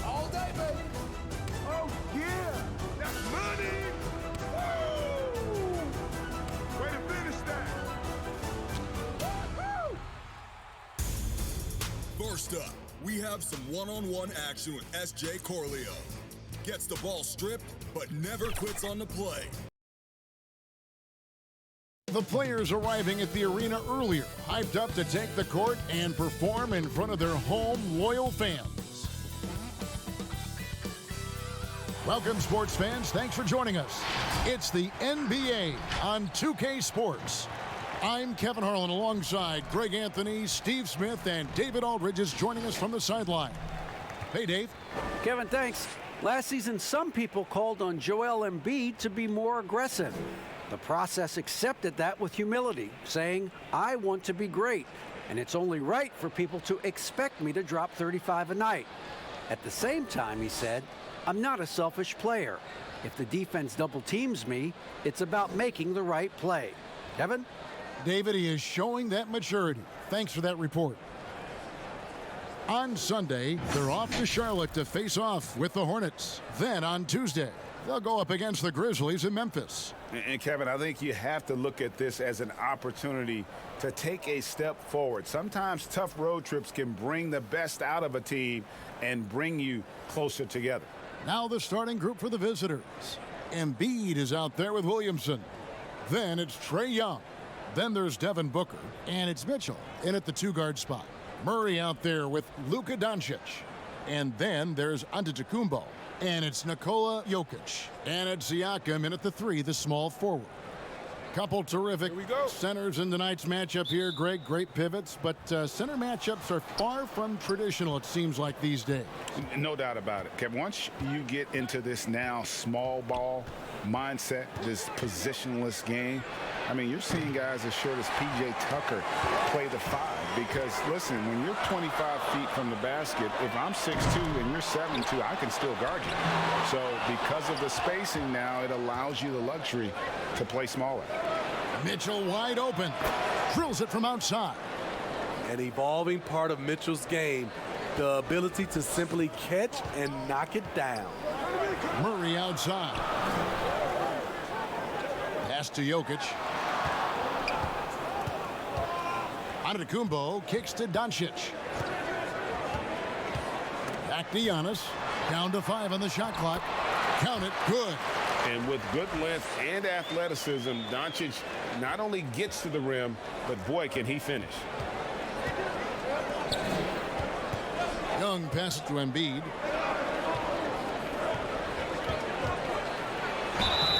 All day, baby. Oh, yeah! That's money! Woo! Way to finish that! First up, we have some one-on-one action with S.J. Corleo. Gets the ball stripped, but never quits on the play. The players arriving at the arena earlier, hyped up to take the court and perform in front of their home loyal fans. Welcome, sports fans. Thanks for joining us. It's the NBA on 2K Sports. I'm Kevin Harlan alongside Greg Anthony, Steve Smith, and David Aldridge is joining us from the sideline. Hey, Dave. Kevin, thanks. Last season, some people called on Joel Embiid to be more aggressive. The process accepted that with humility, saying, I want to be great, and it's only right for people to expect me to drop 35 a night. At the same time, he said, I'm not a selfish player. If the defense double teams me, it's about making the right play. Kevin? David, he is showing that maturity. Thanks for that report. On Sunday, they're off to Charlotte to face off with the Hornets. Then on Tuesday, they'll go up against the Grizzlies in Memphis. And Kevin, I think you have to look at this as an opportunity to take a step forward. Sometimes tough road trips can bring the best out of a team and bring you closer together. Now the starting group for the visitors. Embiid is out there with Williamson. Then it's Trae Young. Then there's Devin Booker. And it's Mitchell in at the two-guard spot. Murray out there with Luka Doncic. And then there's Antetokounmpo. And it's Nikola Jokic. And it's Siakam in at the three, the small forward. Couple terrific centers in tonight's matchup here, Greg. Great pivots, but center matchups are far from traditional, it seems like, these days. No doubt about it, Kevin. Once you get into this now small ball mindset, this positionless game, I mean, you're seeing guys as short as P.J. Tucker play the 5 because, listen, when you're 25 feet from the basket, if I'm 6'2 and you're 7'2, I can still guard you. So because of the spacing now, it allows you the luxury to play smaller. Mitchell wide open. Drills it from outside. An evolving part of Mitchell's game, the ability to simply catch and knock it down. Murray outside. Pass to Jokic. Antetokounmpo kicks to Doncic. Back to Giannis. Down to 5 on the shot clock. Count it. Good. And with good length and athleticism, Doncic not only gets to the rim, but boy, can he finish. Young passes to Embiid.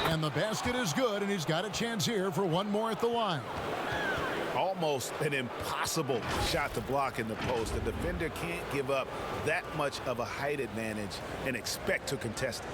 And the basket is good, and he's got a chance here for one more at the line. Almost an impossible shot to block in the post. The defender can't give up that much of a height advantage and expect to contest it.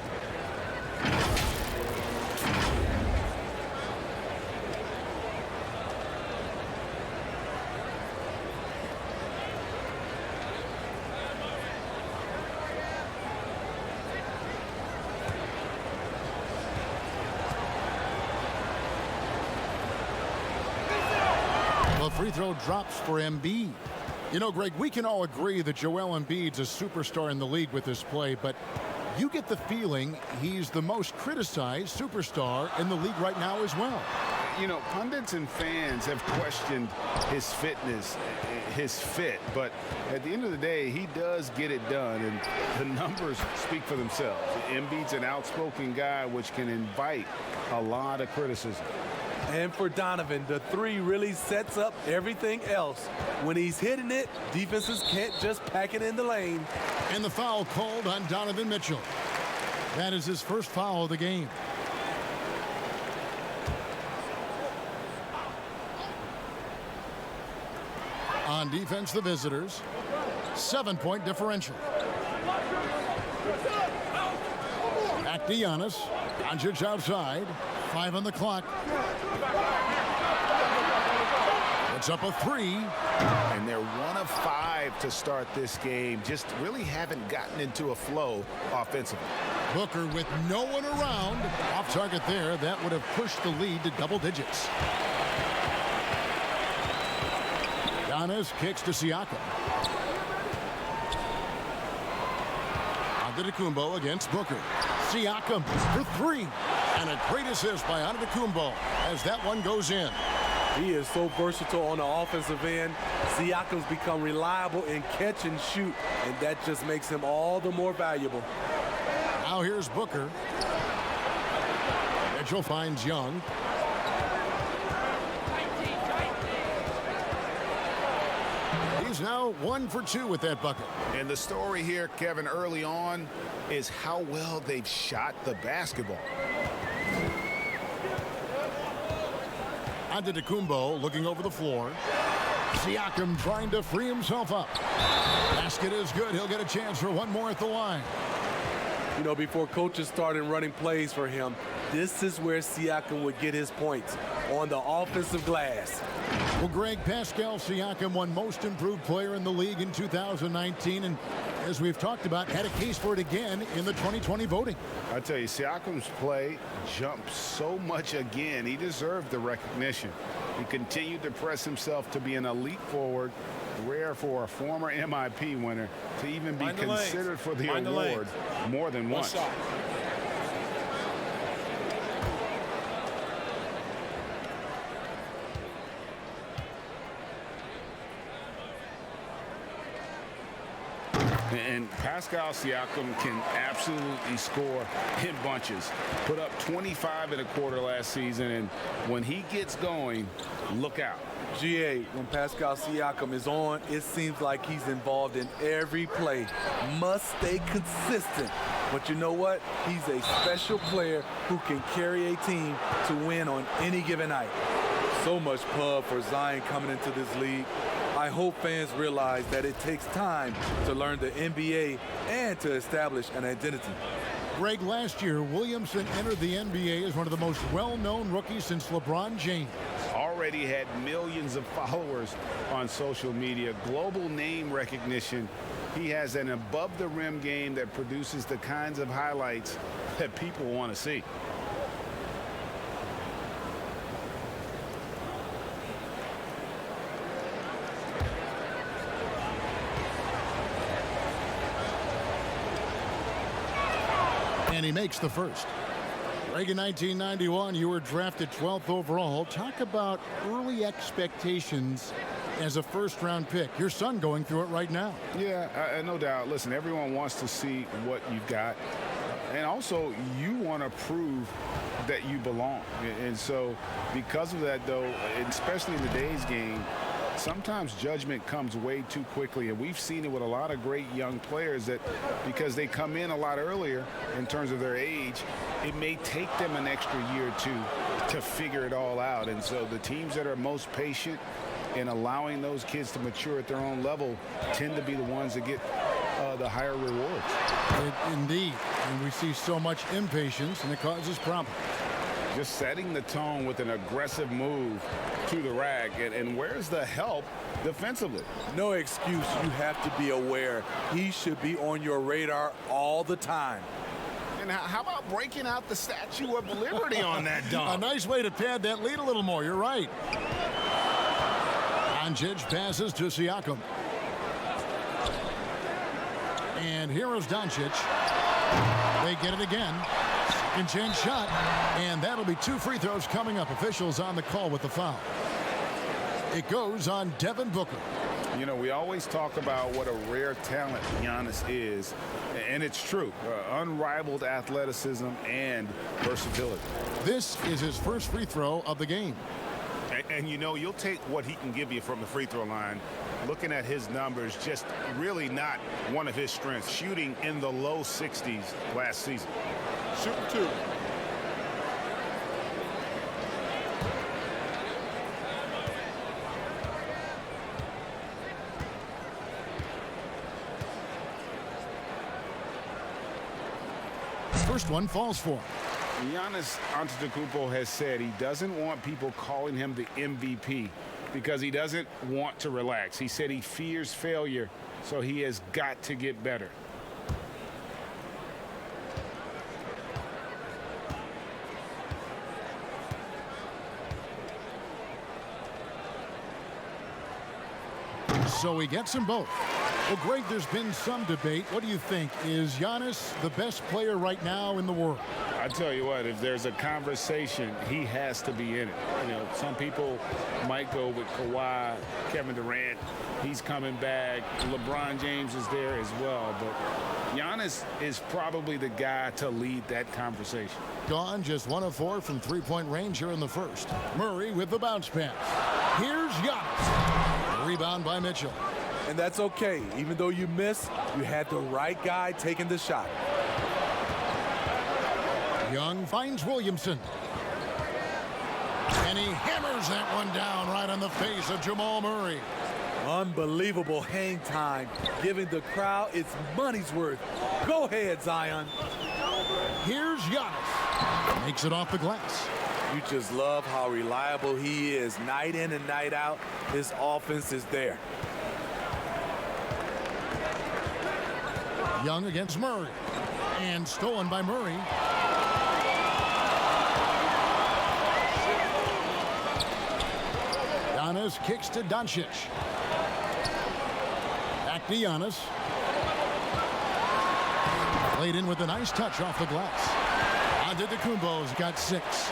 The free throw drops for Embiid. You know, Greg, we can all agree that Joel Embiid's a superstar in the league with this play, but you get the feeling he's the most criticized superstar in the league right now as well. You know, pundits and fans have questioned his fitness, his fit, but at the end of the day, he does get it done, and the numbers speak for themselves. Embiid's an outspoken guy, which can invite a lot of criticism. And for Donovan, the 3 really sets up everything else. When he's hitting it, defenses can't just pack it in the lane. And the foul called on Donovan Mitchell. That is his first foul of the game. On defense, the visitors. 7-point differential. Back to Giannis. Doncic outside. 5 on the clock. It's up a 3. And they're 1 of 5 to start this game. Just really haven't gotten into a flow offensively. Booker with no one around. Off target there. That would have pushed the lead to double digits. Giannis kicks to Siakam. Antetokounmpo against Booker. Siakam for 3. And a great assist by Antetokounmpo as that one goes in. He is so versatile on the offensive end. Siakam's become reliable in catch and shoot, and that just makes him all the more valuable. Now here's Booker. Mitchell finds Young. He's now 1 for 2 with that bucket. And the story here, Kevin, early on is how well they've shot the basketball. Antetokounmpo looking over the floor. Siakam trying to free himself up. Basket is good. He'll get a chance for one more at the line. You know, before coaches started running plays for him, this is where Siakam would get his points, on the offensive glass. Well, Greg, Pascal Siakam won Most Improved Player in the league in 2019, and as we've talked about, had a case for it again in the 2020 voting. I tell you, Siakam's play jumped so much again. He deserved the recognition. He continued to press himself to be an elite forward. Rare for a former MIP winner to even be considered for the award more than once. And Pascal Siakam can absolutely score in bunches. Put up 25 in a quarter last season, and when he gets going, look out. GA, when Pascal Siakam is on, it seems like he's involved in every play. Must stay consistent. But you know what? He's a special player who can carry a team to win on any given night. So much pub for Zion coming into this league. I hope fans realize that it takes time to learn the NBA and to establish an identity. Greg, last year, Williamson entered the NBA as one of the most well-known rookies since LeBron James. Already had millions of followers on social media, global name recognition. He has an above-the-rim game that produces the kinds of highlights that people want to see. And he makes the first. Greg, in 1991, you were drafted 12th overall. Talk about early expectations as a first-round pick. Your son going through it right now. Yeah, no doubt. Listen, everyone wants to see what you've got. And also, you want to prove that you belong. And so, because of that, though, especially in today's game, sometimes judgment comes way too quickly, and we've seen it with a lot of great young players that because they come in a lot earlier in terms of their age, it may take them an extra year or two to figure it all out. And so the teams that are most patient in allowing those kids to mature at their own level tend to be the ones that get the higher rewards. Indeed, and we see so much impatience, and it causes problems. Just setting the tone with an aggressive move to the rack. And where's the help defensively? No excuse. You have to be aware. He should be on your radar all the time. And how about breaking out the Statue of Liberty on that dunk? A nice way to pad that lead a little more. You're right. Doncic passes to Siakam. And here is Doncic. They get it again. Second chance shot, and that'll be 2 free throws coming up. Officials on the call with the foul. It goes on Devin Booker. You know, we always talk about what a rare talent Giannis is, and it's true. Unrivaled athleticism and versatility. This is his first free throw of the game. And you know, you'll take what he can give you from the free throw line. Looking at his numbers, just really not one of his strengths. Shooting in the low 60s last season. Shooting 2. First one falls for him. Giannis Antetokounmpo has said he doesn't want people calling him the MVP because he doesn't want to relax. He said he fears failure, so he has got to get better. So he gets them both. Well, Greg, there's been some debate. What do you think? Is Giannis the best player right now in the world? I tell you what, if there's a conversation, he has to be in it. You know, some people might go with Kawhi, Kevin Durant. He's coming back. LeBron James is there as well. But Giannis is probably the guy to lead that conversation. Gone just 1 of 4 from three-point range here in the first. Murray with the bounce pass. Here's Giannis. Rebound by Mitchell. And that's okay. Even though you missed, you had the right guy taking the shot. Young finds Williamson. And he hammers that one down right on the face of Jamal Murray. Unbelievable hang time, giving the crowd its money's worth. Go ahead, Zion. Here's Giannis. Makes it off the glass. You just love how reliable he is. Night in and night out, his offense is there. Young against Murray. And stolen by Murray. Giannis kicks to Doncic. Back to Giannis. Played in with a nice touch off the glass. Antetokounmpo's got 6.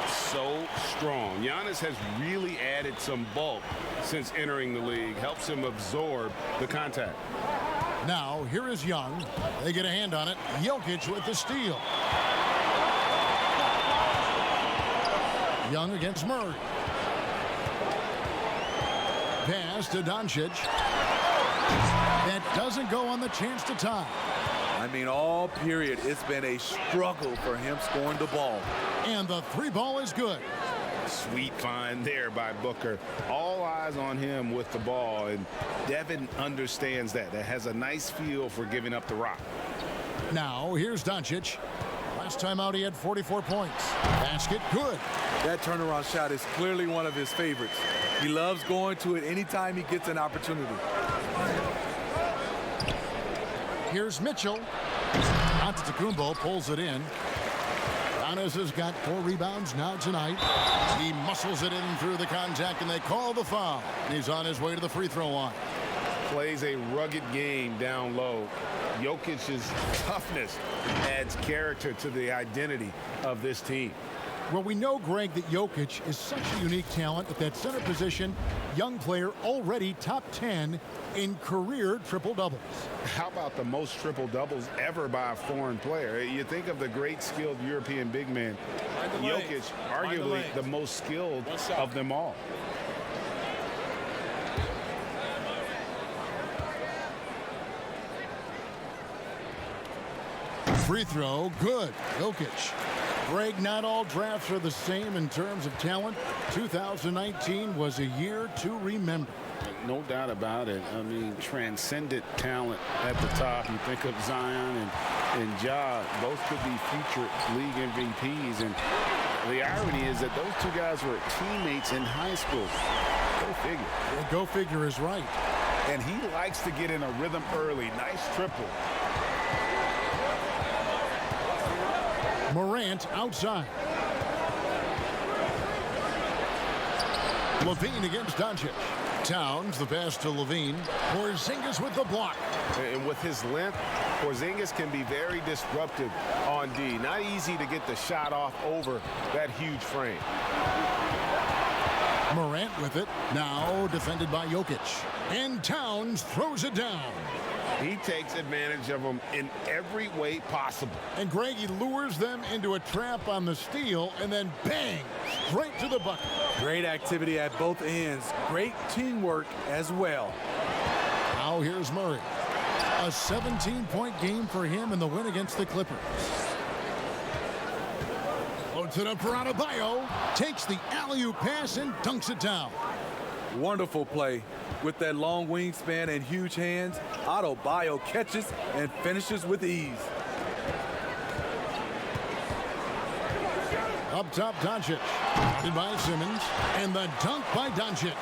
So strong. Giannis has really added some bulk since entering the league. Helps him absorb the contact. Now, here is Young. They get a hand on it. Jokic with the steal. Young against Murray. Pass to Doncic. That doesn't go on the chance to tie. I mean, all period, it's been a struggle for him scoring the ball. And the three ball is good. Sweet find there by Booker. All eyes on him with the ball, and Devin understands that. That has a nice feel for giving up the rock. Now, here's Doncic. Last time out, he had 44 points. Basket, good. That turnaround shot is clearly one of his favorites. He loves going to it anytime he gets an opportunity. Here's Mitchell. Antetokounmpo pulls it in. Giannis has got 4 rebounds now tonight. He muscles it in through the contact, and they call the foul. And he's on his way to the free throw line. Plays a rugged game down low. Jokic's toughness adds character to the identity of this team. Well, we know, Greg, that Jokic is such a unique talent at that center position. Young player, already top 10 in career triple-doubles. How about the most triple-doubles ever by a foreign player? You think of the great skilled European big man. Jokic, arguably the most skilled of them all. Free throw, good. Jokic. Greg, not all drafts are the same in terms of talent. 2019 was a year to remember. No doubt about it. I mean, transcendent talent at the top. You think of Zion and Ja, both could be future league MVPs. And the irony is that those two guys were teammates in high school. Go figure. Yeah, go figure is right. And he likes to get in a rhythm early. Nice triple. Morant outside. Levine against Doncic. Towns, the pass to Levine. Porzingis with the block. And with his length, Porzingis can be very disruptive on D. Not easy to get the shot off over that huge frame. Morant with it. Now defended by Jokic. And Towns throws it down. He takes advantage of them in every way possible. And Greg, he lures them into a trap on the steal, and then bang, straight to the bucket. Great activity at both ends. Great teamwork as well. Now here's Murray. A 17-point game for him in the win against the Clippers. Loads it up for Adebayo. Takes the alley-oop pass and dunks it down. Wonderful play. With that long wingspan and huge hands, Adebayo catches and finishes with ease. Up top, Doncic. Guarded by Simmons. And the dunk by Doncic.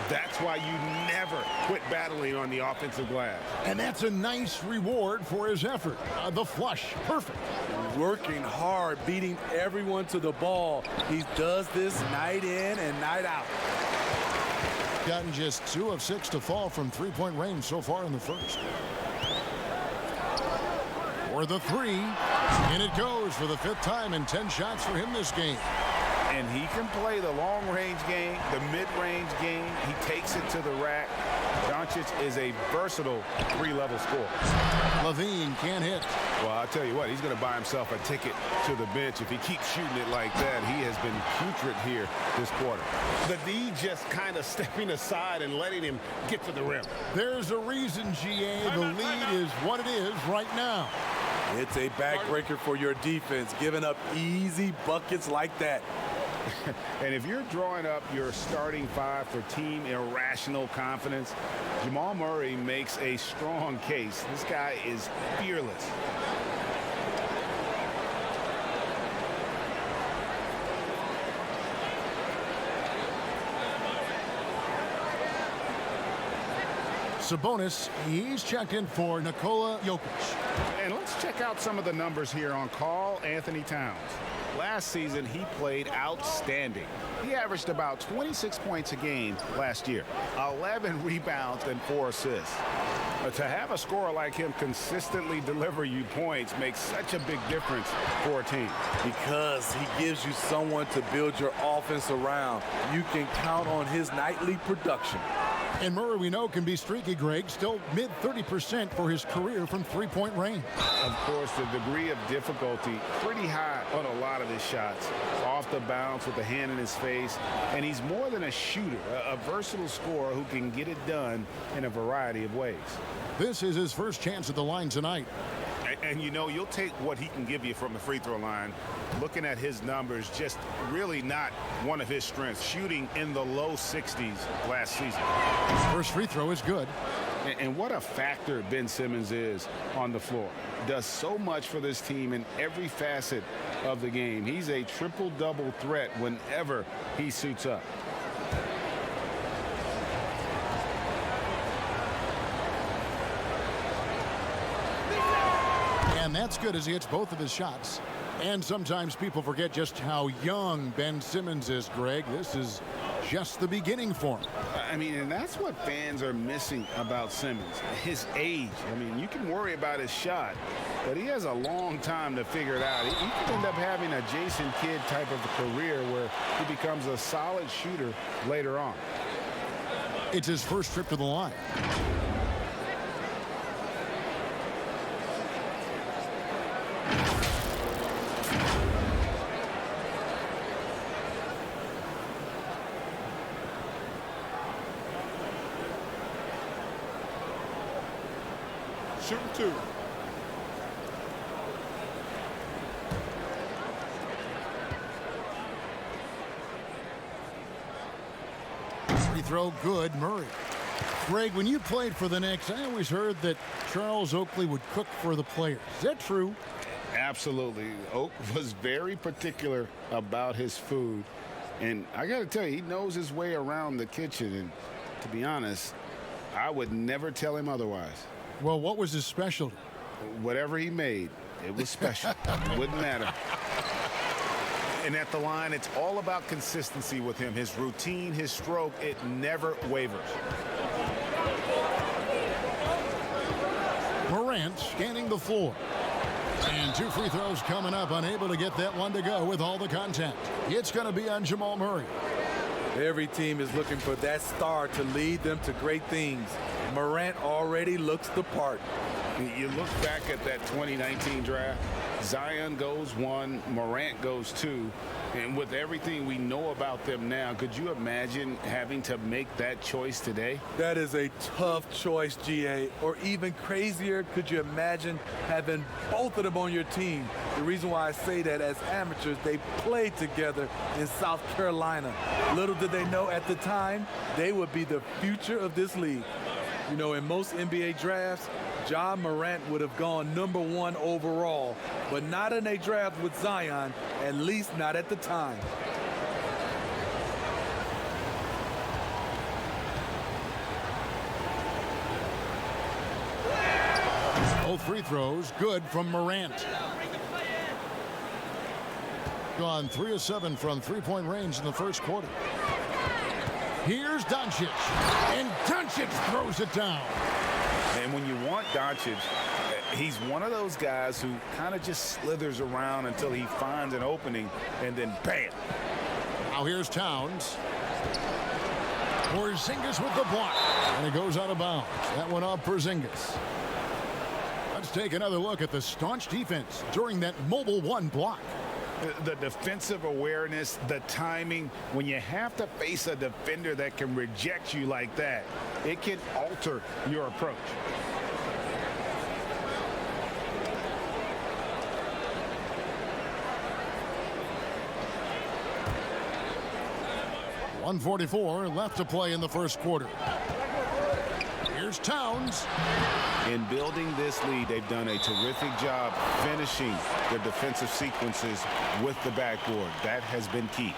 That's why you never quit battling on the offensive glass. And that's a nice reward for his effort. The flush, perfect. Working hard, beating everyone to the ball. He does this night in and night out. Gotten just 2 of 6 to fall from three-point range so far in the first. For the 3, and it goes for the 5th time in 10 shots for him this game. And he can play the long-range game, the mid-range game. He takes it to the rack. Doncic is a versatile 3-level scorer. Levine can't hit. Well, I'll tell you what, he's going to buy himself a ticket to the bench. If he keeps shooting it like that, he has been putrid here this quarter. The D just kind of stepping aside and letting him get to the rim. There's a reason, GA, the lead is what it is right now. It's a backbreaker for your defense, giving up easy buckets like that. And if you're drawing up your starting 5 for team irrational confidence, Jamal Murray makes a strong case. This guy is fearless. Sabonis, he's checked in for Nikola Jokic. And let's check out some of the numbers here on Karl Anthony Towns. Last season, he played outstanding. He averaged about 26 points a game last year, 11 rebounds and 4 assists. But to have a scorer like him consistently deliver you points makes such a big difference for a team. Because he gives you someone to build your offense around. You can count on his nightly production. And Murray, we know, can be streaky, Greg. Still mid-30% for his career from three-point range. Of course, the degree of difficulty pretty high on a lot of his shots. Off the bounce with the hand in his face. And he's more than a shooter, a versatile scorer who can get it done in a variety of ways. This is his first chance at the line tonight. And you know, you'll take what he can give you from the free throw line. Looking at his numbers, just really not one of his strengths. Shooting in the low 60s last season. First free throw is good. And what a factor Ben Simmons is on the floor. Does so much for this team in every facet of the game. He's a triple-double threat whenever he suits up. And that's good as he hits both of his shots. And sometimes people forget just how young Ben Simmons is, Greg. This is just the beginning for him. I mean, and that's what fans are missing about Simmons, his age. I mean, you can worry about his shot, but he has a long time to figure it out. He could end up having a Jason Kidd type of a career where he becomes a solid shooter later on. It's his first trip to the line. Shooting two. Free throw good, Murray. Greg, when you played for the Knicks, I always heard that Charles Oakley would cook for the players. Is that true? Absolutely. Oak was very particular about his food. And I got to tell you, he knows his way around the kitchen. And to be honest, I would never tell him otherwise. Well, what was his specialty? Whatever he made, it was special. It wouldn't matter. And at the line, it's all about consistency with him. His routine, his stroke, it never wavers. Morant scanning the floor. And two free throws coming up, unable to get that one to go with all the contact. It's going to be on Jamal Murray. Every team is looking for that star to lead them to great things. Morant already looks the part. You look back at that 2019 draft, Zion goes 1, Morant goes 2, and with everything we know about them now, could you imagine having to make that choice today? That is a tough choice, GA. Or even crazier, could you imagine having both of them on your team? The reason why I say that, as amateurs, they played together in South Carolina. Little did they know at the time, they would be the future of this league. You know, in most NBA drafts, Ja Morant would have gone #1 overall, but not in a draft with Zion, at least not at the time. Both free throws good from Morant. Gone 3 of 7 from three-point range in the first quarter. Here's Doncic, and Doncic throws it down. And when you want Doncic, he's one of those guys who kind of just slithers around until he finds an opening, and then bam. Now here's Towns. Porzingis with the block, and it goes out of bounds. That one off Porzingis. Let's take another look at the staunch defense during that mobile 1 block. The defensive awareness, the timing, when you have to face a defender that can reject you like that, it can alter your approach. .144 left to play in the first quarter. Here's Towns. In building this lead, they've done a terrific job finishing their defensive sequences with the backboard. That has been key.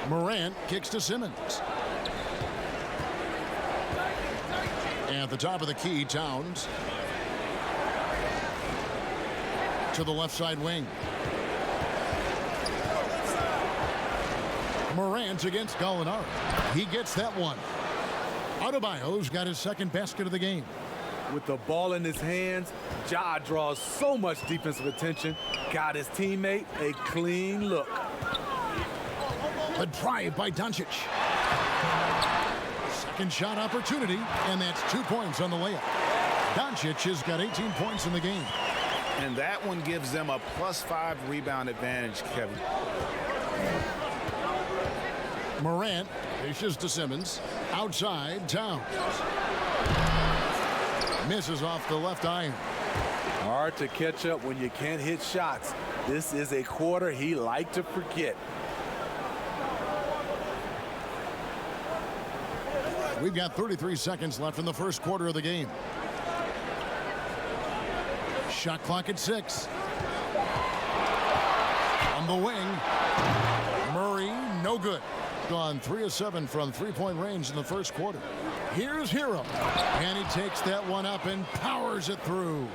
Morant kicks to Simmons. At the top of the key, Towns. To the left side wing. Morant against Gallinari. He gets that one. Adebayo's got his second basket of the game. With the ball in his hands, Ja draws so much defensive attention. Got his teammate a clean look. The drive by Doncic. Second shot opportunity, and that's 2 points on the layup. Doncic has got 18 points in the game. And that one gives them a +5 rebound advantage, Kevin. Morant dishes to Simmons. Outside, Towns. Misses off the left iron. Hard to catch up when you can't hit shots. This is a quarter he liked to forget. We've got 33 seconds left in the first quarter of the game. Shot clock at 6. On the wing. Murray, no good. Gone 3 of 7 from three-point range in the first quarter. Here's Hero. And he takes that one up and powers it through.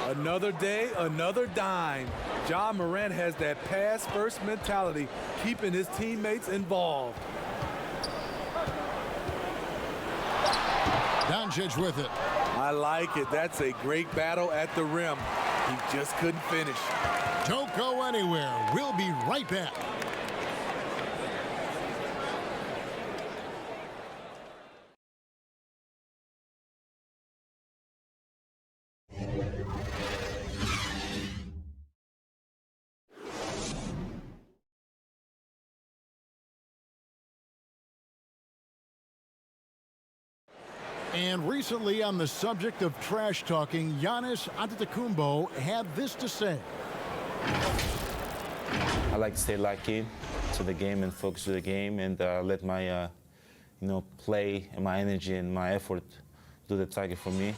Another day, another dime. Ja Morant has that pass-first mentality, keeping his teammates involved. Doncic with it. I like it. That's a great battle at the rim. He just couldn't finish. Don't go anywhere. We'll be right back. And recently, on the subject of trash talking, Giannis Antetokounmpo had this to say. I like to stay locked in to the game and focus to the game and let my, play and my energy and my effort do the target for me.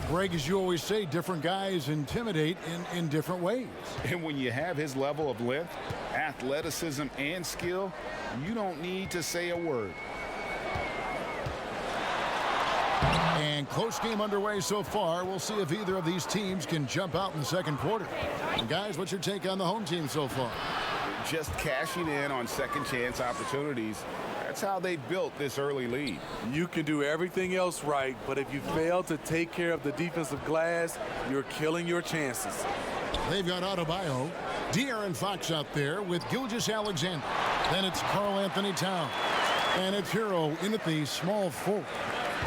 Greg, as you always say, different guys intimidate in different ways. And when you have his level of length, athleticism, and skill, you don't need to say a word. And close game underway so far. We'll see if either of these teams can jump out in the second quarter. And guys, what's your take on the home team so far? Just cashing in on second chance opportunities. That's how they built this early lead. You can do everything else right, but if you fail to take care of the defensive glass, you're killing your chances. They've got Adebayo, De'Aaron Fox out there with Gilgeous-Alexander. Then it's Karl Anthony Towns. And it's Hero in at the small forward.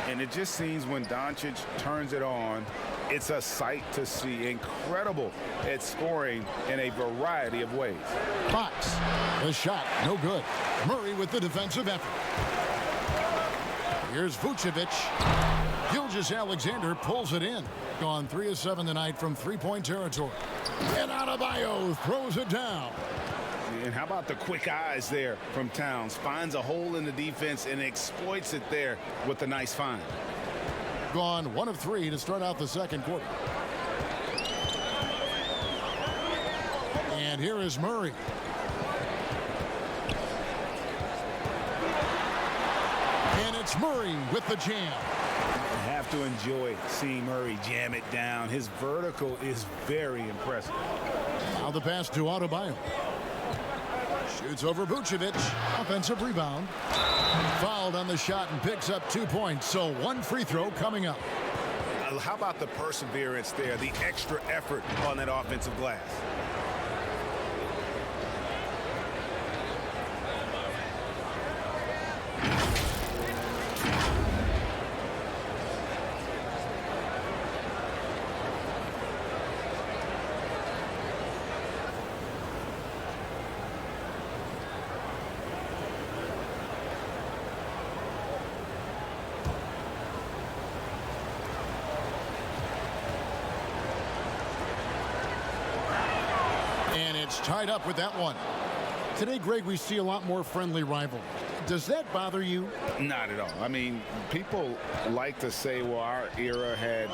And it just seems when Doncic turns it on, it's a sight to see. Incredible at scoring in a variety of ways. Fox, the shot, no good. Murray with the defensive effort. Here's Vucevic. Gilgeous-Alexander pulls it in. Gone 3 of 7 tonight from three-point territory. And Adebayo throws it down. And how about the quick eyes there from Towns? Finds a hole in the defense and exploits it there with a nice find. Gone 1 of 3 to start out the second quarter. And here is Murray. And it's Murray with the jam. You have to enjoy seeing Murray jam it down. His vertical is very impressive. Now the pass to Adebayo. Shoots over Vucevic. Offensive rebound. Fouled on the shot and picks up 2 points. So one free throw coming up. How about the perseverance there, the extra effort on that offensive glass? Tied up with that one. Today, Greg, we see a lot more friendly rivalries. Does that bother you? Not at all. I mean, people like to say, well, our era had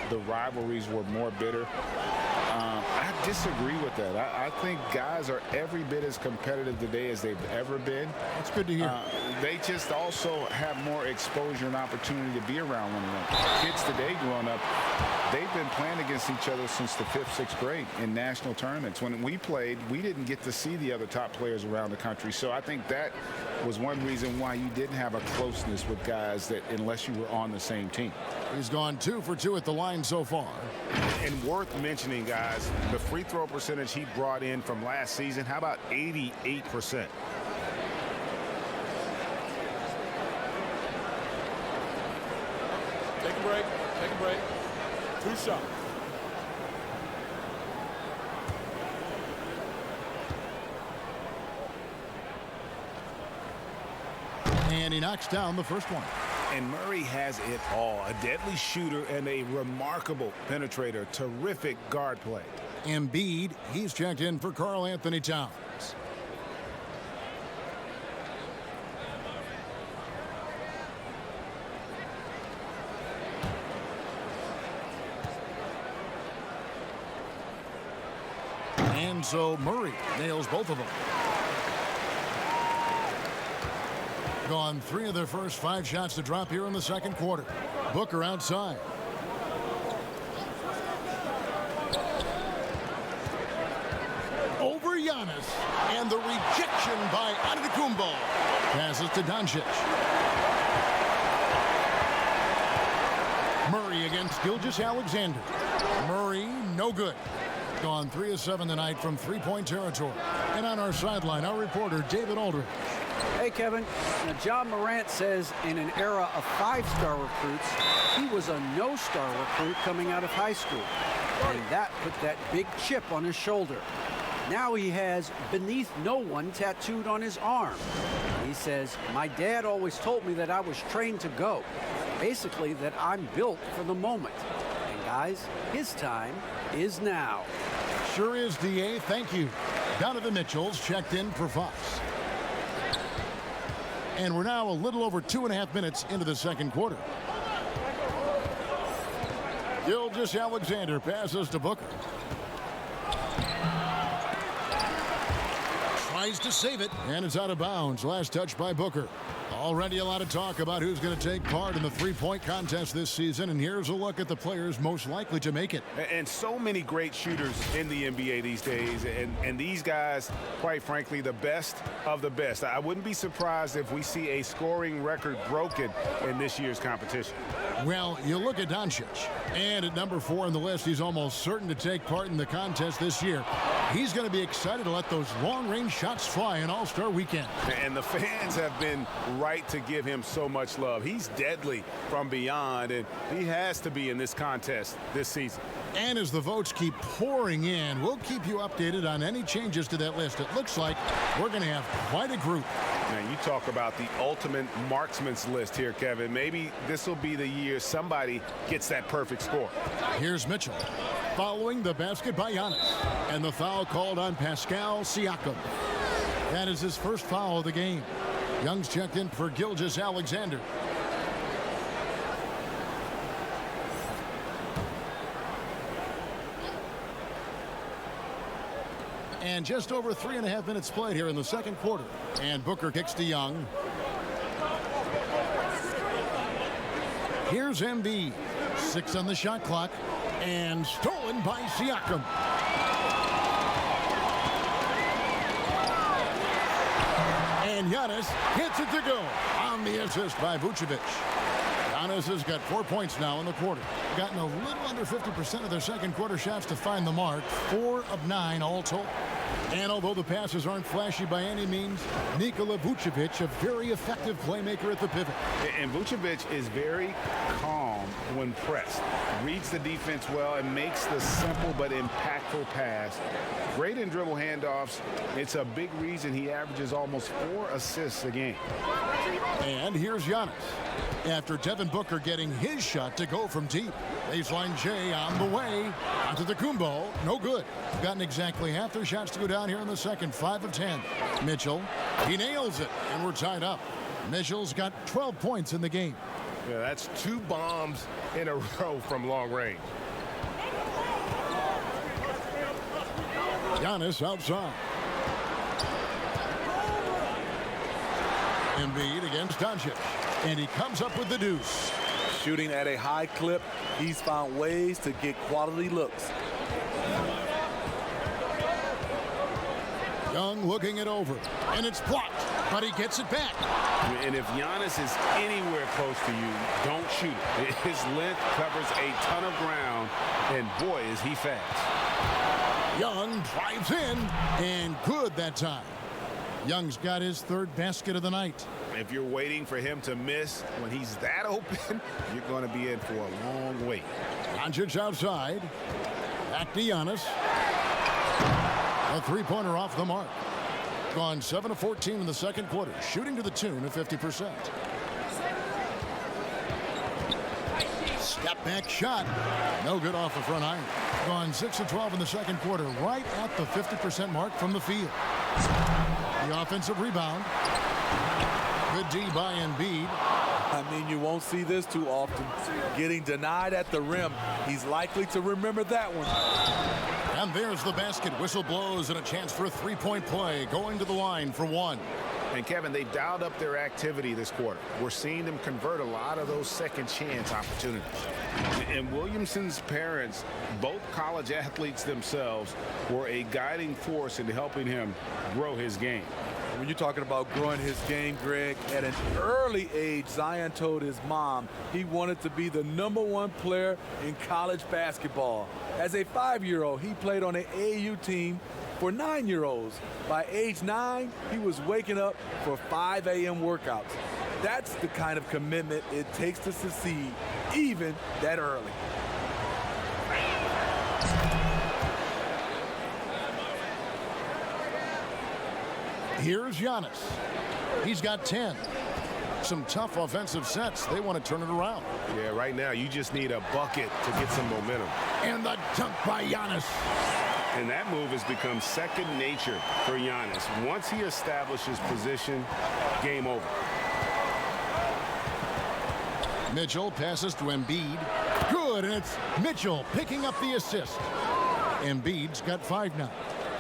the rivalries were more bitter. I disagree with that. I think guys are every bit as competitive today as they've ever been. That's good to hear. They just also have more exposure and opportunity to be around one another. Kids today growing up They've been playing against each other since the 5th, 6th grade in national tournaments. When we played, we didn't get to see the other top players around the country. So I think that was one reason why you didn't have a closeness with guys that unless you were on the same team. He's gone 2 for 2 at the line so far. And worth mentioning, guys, the free throw percentage he brought in from last season, how about 88%? Take a break. Take a break. 2 shots. And he knocks down the first one. And Murray has it all. A deadly shooter and a remarkable penetrator. Terrific guard play. Embiid, he's checked in for Karl Anthony Towns. And so Murray nails both of them. Gone 3 of their first 5 shots to drop here in the second quarter. Booker outside. Over Giannis. And the rejection by Antetokounmpo. Passes to Doncic. Murray against Gilgeous-Alexander. Murray, no good. Gone 3 of 7 tonight from three-point territory. And on our sideline, our reporter, David Aldridge. Hey, Kevin. Now, John Morant says in an era of 5-star recruits, he was a no-star recruit coming out of high school. And that put that big chip on his shoulder. Now he has "beneath no one" tattooed on his arm. He says, my dad always told me that I was trained to go. Basically, that I'm built for the moment. And guys, his time is now. Sure is, DA. Thank you. Donovan Mitchell's checked in for Fox. And we're now a little over 2.5 minutes into the second quarter. Gilgeous-Alexander passes to Booker. Tries to save it, and it's out of bounds. Last touch by Booker. Already a lot of talk about who's going to take part in the three-point contest this season, and here's a look at the players most likely to make it. And so many great shooters in the NBA these days, and these guys, quite frankly, the best of the best. I wouldn't be surprised if we see a scoring record broken in this year's competition. Well, you look at Doncic, and at number 4 on the list, he's almost certain to take part in the contest this year. He's going to be excited to let those long-range shots fly in All-Star Weekend. And the fans have been right to give him so much love. He's deadly from beyond, and he has to be in this contest this season. And as the votes keep pouring in, we'll keep you updated on any changes to that list. It looks like we're going to have quite a group. Now, you talk about the ultimate marksman's list here, Kevin. Maybe this will be the year somebody gets that perfect score. Here's Mitchell following the basket by Giannis, and the foul called on Pascal Siakam. That is his first foul of the game. Young's checked in for Gilgeous-Alexander. And just over 3.5 minutes played here in the second quarter. And Booker kicks to Young. Here's Embiid. 6 on the shot clock. And stolen by Siakam. And Giannis hits it to go on the assist by Vucevic. Giannis has got 4 points now in the quarter. Gotten a little under 50% of their second quarter shots to find the mark. 4 of 9 all told. And although the passes aren't flashy by any means, Nikola Vucevic, a very effective playmaker at the pivot. And Vucevic is very calm when pressed. Reads the defense well and makes the simple but impactful pass. Great in dribble handoffs. It's a big reason he averages almost 4 assists a game. And here's Giannis. After Devin Booker getting his shot to go from deep. Baseline J on the way. Antetokounmpo, no good. Gotten exactly half their shots to go down here in the second. 5 of 10. Mitchell, he nails it, and we're tied up. Mitchell's got 12 points in the game. Yeah, that's 2 bombs in a row from long range. Giannis outside. Embiid against Doncic. And he comes up with the deuce. Shooting at a high clip, he's found ways to get quality looks. Young looking it over, and it's blocked, but he gets it back. And if Giannis is anywhere close to you, don't shoot it. His length covers a ton of ground, and boy, is he fast. Young drives in, and good that time. Young's got his third basket of the night. If you're waiting for him to miss when he's that open, you're going to be in for a long wait. Doncic outside. Back to Giannis. A three-pointer off the mark. Gone 7 of 14 in the second quarter, shooting to the tune of 50%. Step back shot. No good off the front iron. Gone 6 of 12 in the second quarter, right at the 50% mark from the field. The offensive rebound. Good D by Embiid. I mean, you won't see this too often. Getting denied at the rim. He's likely to remember that one. And there's the basket. Whistle blows and a chance for a three-point play. Going to the line for one. And Kevin, they've dialed up their activity this quarter. We're seeing them convert a lot of those second chance opportunities. And Williamson's parents, both college athletes themselves, were a guiding force in helping him grow his game. When you're talking about growing his game, Greg, at an early age, Zion told his mom he wanted to be the #1 player in college basketball. As a 5-year-old, he played on an AAU team for 9-year-olds. By age 9, he was waking up for 5 a.m. workouts. That's the kind of commitment it takes to succeed, even that early. Here's Giannis. He's got 10. Some tough offensive sets. They want to turn it around. Yeah, right now you just need a bucket to get some momentum. And the dunk by Giannis. And that move has become second nature for Giannis. Once he establishes position, game over. Mitchell passes to Embiid. Good, and it's Mitchell picking up the assist. Embiid's got 5 now.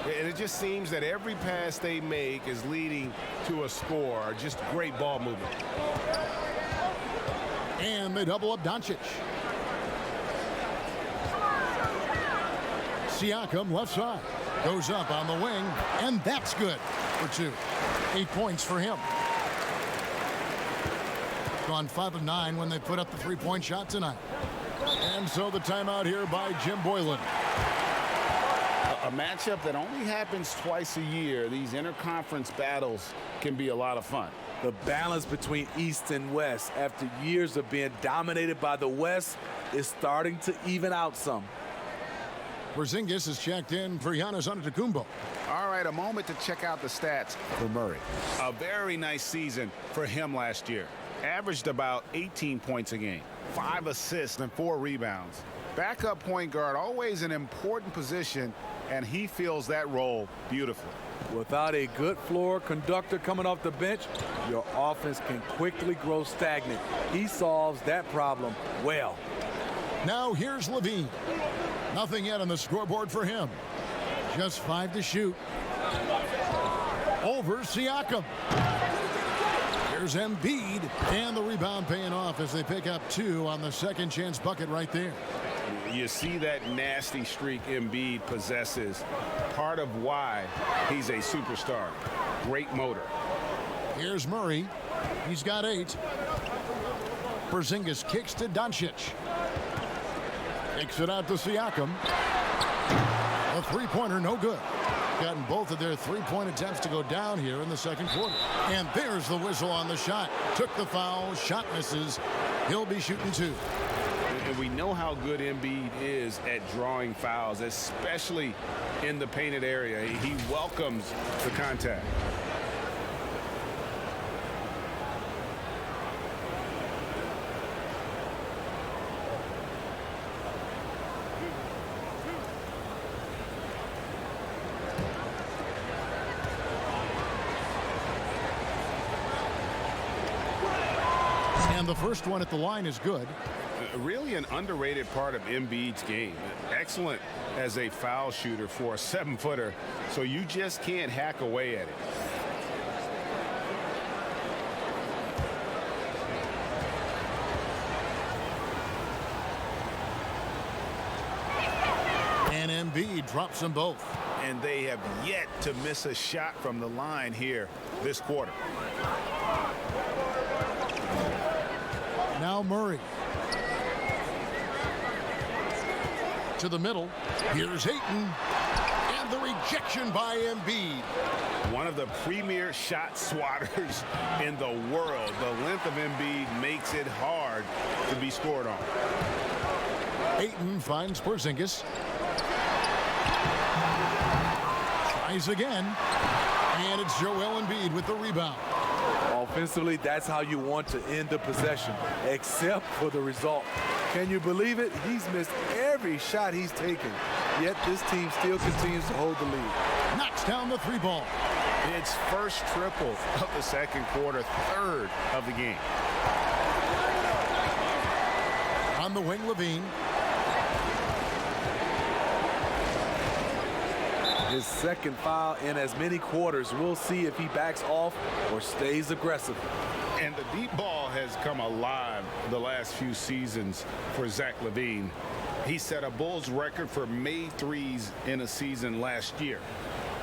And it just seems that every pass they make is leading to a score. Just great ball movement. And they double up Doncic. Siakam left side. Goes up on the wing, and that's good for 2. 8 points for him. Gone 5 of 9 when they put up the three-point shot tonight. And so the timeout here by Jim Boylan. A matchup that only happens twice a year. These interconference battles can be a lot of fun. The balance between East and West after years of being dominated by the West is starting to even out some. Porzingis is checked in for Giannis Antetokounmpo. All right, a moment to check out the stats for Murray. A very nice season for him last year. Averaged about 18 points a game, 5 assists and 4 rebounds. Backup point guard, always an important position, and he fills that role beautifully. Without a good floor conductor coming off the bench, your offense can quickly grow stagnant. He solves that problem well. Now here's Levine. Nothing yet on the scoreboard for him. Just 5 to shoot. Over Siakam. Here's Embiid, and the rebound paying off as they pick up 2 on the second chance bucket right there. You see that nasty streak Embiid possesses. Part of why he's a superstar. Great motor. Here's Murray. He's got 8. Porzingis kicks to Doncic. Kicks it out to Siakam. A three-pointer, no good. Gotten both of their three-point attempts to go down here in the second quarter. And there's the whistle on the shot. Took the foul. Shot misses. He'll be shooting 2. And we know how good Embiid is at drawing fouls, especially in the painted area. He welcomes the contact. And the first one at the line is good. Really an underrated part of Embiid's game. Excellent as a foul shooter for a 7-footer, so you just can't hack away at it. Embiid drops them both. And they have yet to miss a shot from the line here this quarter. Now Murray. To the middle. Here's Ayton. And the rejection by Embiid. One of the premier shot swatters in the world. The length of Embiid makes it hard to be scored on. Ayton finds Porzingis. Tries again. And it's Joel Embiid with the rebound. Offensively, that's how you want to end the possession, except for the result. Can you believe it? He's missed every shot he's taken, yet this team still continues to hold the lead. Knocks down the three ball. It's first triple of the second quarter, third of the game. On the wing, Levine. His second foul in as many quarters. We'll see if he backs off or stays aggressive. And the deep ball has come alive the last few seasons for Zach LaVine. He set a Bulls record for made threes in a season last year.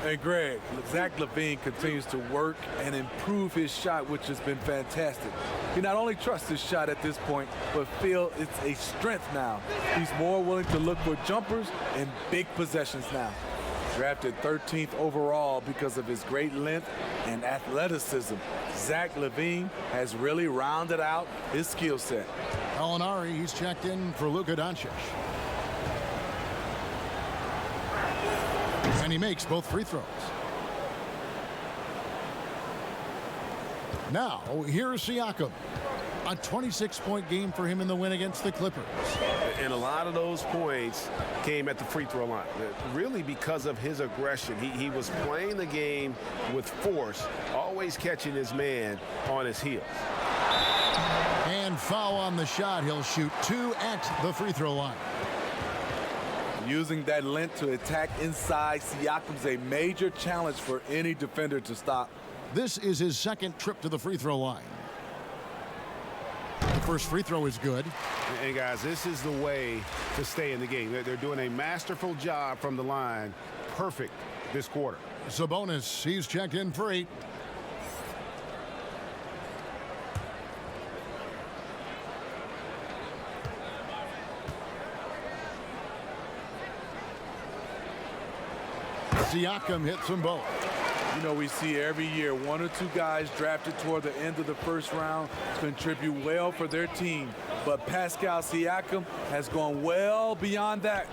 And Greg, Zach LaVine continues to work and improve his shot, which has been fantastic. He not only trusts his shot at this point, but feel it's a strength now. He's more willing to look for jumpers and big possessions now. Drafted 13th overall because of his great length and athleticism, Zach LaVine has really rounded out his skill set. Alinari, he's checked in for Luka Doncic. And he makes both free throws. Now, here's Siakam. A 26-point game for him in the win against the Clippers. And a lot of those points came at the free throw line. Really because of his aggression. He was playing the game with force, always catching his man on his heels. And foul on the shot. He'll shoot 2 at the free throw line. Using that length to attack inside, Siakam's a major challenge for any defender to stop. This is his second trip to the free throw line. The first free throw is good. And guys, this is the way to stay in the game. They're doing a masterful job from the line. Perfect this quarter. Sabonis, he's checked in for 8. Siakam hits them both. You know, we see every year 1 or 2 guys drafted toward the end of the first round contribute well for their team. But Pascal Siakam has gone well beyond that.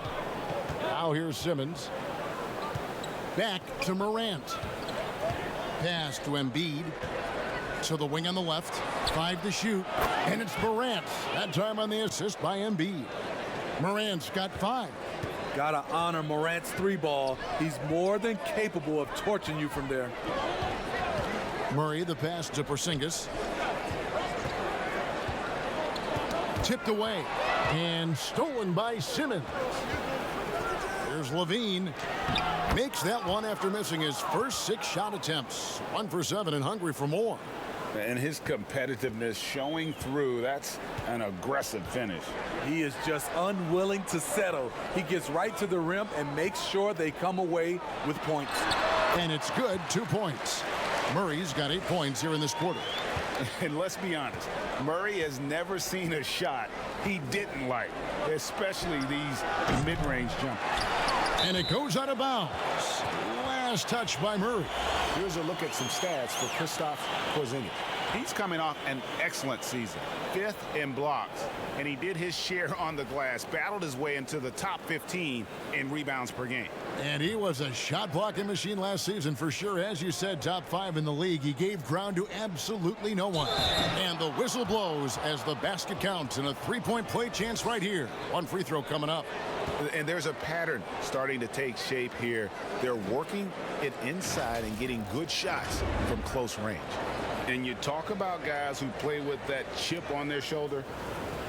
Now here's Simmons. Back to Morant. Pass to Embiid. To the wing on the left. 5 to shoot. And it's Morant. That time on the assist by Embiid. Morant's got 5. Gotta honor Morant's 3-ball. He's more than capable of torching you from there. Murray, the pass to Porzingis. Tipped away and stolen by Simmons. Here's Levine. Makes that one after missing his first 6 shot attempts. 1 for 7 and hungry for more. And his competitiveness showing through. That's an aggressive finish. He is just unwilling to settle. He gets right to the rim and makes sure they come away with points. And it's good, 2 points. Murray's got 8 points here in this quarter. And let's be honest, Murray has never seen a shot he didn't like, especially these mid-range jumpers. And it goes out of bounds. Last touch by Murray. Here's a look at some stats for Kristaps Porzingis. He's coming off an excellent season, 5th in blocks, and he did his share on the glass, battled his way into the top 15 in rebounds per game. And he was a shot blocking machine last season for sure. As you said, top 5 in the league. He gave ground to absolutely no one. And the whistle blows as the basket counts and a 3-point play chance right here. 1 free throw coming up. And there's a pattern starting to take shape here. They're working it inside and getting good shots from close range. And you talk about guys who play with that chip on their shoulder.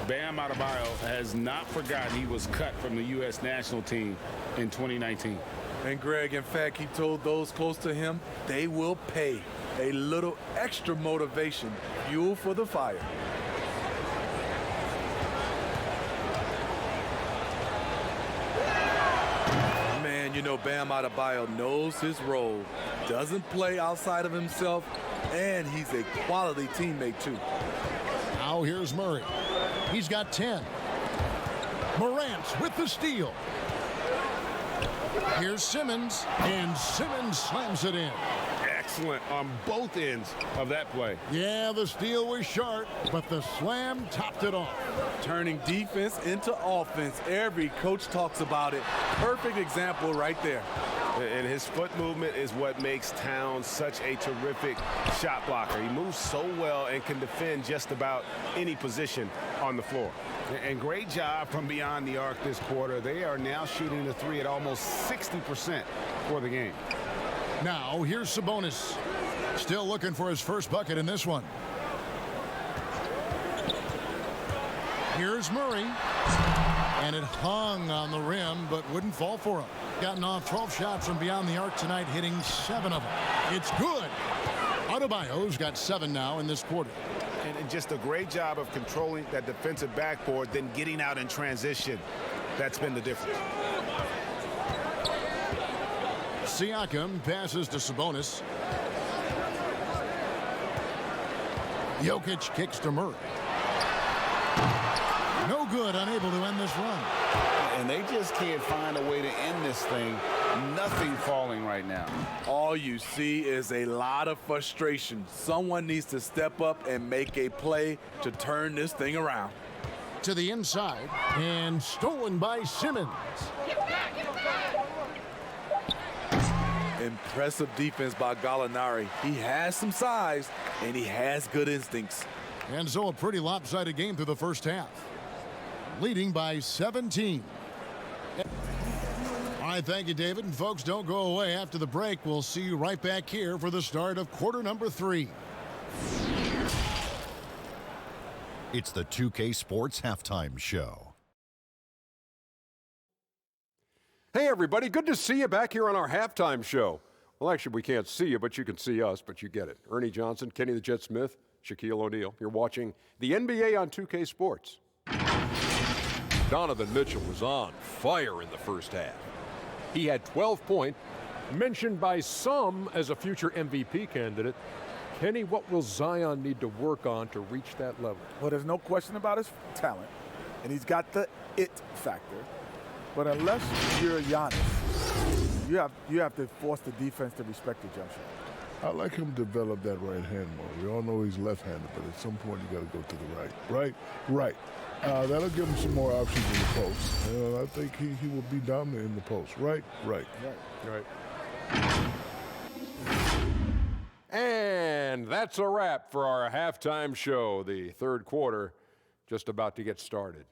Bam Adebayo has not forgotten he was cut from the U.S. national team in 2019. And Greg, in fact, he told those close to him they will pay. A little extra motivation, fuel for the fire. know, Bam Adebayo knows his role, doesn't play outside of himself, and he's a quality teammate, too. Now here's Murray. He's got 10. Morant with the steal. Here's Simmons, and Simmons slams it in. Excellent on both ends of that play. Yeah, the steal was short, but the slam topped it off. Turning defense into offense. Every coach talks about it. Perfect example right there. And his foot movement is what makes Towns such a terrific shot blocker. He moves so well and can defend just about any position on the floor. And great job from beyond the arc this quarter. They are now shooting the three at almost 60% for the game. Now here's Sabonis. Still looking for his first bucket in this one. Here's Murray. And it hung on the rim, but wouldn't fall for him. Gotten off 12 shots from beyond the arc tonight, hitting 7 of them. It's good. Adebayo's got 7 now in this quarter. And just a great job of controlling that defensive backboard, then getting out in transition. That's been the difference. Siakam passes to Sabonis. Jokic kicks to Murray. No good, unable to end this run. And they just can't find a way to end this thing. Nothing falling right now. All you see is a lot of frustration. Someone needs to step up and make a play to turn this thing around. To the inside, and stolen by Simmons. Impressive defense by Gallinari. He has some size, and he has good instincts. And so a pretty lopsided game through the first half. Leading by 17. All right, thank you, David. And folks, don't go away after the break. We'll see you right back here for the start of quarter number 3. It's the 2K Sports Halftime Show. Hey, everybody. Good to see you back here on our halftime show. Well, actually, we can't see you, but you can see us, but you get it. Ernie Johnson, Kenny the Jet Smith, Shaquille O'Neal. You're watching the NBA on 2K Sports. Donovan Mitchell was on fire in the first half. He had 12 points, mentioned by some as a future MVP candidate. Kenny, what will Zion need to work on to reach that level? Well, there's no question about his talent, and he's got the it factor. But unless you're Giannis, you have to force the defense to respect the jump shot. I like him to develop that right hand more. We all know he's left-handed, but at some point you got to go to the right. Right. That'll give him some more options in the post. I think he will be dominant in the post. Right. And that's a wrap for our halftime show. The third quarter just about to get started.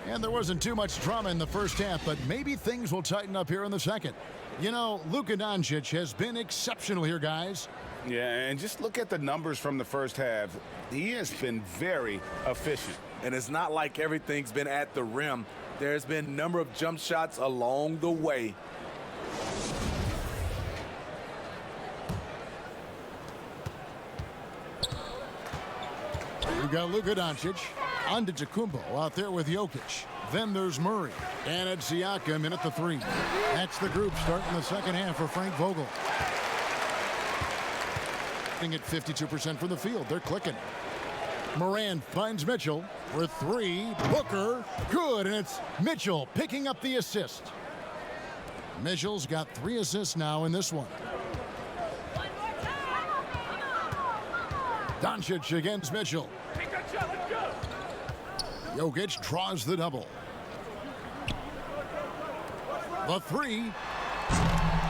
And there wasn't too much drama in the first half, but maybe things will tighten up here in the second. You know, Luka Doncic has been exceptional here, guys. Yeah, and just look at the numbers from the first half. He has been very efficient. And it's not like everything's been at the rim. There's been a number of jump shots along the way. We've got Luka Doncic. Antetokounmpo out there with Jokic. Then there's Murray. And it's Siakam in at the 3. That's the group starting the second half for Frank Vogel. At 52% from the field. They're clicking. Moran finds Mitchell for 3. Booker. Good. And it's Mitchell picking up the assist. Mitchell's got 3 assists now in this one. Doncic against Mitchell. Jokic draws the double. The 3.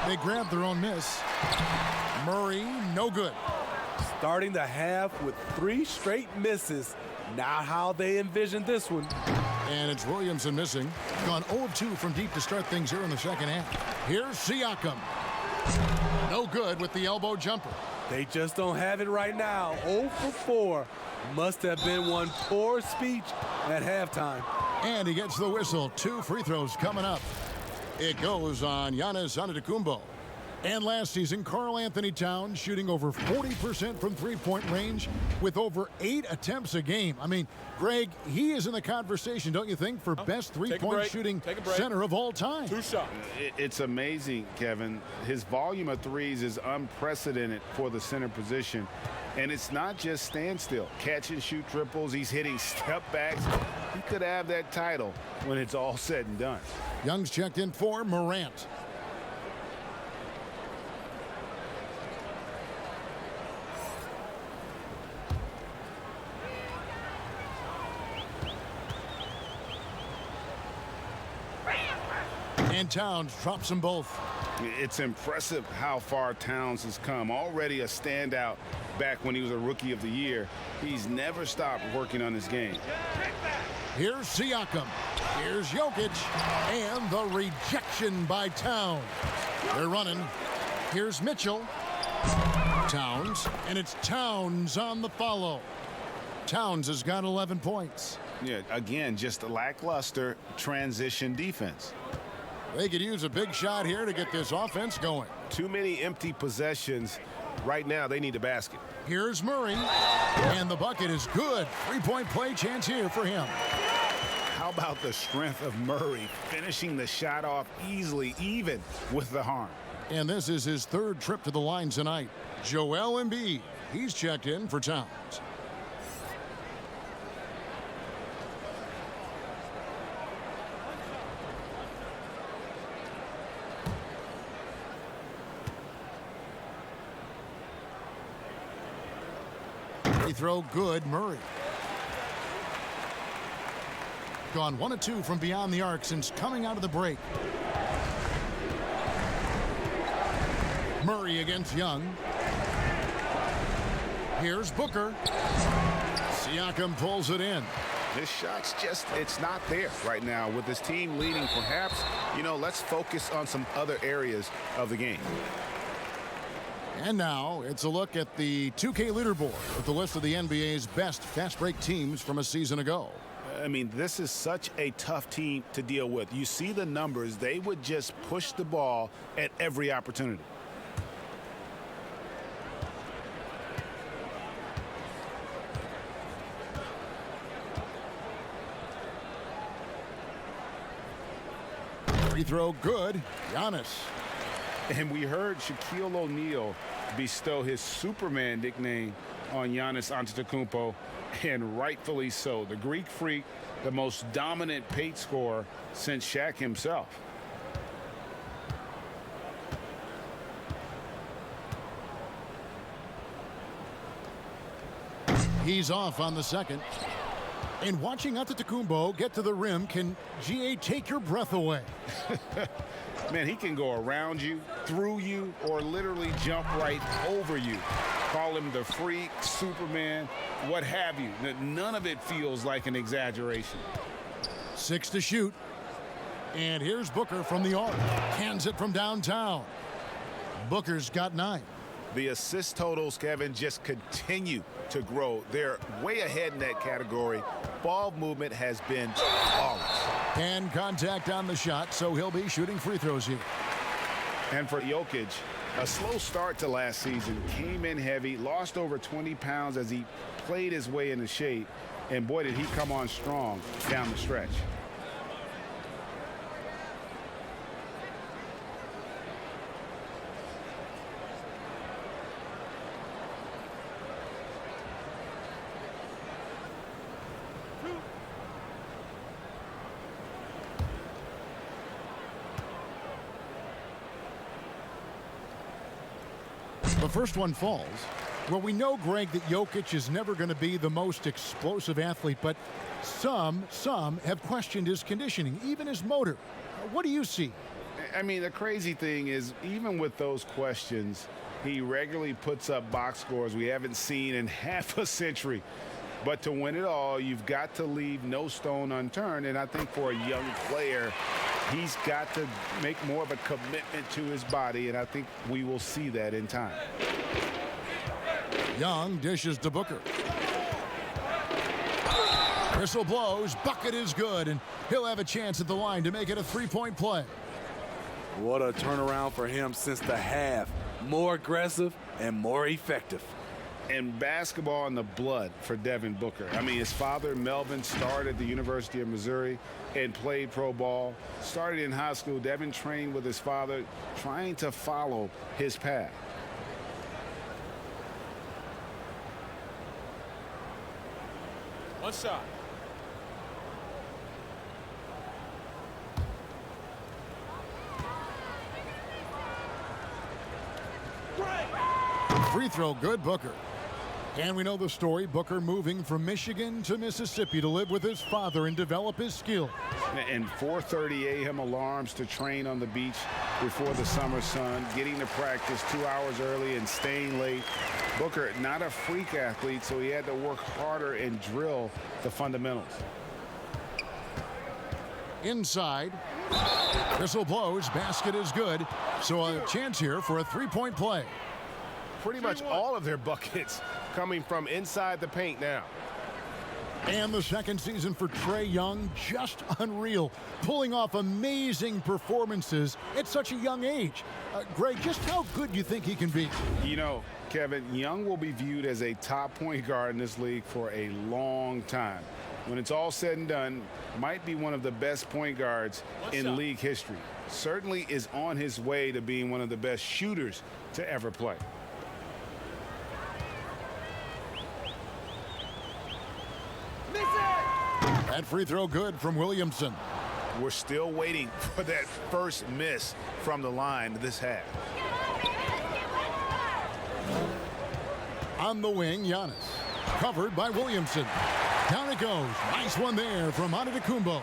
They grab their own miss. Murray, no good. Starting the half with 3 straight misses. Not how they envisioned this one. And it's Williamson missing. Gone 0-2 from deep to start things here in the second half. Here's Siakam. No good with the elbow jumper. They just don't have it right now. 0 for 4. Must have been one poor speech at halftime. And he gets the whistle. 2 free throws coming up. It goes on Giannis Antetokounmpo. And last season, Karl Anthony Towns shooting over 40% from three-point range with over 8 attempts a game. I mean, Greg, he is in the conversation, don't you think, for best three-point shooting center of all time? 2 shots. It's amazing, Kevin. His volume of threes is unprecedented for the center position. And it's not just standstill. Catch and shoot triples. He's hitting step backs. He could have that title when it's all said and done. Young's checked in for Morant. And Towns drops them both. It's impressive how far Towns has come. Already a standout back when he was a Rookie of the Year. He's never stopped working on his game. Here's Siakam. Here's Jokic. And the rejection by Towns. They're running. Here's Mitchell. Towns. And it's Towns on the follow. Towns has got 11 points. Yeah, again, just a lackluster transition defense. They could use a big shot here to get this offense going. Too many empty possessions. Right now, they need a basket. Here's Murray. And the bucket is good. Three-point play chance here for him. How about the strength of Murray finishing the shot off easily, even with the harm? And this is his 3rd trip to the line tonight. Joel Embiid. He's checked in for Towns. Throw good. Murray. Gone 1 of 2 from beyond the arc since coming out of the break. Murray against Young. Here's Booker. Siakam pulls it in. His shot's just, it's not there right now. With his team leading, perhaps, let's focus on some other areas of the game. And now it's a look at the 2K leaderboard with the list of the NBA's best fast break teams from a season ago. I mean, this is such a tough team to deal with. You see the numbers. They would just push the ball at every opportunity. Free throw good. Giannis. And we heard Shaquille O'Neal bestow his Superman nickname on Giannis Antetokounmpo, and rightfully so. The Greek Freak, the most dominant paint scorer since Shaq himself. He's off on the second. And watching Antetokounmpo get to the rim can, GA, take your breath away. Man, he can go around you, through you, or literally jump right over you. Call him the freak, Superman, what have you. None of it feels like an exaggeration. 6 to shoot. And here's Booker from the arc. Hands it from downtown. Booker's got 9. The assist totals, Kevin, just continue to grow. They're way ahead in that category. Ball movement has been flawless. And contact on the shot, so he'll be shooting free throws here. And for Jokic, a slow start to last season, came in heavy, lost over 20 pounds as he played his way into shape, and boy, did he come on strong down the stretch. The first one falls. Well, we know, Greg, that Jokic is never going to be the most explosive athlete, but some have questioned his conditioning, even his motor. What do you see? I mean, the crazy thing is, even with those questions, he regularly puts up box scores we haven't seen in half a century. But to win it all, you've got to leave no stone unturned. And I think for a young player, he's got to make more of a commitment to his body, and I think we will see that in time. Young dishes to Booker. Whistle blows. Bucket is good, and he'll have a chance at the line to make it a 3-point play. What a turnaround for him since the half. More aggressive and more effective. And basketball in the blood for Devin Booker. I mean, his father, Melvin, started at the University of Missouri and played pro ball. Started in high school. Devin trained with his father, trying to follow his path. One shot. Free throw good, Booker. And we know the story, Booker moving from Michigan to Mississippi to live with his father and develop his skills. And 4:30 a.m. alarms to train on the beach before the summer sun, getting to practice 2 hours early and staying late. Booker, not a freak athlete, so he had to work harder and drill the fundamentals. Inside. Whistle blows, basket is good. So a chance here for a three-point play. Pretty much all of their buckets coming from inside the paint now. And the second season for Trae Young, just unreal. Pulling off amazing performances at such a young age. Greg, just how good do you think he can be? You know, Kevin, Young will be viewed as a top point guard in this league for a long time. When it's all said and done, might be one of the best point guards in league history. Certainly is on his way to being one of the best shooters to ever play. That free throw good from Williamson. We're still waiting for that first miss from the line this half. On the wing, Giannis. Covered by Williamson. Down it goes. Nice one there from Antetokounmpo.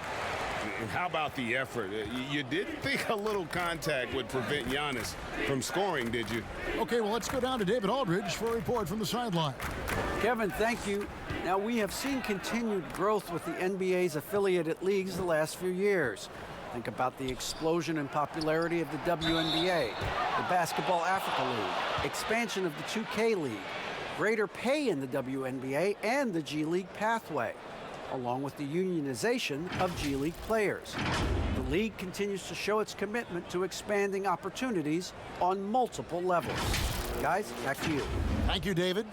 And how about the effort? You didn't think a little contact would prevent Giannis from scoring, did you? Okay, well, let's go down to David Aldridge for a report from the sideline. Kevin, thank you. Now, we have seen continued growth with the NBA's affiliated leagues the last few years. Think about the explosion in popularity of the WNBA, the Basketball Africa League, expansion of the 2K League, greater pay in the WNBA and the G League pathway, along with the unionization of G League players. The league continues to show its commitment to expanding opportunities on multiple levels. Guys, back to you. Thank you, David.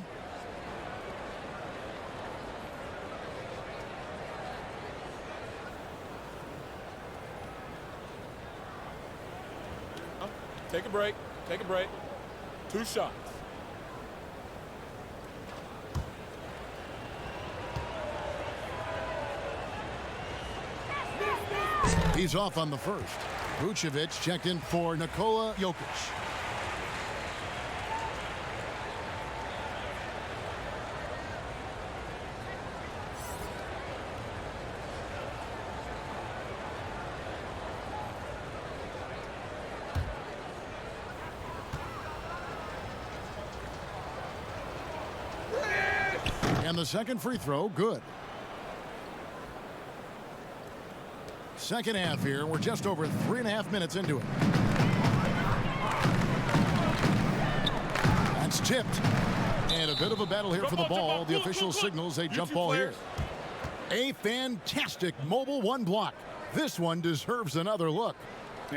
Take a break. Take a break. 2 shots. He's off on the first. Vucevic checked in for Nikola Jokic. And the second free throw, good. Second half here. We're just over 3.5 minutes into it. That's tipped. And a bit of a battle here for the ball. The official signals a jump ball here. A fantastic mobile one block. This one deserves another look.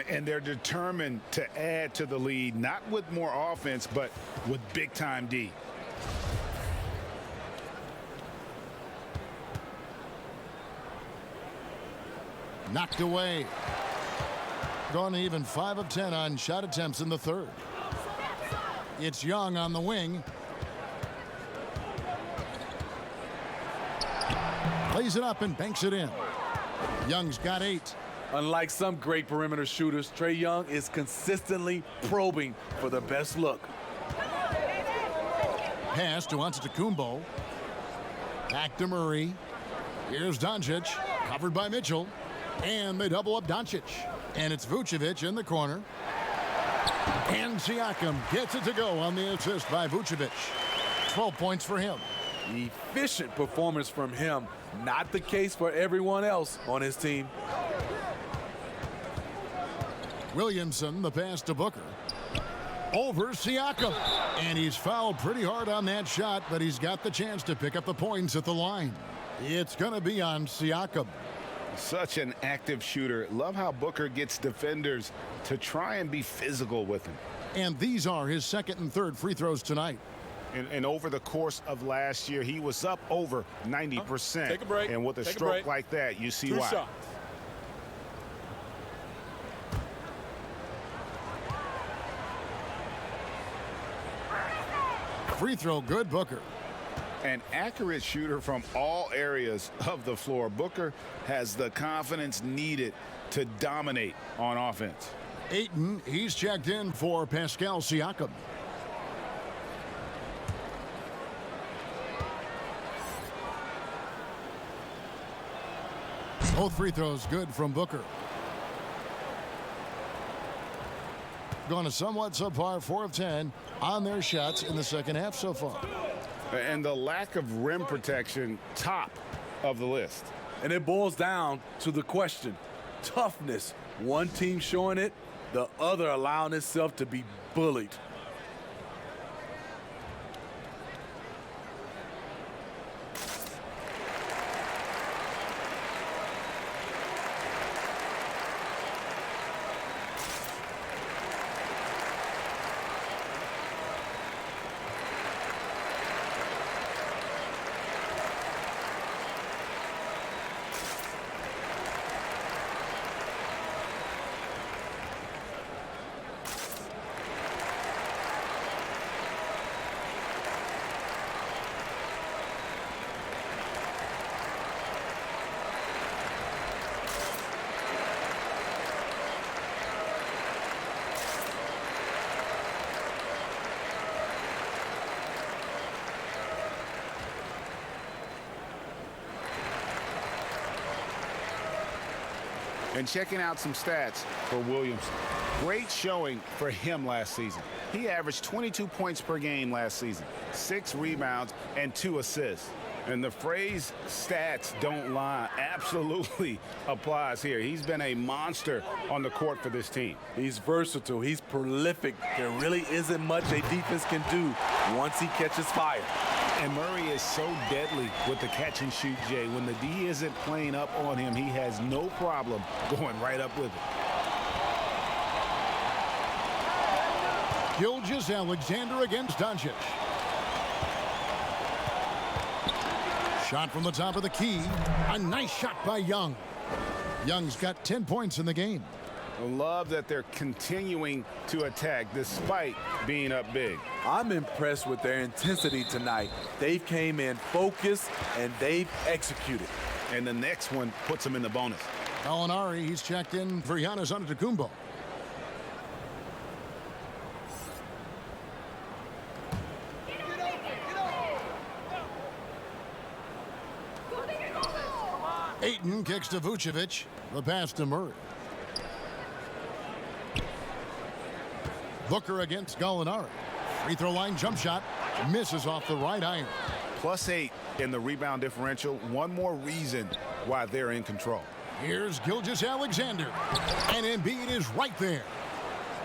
And they're determined to add to the lead, not with more offense, but with big-time D. Knocked away. Gone even 5 of 10 on shot attempts in the third. It's Young on the wing. Plays it up and banks it in. Young's got 8. Unlike some great perimeter shooters, Trae Young is consistently probing for the best look. Pass to Antetokounmpo. Back to Murray. Here's Doncic, covered by Mitchell. And they double up Doncic. And it's Vucevic in the corner. And Siakam gets it to go on the assist by Vucevic. 12 points for him. Efficient performance from him. Not the case for everyone else on his team. Williamson, the pass to Booker. Over Siakam. And he's fouled pretty hard on that shot, but he's got the chance to pick up the points at the line. It's going to be on Siakam. Such an active shooter. Love how Booker gets defenders to try and be physical with him. And these are his second and third free throws tonight. And over the course of last year, he was up over 90%. Take a break. And with a stroke like that, you see why. 2 shots. Free throw good, Booker. An accurate shooter from all areas of the floor. Booker has the confidence needed to dominate on offense. Ayton, he's checked in for Pascal Siakam. Both free throws good from Booker. Going a somewhat subpar 4 of 10 on their shots in the second half so far. And the lack of rim protection, top of the list. And it boils down to the question, toughness. One team showing it, the other allowing itself to be bullied. And checking out some stats for Williamson. Great showing for him last season. He averaged 22 points per game last season, 6 rebounds, and 2 assists. And the phrase stats don't lie absolutely applies here. He's been a monster on the court for this team. He's versatile. He's prolific. There really isn't much a defense can do once he catches fire. And Murray is so deadly with the catch and shoot, Jay. When the D isn't playing up on him, he has no problem going right up with it. Gilgeous-Alexander against Doncic. Shot from the top of the key. A nice shot by Young. Young's got 10 points in the game. I love that they're continuing to attack despite being up big. I'm impressed with their intensity tonight. They've came in focused and they've executed. And the next one puts them in the bonus. Gallinari, he's checked in for Giannis Antetokounmpo. Ayton kicks to Vucevic. The pass to Murray. Booker against Gallinari. Free throw line jump shot. Misses off the right iron. +8 in the rebound differential. One more reason why they're in control. Here's Gilgeous-Alexander. And Embiid is right there.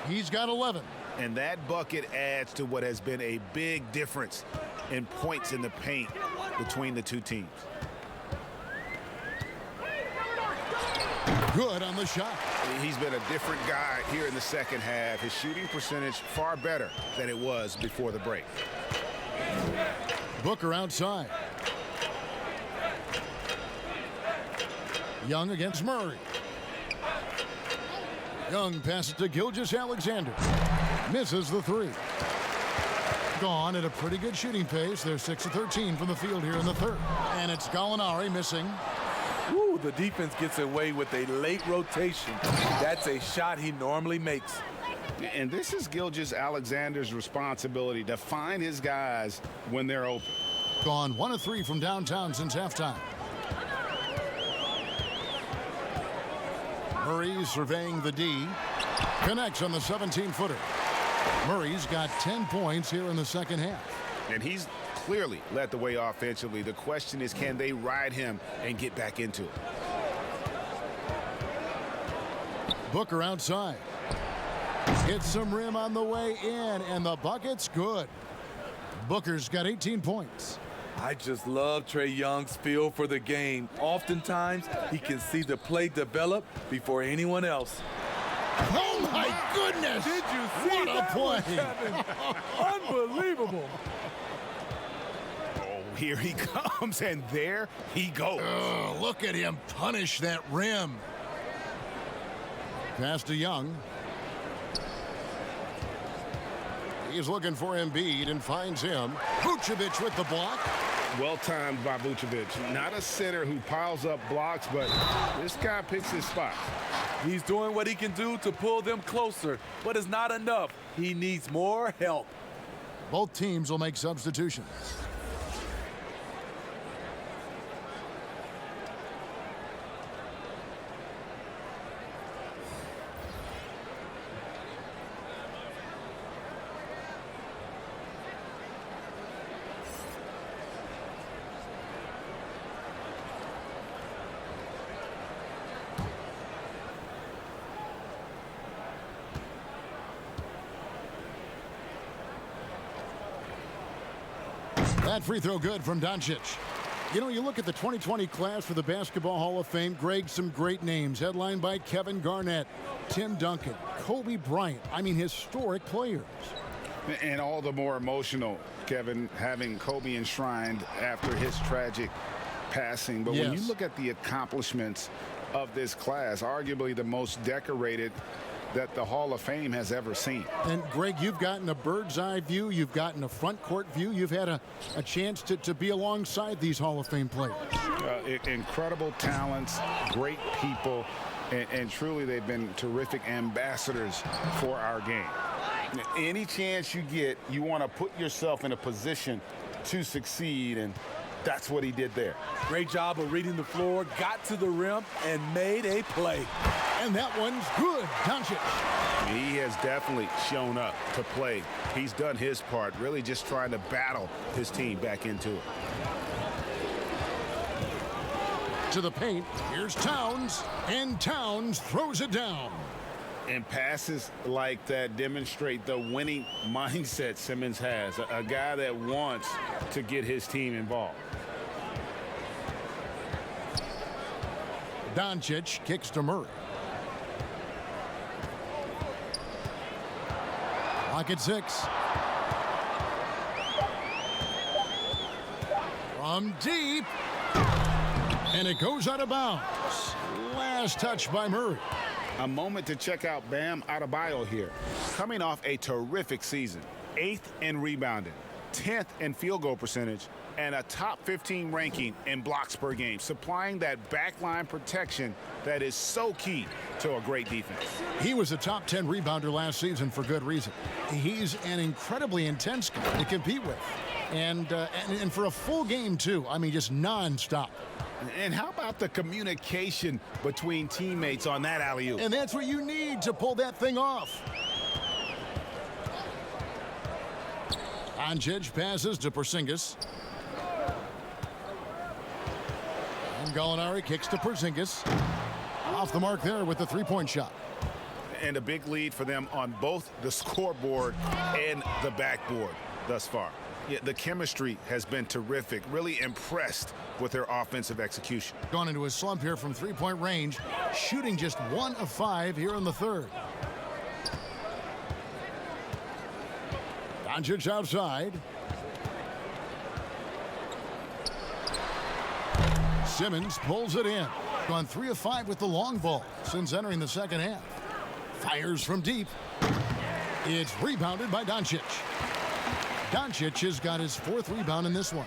He's got 11. And that bucket adds to what has been a big difference in points in the paint between the two teams. Good on the shot. He's been a different guy here in the second half. His shooting percentage far better than it was before the break. Booker outside. Young against Murray. Young passes to Gilgeous-Alexander. Misses the three. Gone at a pretty good shooting pace. They're 6 of 13 from the field here in the third. And it's Gallinari missing. Ooh, the defense gets away with a late rotation. That's a shot he normally makes. And this is Gilgeous-Alexander's responsibility to find his guys when they're open. Gone 1 of 3 from downtown since halftime. Murray surveying the D. Connects on the 17-footer. Murray's got 10 points here in the second half. And he's clearly led the way offensively. The question is, can they ride him and get back into it? Booker outside. Hits some rim on the way in, and the bucket's good. Booker's got 18 points. I just love Trae Young's feel for the game. Oftentimes, he can see the play develop before anyone else. Oh, my goodness! Did you see what a play? Unbelievable. Oh, here he comes, and there he goes. Oh, look at him punish that rim. Pass to Young. He's looking for Embiid and finds him. Vucevic with the block. Well timed by Vucevic. Not a center who piles up blocks, but this guy picks his spot. He's doing what he can do to pull them closer, but it's not enough. He needs more help. Both teams will make substitutions. That free throw good from Doncic. You know, you look at the 2020 class for the Basketball Hall of Fame, Greg, some great names, headlined by Kevin Garnett, Tim Duncan, Kobe Bryant. I mean, historic players. And all the more emotional, Kevin, having Kobe enshrined after his tragic passing. But when you look at the accomplishments of this class, arguably the most decorated that the Hall of Fame has ever seen. And Greg, you've gotten a bird's eye view, you've gotten a front court view, you've had a chance to be alongside these Hall of Fame players. Incredible talents, great people, and truly they've been terrific ambassadors for our game. Any chance you get, you want to put yourself in a position to succeed, and that's what he did there. Great job of reading the floor, got to the rim, and made a play. And that one's good. Doncic. He has definitely shown up to play. He's done his part, really just trying to battle his team back into it. To the paint, here's Towns, and Towns throws it down. And passes like that demonstrate the winning mindset Simmons has, a guy that wants to get his team involved. Doncic kicks to Murray. Clock at 6. From deep. And it goes out of bounds. Last touch by Murray. A moment to check out Bam Adebayo here. Coming off a terrific season. 8th in rebounding, 10th in field goal percentage, and a top 15 ranking in blocks per game, supplying that backline protection that is so key to a great defense. He was a top 10 rebounder last season for good reason. He's an incredibly intense guy to compete with. And for a full game, too. I mean, just nonstop. And how about the communication between teammates on that alley-oop? And that's what you need to pull that thing off. Doncic passes to Porzingis. And Gallinari kicks to Porzingis. Off the mark there with the three-point shot. And a big lead for them on both the scoreboard and the backboard thus far. Yeah, the chemistry has been terrific. Really impressed with their offensive execution. Gone into a slump here from three-point range, shooting just 1 of 5 here in the third. Doncic outside. Simmons pulls it in. Gone 3 of 5 with the long ball since entering the second half. Fires from deep. It's rebounded by Doncic. Doncic has got his 4th rebound in this one.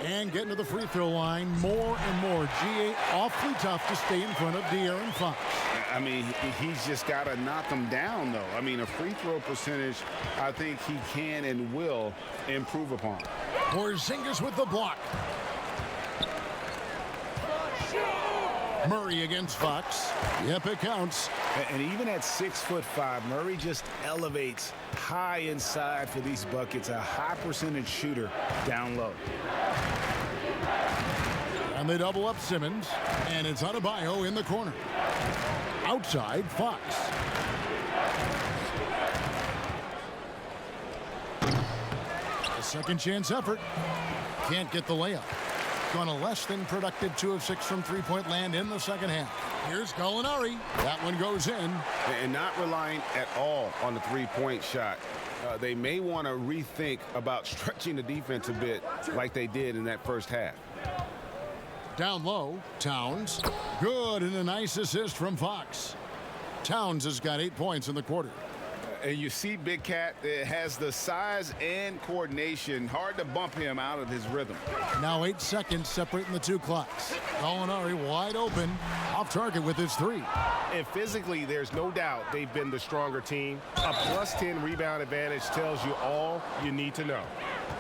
And getting to the free throw line more and more. GA awfully tough to stay in front of De'Aaron Fox. I mean, he's just got to knock them down, though. I mean, a free throw percentage, I think he can and will improve upon. Porzingis with the block. Murray against Fox. Yep, it counts. And even at 6'5", Murray just elevates high inside for these buckets. A high percentage shooter down low. And they double up Simmons. And it's Adebayo in the corner. Outside, Fox. Second chance effort. Can't get the layup. Gone a less than productive 2 of 6 from three-point land in the second half. Here's Gallinari. That one goes in. And not relying at all on the three-point shot. They may want to rethink about stretching the defense a bit like they did in that first half. Down low, Towns. Good, and a nice assist from Fox. Towns has got 8 points in the quarter. And you see Big Cat has the size and coordination. Hard to bump him out of his rhythm. Now 8 seconds separating the two clocks. Gallinari wide open. Off target with his 3. And physically, there's no doubt they've been the stronger team. A plus 10 rebound advantage tells you all you need to know.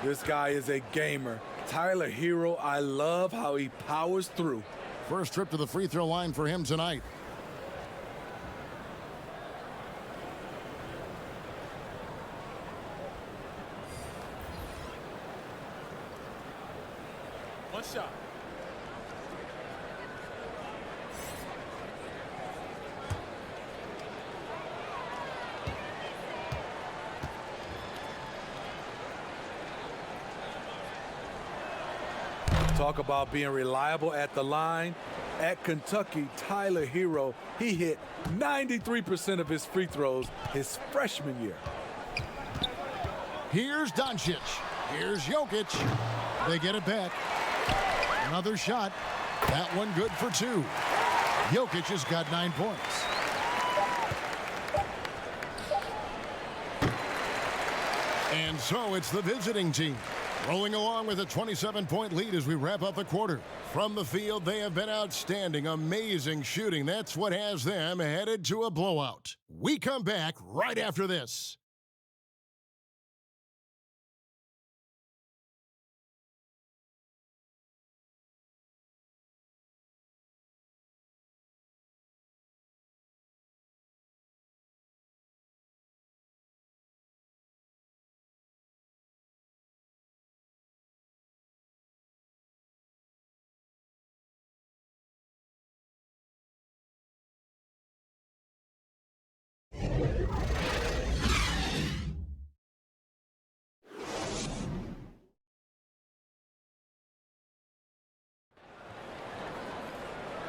This guy is a gamer. Tyler Hero, I love how he powers through. First trip to the free throw line for him tonight. One shot. Talk about being reliable at the line. At Kentucky, Tyler Hero, he hit 93% of his free throws his freshman year. Here's Doncic. Here's Jokic. They get it back. Another shot. That one good for 2. Jokic has got 9 points. And so it's the visiting team rolling along with a 27-point lead as we wrap up the quarter. From the field, they have been outstanding. Amazing shooting. That's what has them headed to a blowout. We come back right after this.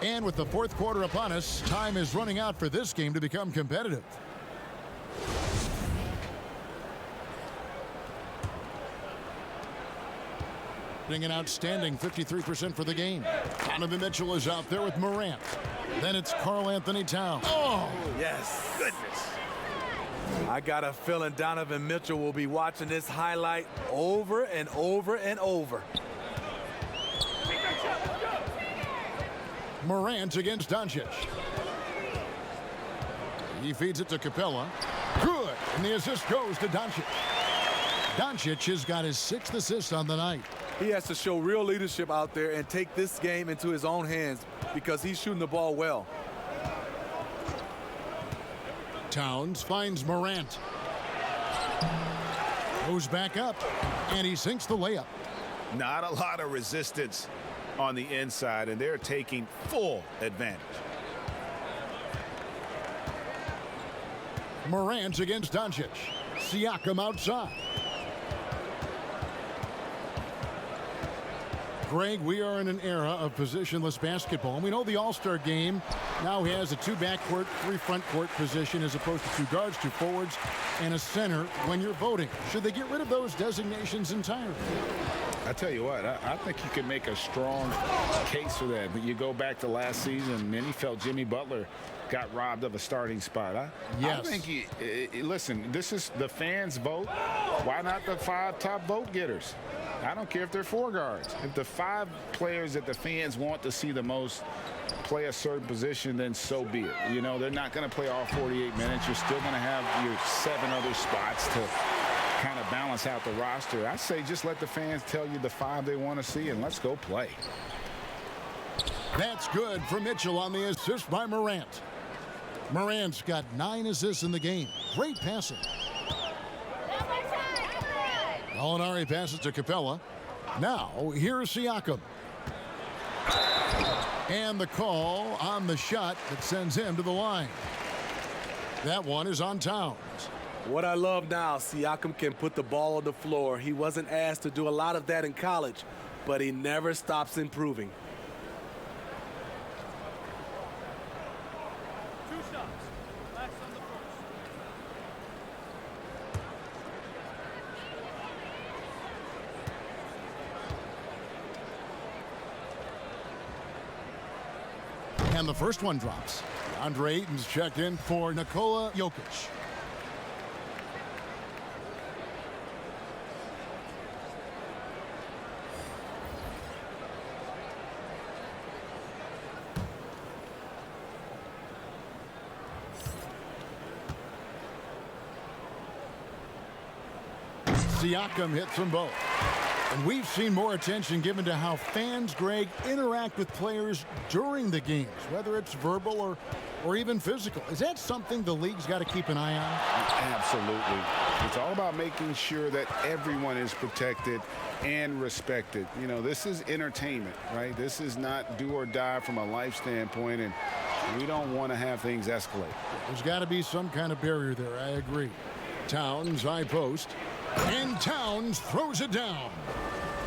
And with the fourth quarter upon us, time is running out for this game to become competitive. An outstanding 53% for the game. Donovan Mitchell is out there with Morant. Then it's Karl Anthony Towns. Oh, yes. Goodness. I got a feeling Donovan Mitchell will be watching this highlight over and over and over. Morant against Doncic. He feeds it to Capella. Good. And the assist goes to Doncic. Doncic has got his 6th assist on the night. He has to show real leadership out there and take this game into his own hands because he's shooting the ball well. Towns finds Morant. Goes back up, and he sinks the layup. Not a lot of resistance on the inside, and they're taking full advantage. Morant against Doncic. Siakam outside. Greg, we are in an era of positionless basketball, and we know the All-Star game now has a 2 backcourt, 3 front court position as opposed to 2 guards, 2 forwards, and a center when you're voting. Should they get rid of those designations entirely? I tell you what, I think you can make a strong case for that. But you go back to last season, many felt Jimmy Butler got robbed of a starting spot. Yes. I think, listen, this is the fans' vote. Why not the 5 top vote getters? I don't care if they're 4 guards. If the 5 players that the fans want to see the most play a certain position, then so be it. You know, they're not going to play all 48 minutes. You're still going to have your 7 other spots to kind of balance out the roster. I say just let the fans tell you the 5 they want to see, and let's go play. That's good for Mitchell on the assist by Morant. Morant's got 9 assists in the game. Great passing. Gallinari passes to Capella. Now, here's Siakam. And the call on the shot that sends him to the line. That one is on Towns. What I love now, Siakam can put the ball on the floor. He wasn't asked to do a lot of that in college, but he never stops improving. 2 shots. Relax on the first. And the first one drops. DeAndre Ayton's checked in for Nikola Jokic. Siakam hits them both. And we've seen more attention given to how fans, Greg, interact with players during the games, whether it's verbal or even physical. Is that something the league's got to keep an eye on? Absolutely. It's all about making sure that everyone is protected and respected. You know, this is entertainment, right? This is not do or die from a life standpoint, and we don't want to have things escalate. There's got to be some kind of barrier there. I agree. Towns, high post. And Towns throws it down.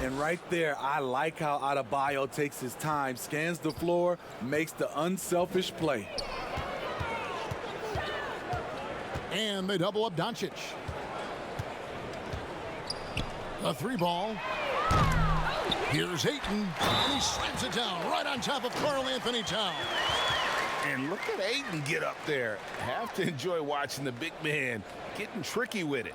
And right there, I like how Adebayo takes his time, scans the floor, makes the unselfish play. And they double up Doncic. A 3-ball. Here's Ayton, and he slams it down right on top of Karl Anthony Towns. And look at Ayton get up there. Have to enjoy watching the big man getting tricky with it.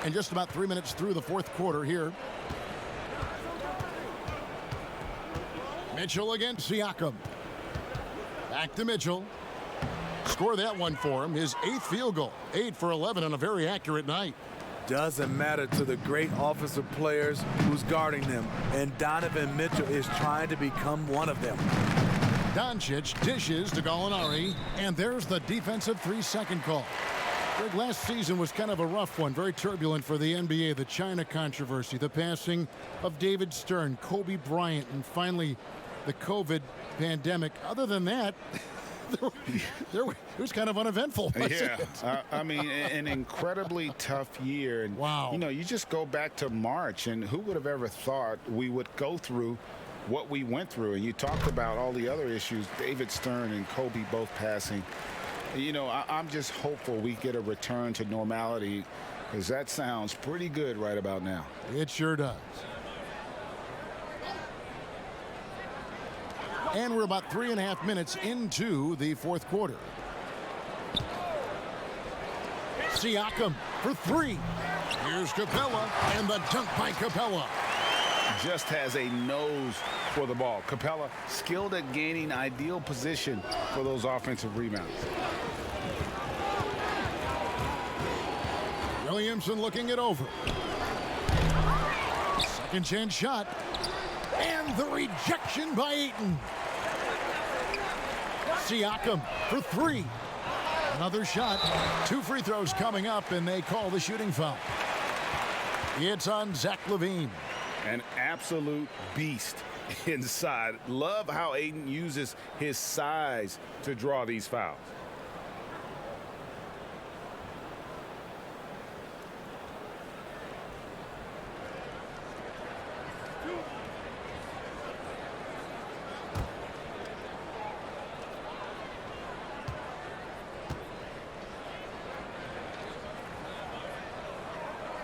And just about 3 minutes through the fourth quarter here. Mitchell against Siakam. Back to Mitchell. Score that one for him. His 8th field goal. 8 for 11 on a very accurate night. Doesn't matter to the great offensive players who's guarding them. And Donovan Mitchell is trying to become one of them. Doncic dishes to Gallinari. And there's the defensive 3-second call. Greg, last season was kind of a rough one, very turbulent for the NBA. The China controversy, the passing of David Stern, Kobe Bryant, and finally the COVID pandemic. Other than that, it was kind of uneventful. Yeah, I mean, an incredibly tough year. And, wow. You know, you just go back to March, and who would have ever thought we would go through what we went through? And you talked about all the other issues, David Stern and Kobe both passing. You know, I'm just hopeful we get a return to normality, because that sounds pretty good right about now. It sure does. And we're about 3.5 minutes into the fourth quarter. Siakam for 3. Here's Capella, and the dunk by Capella. Just has a nose for the ball. Capella skilled at gaining ideal position for those offensive rebounds. Williamson looking it over. Second chance shot. And the rejection by Ayton. Siakam for 3. Another shot. 2 free throws coming up, and they call the shooting foul. It's on Zach LaVine. An absolute beast inside. Love how Ayton uses his size to draw these fouls.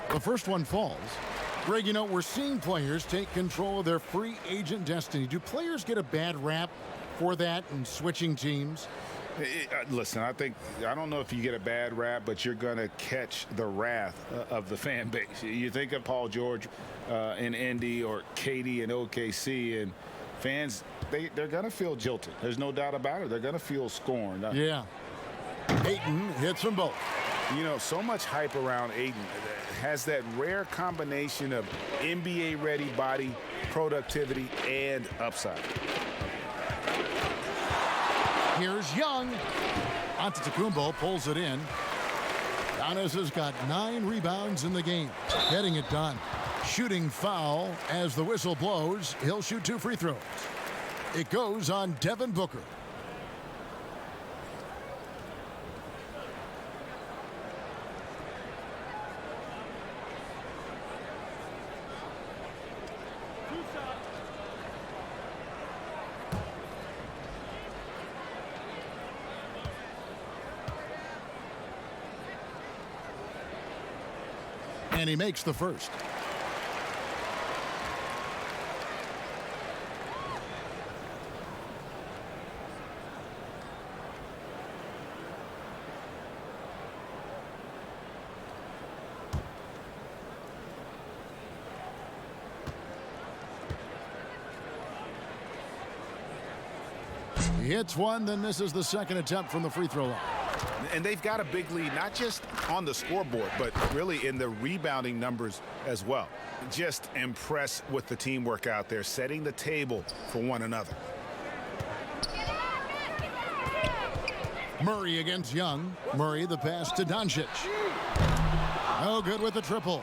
The first one falls. Greg, you know, we're seeing players take control of their free agent destiny. Do players get a bad rap for that and switching teams? Listen, I don't know if you get a bad rap, but you're going to catch the wrath of the fan base. You think of Paul George in Indy or Katie in OKC, and fans, they're going to feel jilted. There's no doubt about it. They're going to feel scorned. Yeah. Ayton hits them both. You know, so much hype around Ayton. Has that rare combination of NBA-ready body, productivity, and upside. Here's Young. Antetokounmpo pulls it in. Giannis has got 9 rebounds in the game. Getting it done. Shooting foul as the whistle blows. He'll shoot 2 free throws. It goes on Devin Booker. And he makes the first. He hits one, then misses the second attempt from the free throw line. And they've got a big lead, not just on the scoreboard, but really in the rebounding numbers as well. Just impressed with the teamwork out there, setting the table for one another. Murray against Young. Murray the pass to Doncic. No good with the triple.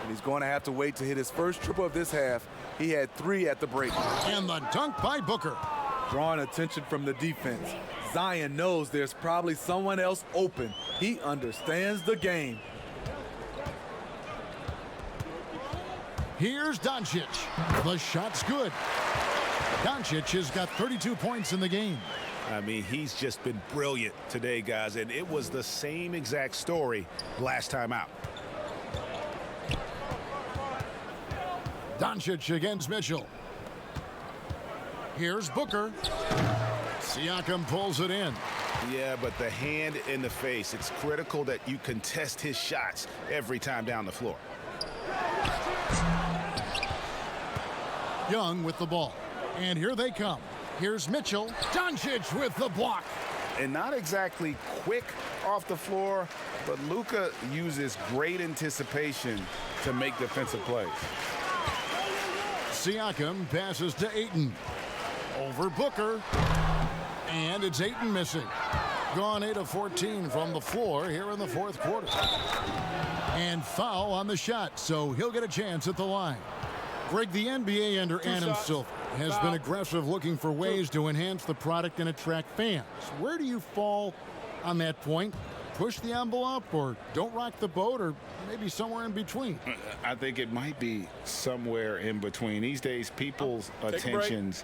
And he's going to have to wait to hit his first triple of this half. He had 3 at the break. And the dunk by Booker. Drawing attention from the defense. Zion knows there's probably someone else open. He understands the game. Here's Doncic. The shot's good. Doncic has got 32 points in the game. I mean, he's just been brilliant today, guys, and it was the same exact story last time out. Doncic against Mitchell. Here's Booker. Siakam pulls it in. Yeah, but the hand in the face, it's critical that you contest his shots every time down the floor. Young with the ball. And here they come. Here's Mitchell. Doncic with the block. And not exactly quick off the floor, but Luka uses great anticipation to make defensive plays. Siakam passes to Ayton. Over Booker. And it's Ayton missing. Gone 8 of 14 from the floor here in the fourth quarter. And foul on the shot, so he'll get a chance at the line. Greg, the NBA under Adam Silver has been aggressive, looking for ways to enhance the product and attract fans. Where do you fall on that point? Push the envelope or don't rock the boat, or maybe somewhere in between? I think it might be somewhere in between. These days, people's attentions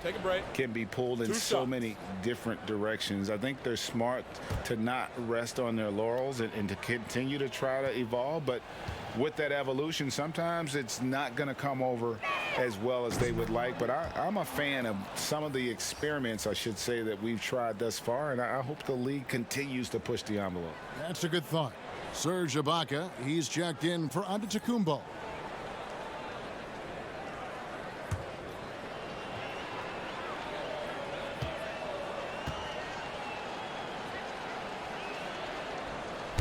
can be pulled in so many different directions. I think they're smart to not rest on their laurels and to continue to try to evolve. But with that evolution, sometimes it's not going to come over as well as they would like. But I'm a fan of some of the experiments, I should say, that we've tried thus far, and I hope the league continues to push the envelope. That's a good thought. Serge Ibaka, he's checked in for Antetokounmpo.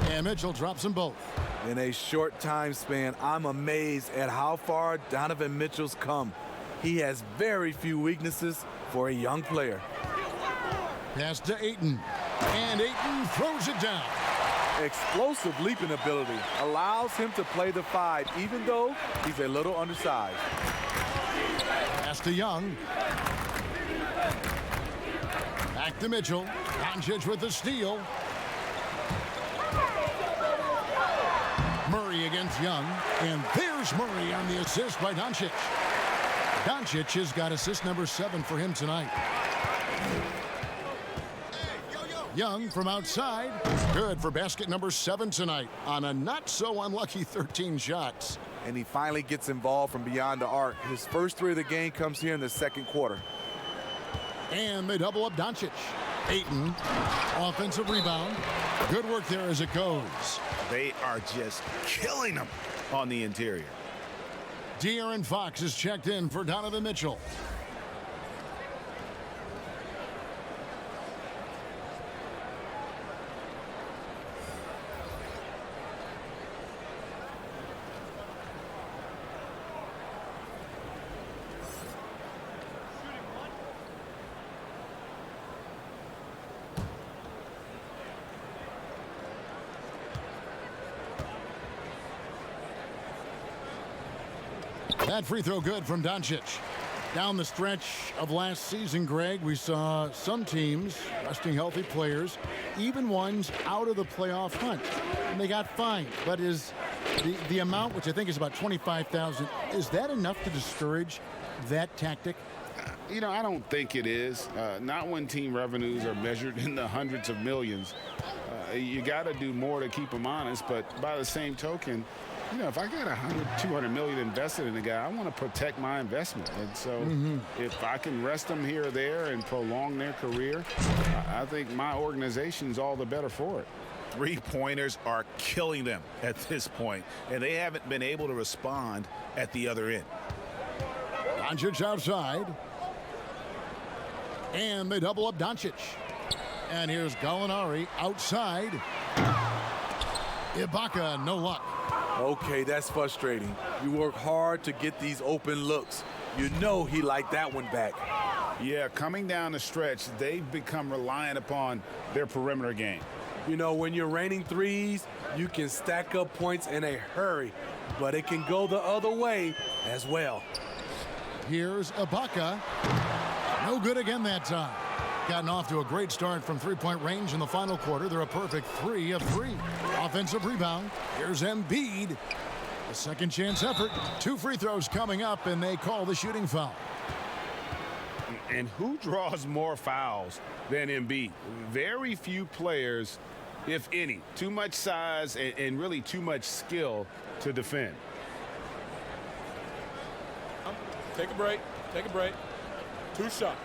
And Mitchell drops them both. In a short time span, I'm amazed at how far Donovan Mitchell's come. He has very few weaknesses for a young player. Pass to Ayton. And Ayton throws it down. Explosive leaping ability allows him to play the 5, even though he's a little undersized. Pass to Young. Back to Mitchell. Doncic with the steal. Murray against Young. And there's Murray on the assist by Doncic. Doncic has got assist number 7 for him tonight. Young from outside. Good for basket number 7 tonight on a not so unlucky 13 shots. And he finally gets involved from beyond the arc. His first 3 of the game comes here in the second quarter. And they double up Doncic. Ayton, offensive rebound. Good work there as it goes. They are just killing them on the interior. De'Aaron Fox is checked in for Donovan Mitchell. That free throw good from Doncic. Down the stretch of last season, Greg, we saw some teams resting healthy players, even ones out of the playoff hunt, and they got fined. But is the amount, which I think is about $25,000, is that enough to discourage that tactic? You know, I don't think it is. Not when team revenues are measured in the hundreds of millions. You got to do more to keep them honest, but by the same token, you know, if I got $200 million invested in a guy, I want to protect my investment. And so if I can rest them here or there and prolong their career, I think my organization's all the better for it. Three-pointers are killing them at this point, and they haven't been able to respond at the other end. Doncic outside. And they double up Doncic. And here's Gallinari outside. Ibaka, no luck. Okay, that's frustrating. You work hard to get these open looks. You know he liked that one back. Yeah, coming down the stretch, they've become reliant upon their perimeter game. You know, when you're raining threes, you can stack up points in a hurry, but it can go the other way as well. Here's Ibaka. No good again that time. Gotten off to a great start from three-point range in the final quarter. They're a perfect 3 of 3. Offensive rebound. Here's Embiid. A second chance effort. 2 free throws coming up, and they call the shooting foul. And who draws more fouls than Embiid? Very few players, if any. Too much size and really too much skill to defend. Take a break. Take a break. 2 shots.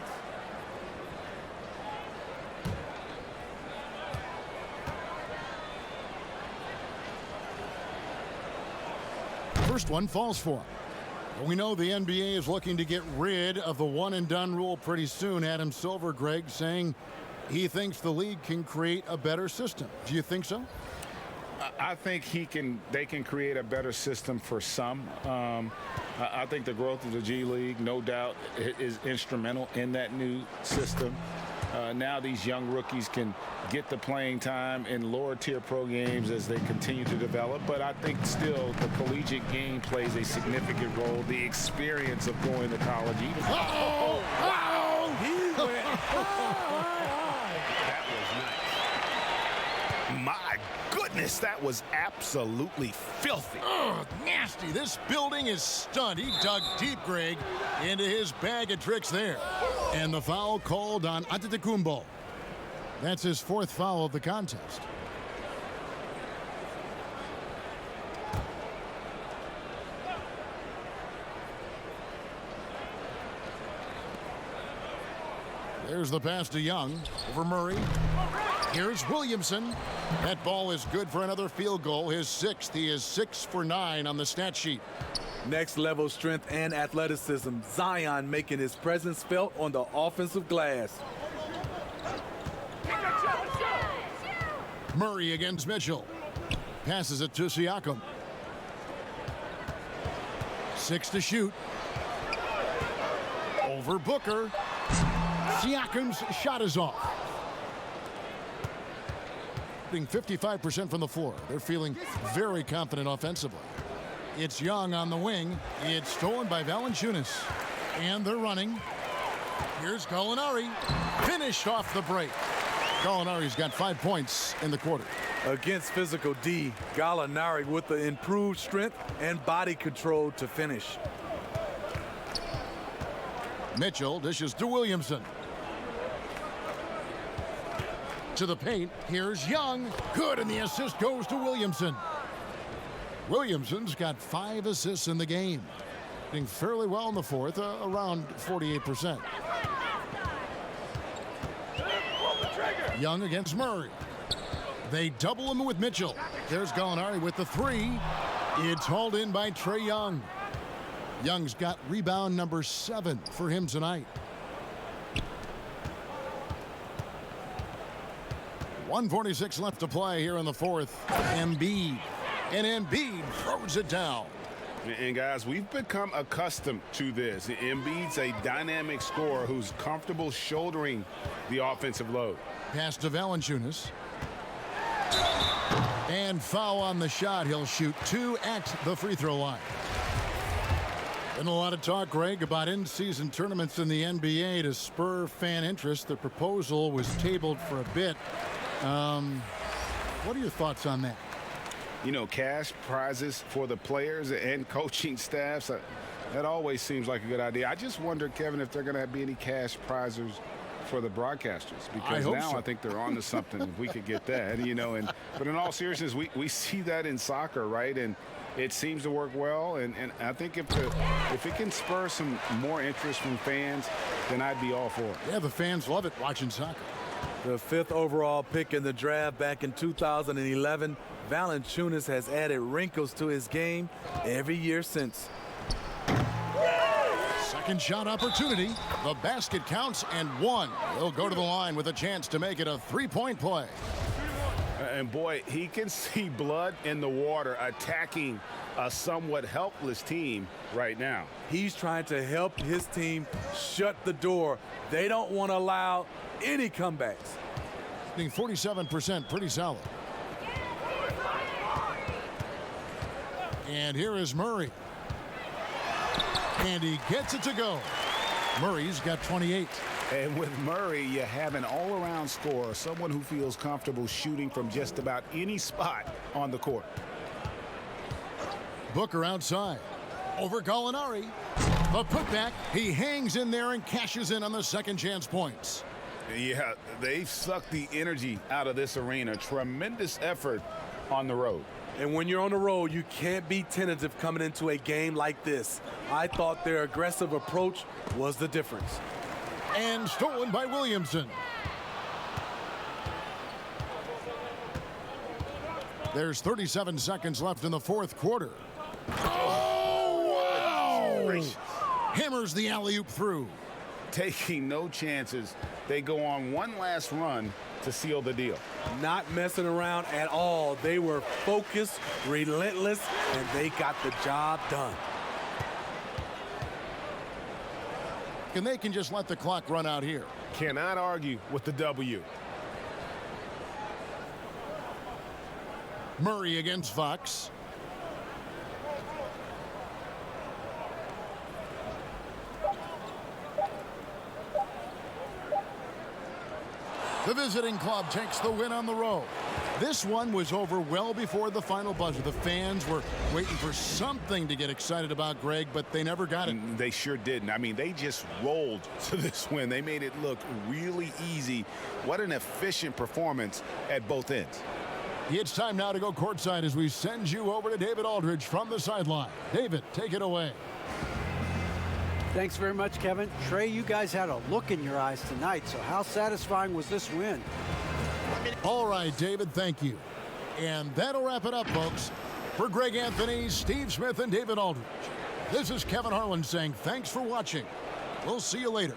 First one falls for him. We know the NBA is looking to get rid of the one-and-done rule pretty soon. Adam Silver, Greg, saying he thinks the league can create a better system. Do you think so? I think they can create a better system for some. I think the growth of the G League, no doubt, is instrumental in that new system. Now these young rookies can get the playing time in lower tier pro games as they continue to develop. But I think still the collegiate game plays a significant role. The experience of going to college. Uh-oh! Wow! He went That was nice. My goodness, that was absolutely filthy. Oh, nasty. This building is stunned. He dug deep, Greg, into his bag of tricks there. And the foul called on Antetokounmpo. That's his 4th foul of the contest. There's the pass to Young over Murray. Here's Williamson. That ball is good for another field goal, his 6th. He is 6 for 9 on the stat sheet. Next level strength and athleticism. Zion making his presence felt on the offensive glass. Murray against Mitchell. Passes it to Siakam. 6 to shoot. Over Booker. Siakam's shot is off. 55% from the floor. They're feeling very confident offensively. It's Young on the wing. It's stolen by Valanciunas. And they're running. Here's Gallinari. Finished off the break. Gallinari's got 5 points in the quarter. Against physical D, Gallinari with the improved strength and body control to finish. Mitchell dishes to Williamson. To the paint. Here's Young. Good, and the assist goes to Williamson. Williamson's got 5 assists in the game. Doing fairly well in the 4th, around 48%. Young against Murray. They double him with Mitchell. There's Gallinari with the 3. It's hauled in by Trae Young. Young's got rebound number 7 for him tonight. 1:46 left to play here in the 4th. Embiid. And Embiid throws it down. And guys, we've become accustomed to this. Embiid's a dynamic scorer who's comfortable shouldering the offensive load. Pass to Valanciunas. And foul on the shot. He'll shoot 2 at the free throw line. Been a lot of talk, Greg, about in-season tournaments in the NBA to spur fan interest. The proposal was tabled for a bit. What are your thoughts on that? You know, cash prizes for the players and coaching staffs, that always seems like a good idea. I just wonder, Kevin, if they're going to be any cash prizes for the broadcasters, because now I think they're on to something if we could get that, you know. But in all seriousness, we see that in soccer, right? And it seems to work well, and I think if it can spur some more interest from fans, then I'd be all for it. Yeah, the fans love it watching soccer. The 5th overall pick in the draft back in 2011, Valanciunas has added wrinkles to his game every year since. Second shot opportunity. The basket counts and one. He'll go to the line with a chance to make it a three-point play. And boy, he can see blood in the water attacking a somewhat helpless team right now. He's trying to help his team shut the door. They don't want to allow any comebacks. 47%, pretty solid. And here is Murray. And he gets it to go. Murray's got 28. And with Murray, you have an all-around scorer, someone who feels comfortable shooting from just about any spot on the court. Booker outside. Over Gallinari. The putback. He hangs in there and cashes in on the second chance points. Yeah, they've sucked the energy out of this arena. Tremendous effort on the road. And when you're on the road, you can't be tentative coming into a game like this. I thought their aggressive approach was the difference. And stolen by Williamson. There's 37 seconds left in the fourth quarter. Oh, wow! Hammers the alley-oop through. Taking no chances. They go on one last run to seal the deal. Not messing around at all. They were focused, relentless, and they got the job done. And they can just let the clock run out here. Cannot argue with the W. Murray against Fox. The visiting club takes the win on the road. This one was over well before the final buzzer. The fans were waiting for something to get excited about, Greg, but they never got it. They sure didn't. I mean, they just rolled to this win. They made it look really easy. What an efficient performance at both ends. It's time now to go courtside as we send you over to David Aldridge from the sideline. David, take it away. Thanks very much, Kevin. Trey, you guys had a look in your eyes tonight, so how satisfying was this win? All right, David, thank you. And that'll wrap it up, folks. For Greg Anthony, Steve Smith, and David Aldridge, this is Kevin Harlan saying thanks for watching. We'll see you later.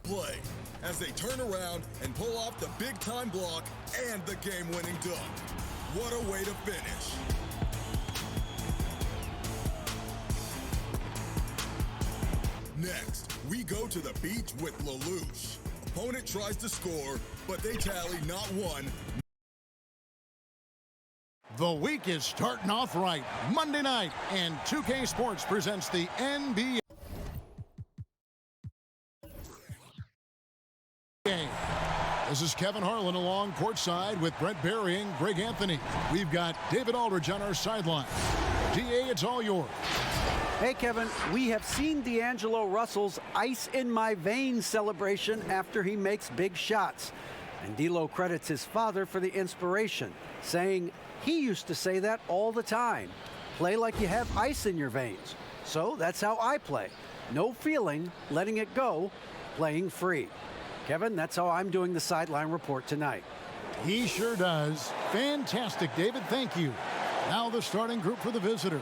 Play as they turn around and pull off the big-time block and the game-winning dunk. What a way to finish. Next, we go to the beach with Lelouch. Opponent tries to score, but they tally not one. The week is starting off right. Monday night, and 2K Sports presents the NBA. This is Kevin Harlan along courtside with Brent Barry and Greg Anthony. We've got David Aldridge on our sideline. DA, it's all yours. Hey, Kevin, we have seen D'Angelo Russell's ice in my veins celebration after he makes big shots. And D'Lo credits his father for the inspiration, saying he used to say that all the time. Play like you have ice in your veins. So that's how I play. No feeling, letting it go, playing free. Kevin, that's how I'm doing the sideline report tonight. He sure does. Fantastic, David. Thank you. Now the starting group for the visitors.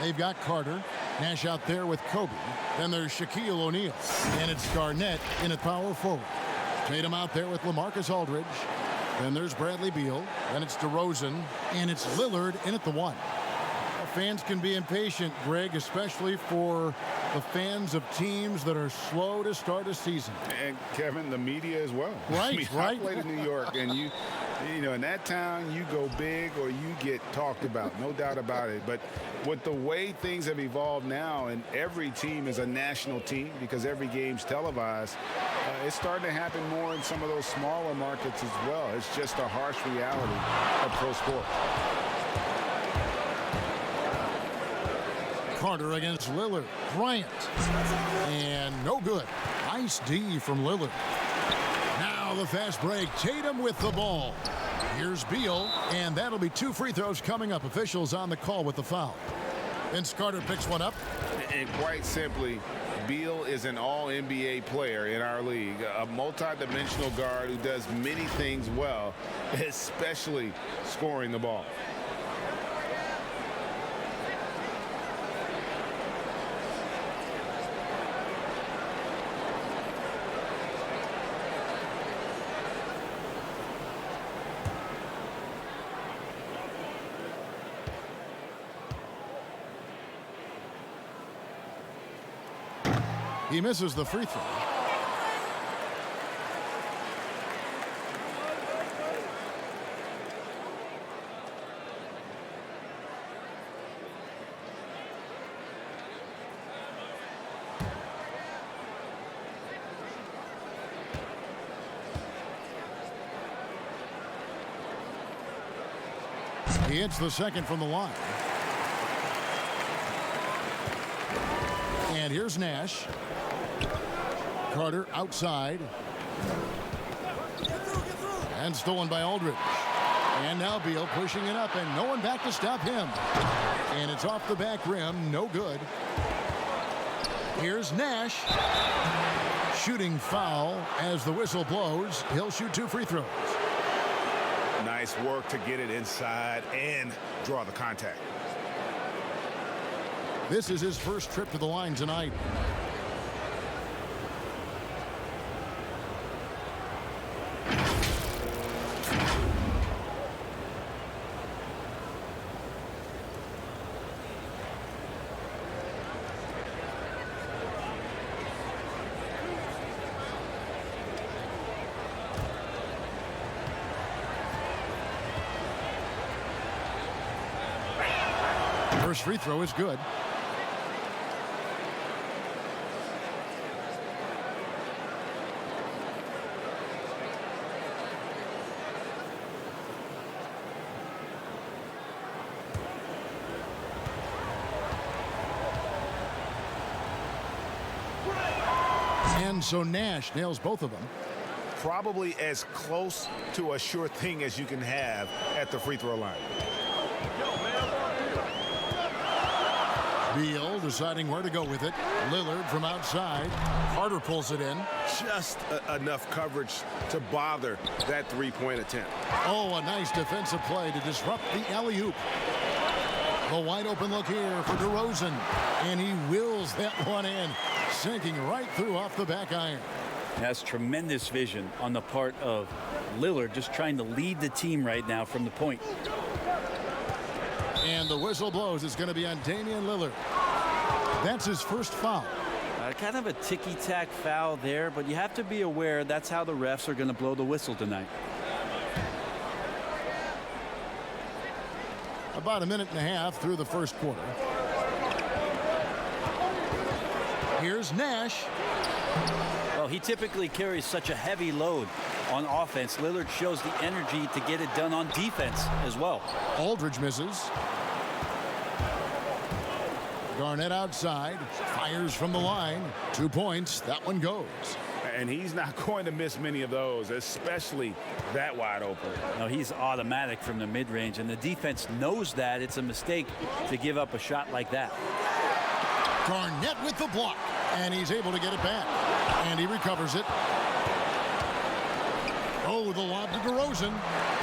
They've got Carter, Nash out there with Kobe. Then there's Shaquille O'Neal. And it's Garnett in at power forward. Tatum out there with LaMarcus Aldridge. Then there's Bradley Beal. Then it's DeRozan. And it's Lillard in at the 1. Fans can be impatient, Greg, especially for the fans of teams that are slow to start a season. And Kevin, the media as well. Right, I mean, right. I played in New York, and you know, in that town, you go big or you get talked about, no doubt about it. But with the way things have evolved now, and every team is a national team because every game's televised, it's starting to happen more in some of those smaller markets as well. It's just a harsh reality of pro sport. Carter against Lillard. Bryant. And no good. Nice D from Lillard. Now the fast break. Tatum with the ball. Here's Beal. And that'll be 2 free throws coming up. Officials on the call with the foul. Vince Carter picks one up. And quite simply, Beal is an all-NBA player in our league. A multi-dimensional guard who does many things well, especially scoring the ball. He misses the free throw. He hits the second from the line. And here's Nash. Carter outside. And stolen by Aldridge. And now Beal pushing it up, and no one back to stop him. And it's off the back rim, no good. Here's Nash. Shooting foul as the whistle blows. He'll shoot 2 free throws. Nice work to get it inside and draw the contact. This is his first trip to the line tonight. First free throw is good. And so Nash nails both of them. Probably as close to a sure thing as you can have at the free throw line. Beal deciding where to go with it. Lillard from outside. Carter pulls it in. Just enough coverage to bother that three-point attempt. Oh, a nice defensive play to disrupt the alley-oop. The wide open look here for DeRozan. And he wills that one in, sinking right through off the back iron. That's tremendous vision on the part of Lillard, just trying to lead the team right now from the point. And the whistle blows. It's going to be on Damian Lillard. That's his first foul. Kind of a ticky-tack foul there, but you have to be aware that's how the refs are going to blow the whistle tonight. About a minute and a half through the first quarter. Here's Nash. Well, he typically carries such a heavy load on offense. Lillard shows the energy to get it done on defense as well. Aldridge misses. Garnett outside, fires from the line. 2 points, that one goes. And he's not going to miss many of those, especially that wide open. No, he's automatic from the mid-range, and the defense knows that. It's a mistake to give up a shot like that. Garnett with the block, and he's able to get it back. And he recovers it. Oh, the lob to DeRozan.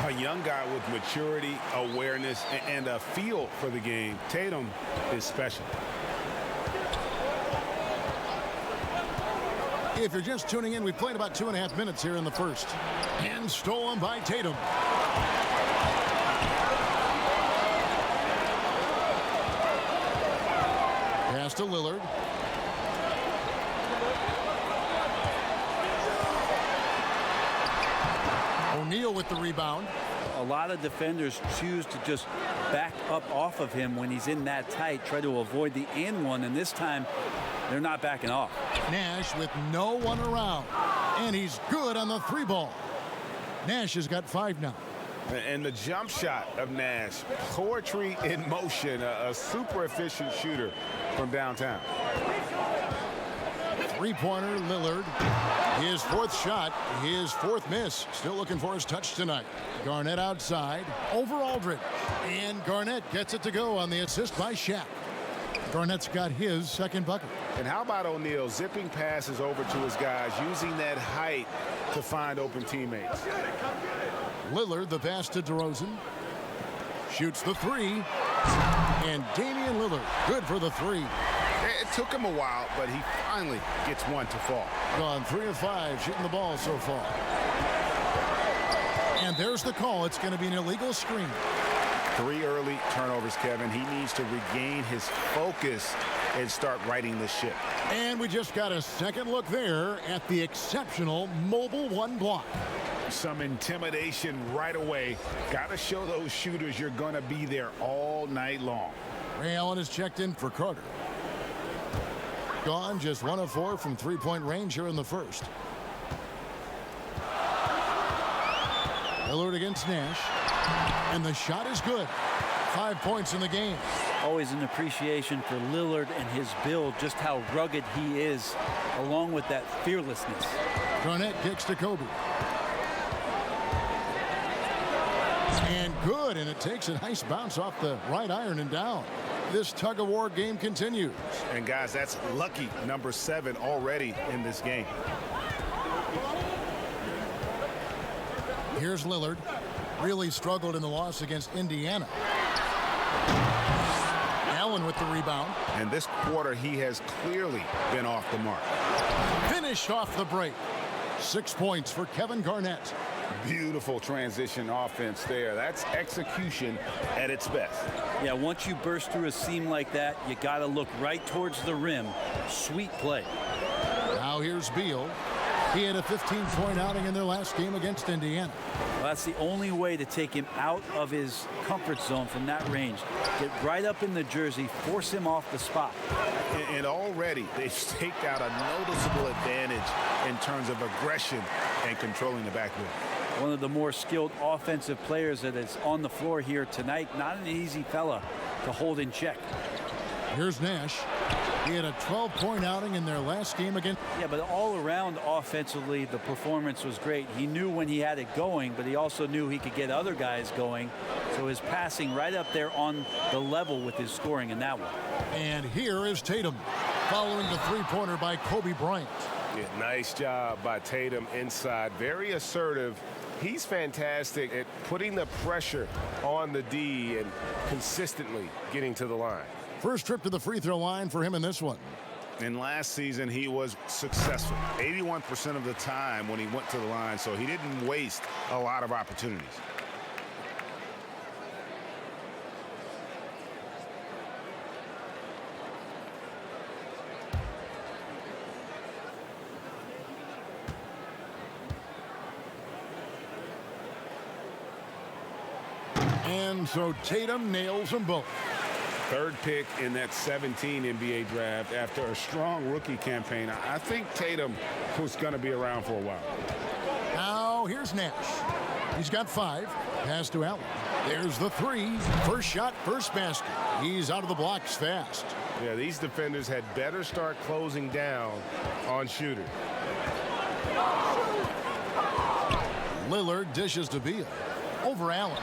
A young guy with maturity, awareness, and a feel for the game. Tatum is special. If you're just tuning in, we've played about 2.5 minutes here in the first. And stolen by Tatum. Pass to Lillard. O'Neal with the rebound. A lot of defenders choose to just back up off of him when he's in that tight, try to avoid the and one, and this time they're not backing off. Nash with no one around, and he's good on the 3-ball. Nash has got 5 now. And the jump shot of Nash, poetry in motion, a super efficient shooter from downtown. 3-pointer, Lillard. His 4th shot, his 4th miss. Still looking for his touch tonight. Garnett outside, over Aldridge. And Garnett gets it to go on the assist by Shaq. Garnett's got his 2nd bucket. And how about O'Neal zipping passes over to his guys, using that height to find open teammates. Lillard, the pass to DeRozan. Shoots the 3. And Damian Lillard, good for the 3. It took him a while, but he finally gets one to fall. Gone 3 of 5 shooting the ball so far. And there's the call. It's going to be an illegal screen. 3 early turnovers, Kevin. He needs to regain his focus and start righting the ship. And we just got a second look there at the exceptional mobile 1 block. Some intimidation right away. Got to show those shooters you're going to be there all night long. Ray Allen is checked in for Carter. Gone just 1 of 4 from 3-point range here in the first. Lillard against Nash. And the shot is good. 5 points in the game. Always an appreciation for Lillard and his build, just how rugged he is, along with that fearlessness. Garnett kicks to Kobe. And good, and it takes a nice bounce off the right iron and down. This tug-of-war game continues. And guys, that's lucky number 7 already in this game. Here's Lillard. Really struggled in the loss against Indiana. Allen with the rebound. And this quarter, he has clearly been off the mark. Finished off the break. 6 points for Kevin Garnett. Beautiful transition offense there. That's execution at its best. Yeah, once you burst through a seam like that, you got to look right towards the rim. Sweet play. Now here's Beal. He had a 15-point outing in their last game against Indiana. Well, that's the only way to take him out of his comfort zone from that range. Get right up in the jersey, force him off the spot. And already they've staked out a noticeable advantage in terms of aggression and controlling the backboard. One of the more skilled offensive players that is on the floor here tonight. Not an easy fella to hold in check. Here's Nash. He had a 12-point outing in their last game against. Yeah, but all around offensively, the performance was great. He knew when he had it going, but he also knew he could get other guys going. So his passing right up there on the level with his scoring in that one. And here is Tatum, following the 3-pointer by Kobe Bryant. Yeah, nice job by Tatum inside. Very assertive. He's fantastic at putting the pressure on the D and consistently getting to the line. First trip to the free throw line for him in this one. And last season, he was successful 81% of the time when he went to the line, so he didn't waste a lot of opportunities. And so Tatum nails them both. 3rd pick in that 17 NBA draft after a strong rookie campaign. I think Tatum was going to be around for a while. Now here's Nash. He's got 5. Pass to Allen. There's the three. First shot, first basket. He's out of the blocks fast. Yeah, these defenders had better start closing down on shooter. Lillard dishes to Beal. Over Allen.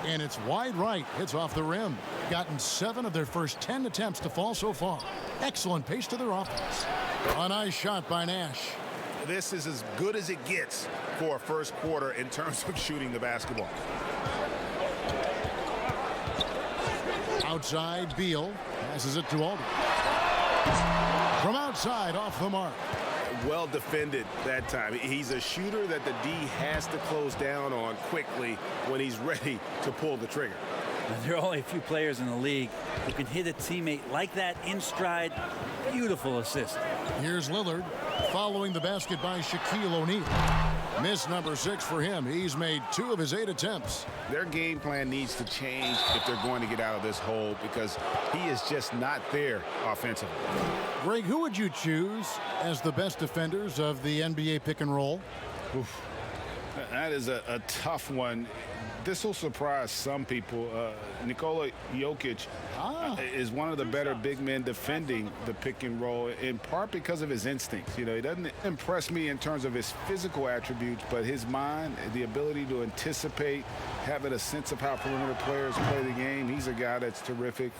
And it's wide right. Hits off the rim. Gotten 7 of their first 10 attempts to fall so far. Excellent pace to their offense. A nice shot by Nash. This is as good as it gets for a first quarter in terms of shooting the basketball. Outside, Beal passes it to Aldridge. From outside, off the mark. Well defended that time. He's a shooter that the D has to close down on quickly when he's ready to pull the trigger. There are only a few players in the league who can hit a teammate like that in stride. Beautiful assist. Here's Lillard following the basket by Shaquille O'Neal. Miss number 6 for him. He's made 2 of his 8 attempts. Their game plan needs to change if they're going to get out of this hole because he is just not there offensively. Greg, who would you choose as the best defenders of the NBA pick and roll? Oof. That is a tough one. This will surprise some people. Nikola Jokic is one of the better big men defending the pick and roll, in part because of his instincts. You know, he doesn't impress me in terms of his physical attributes, but his mind, the ability to anticipate, having a sense of how perimeter players play the game. He's a guy that's terrific.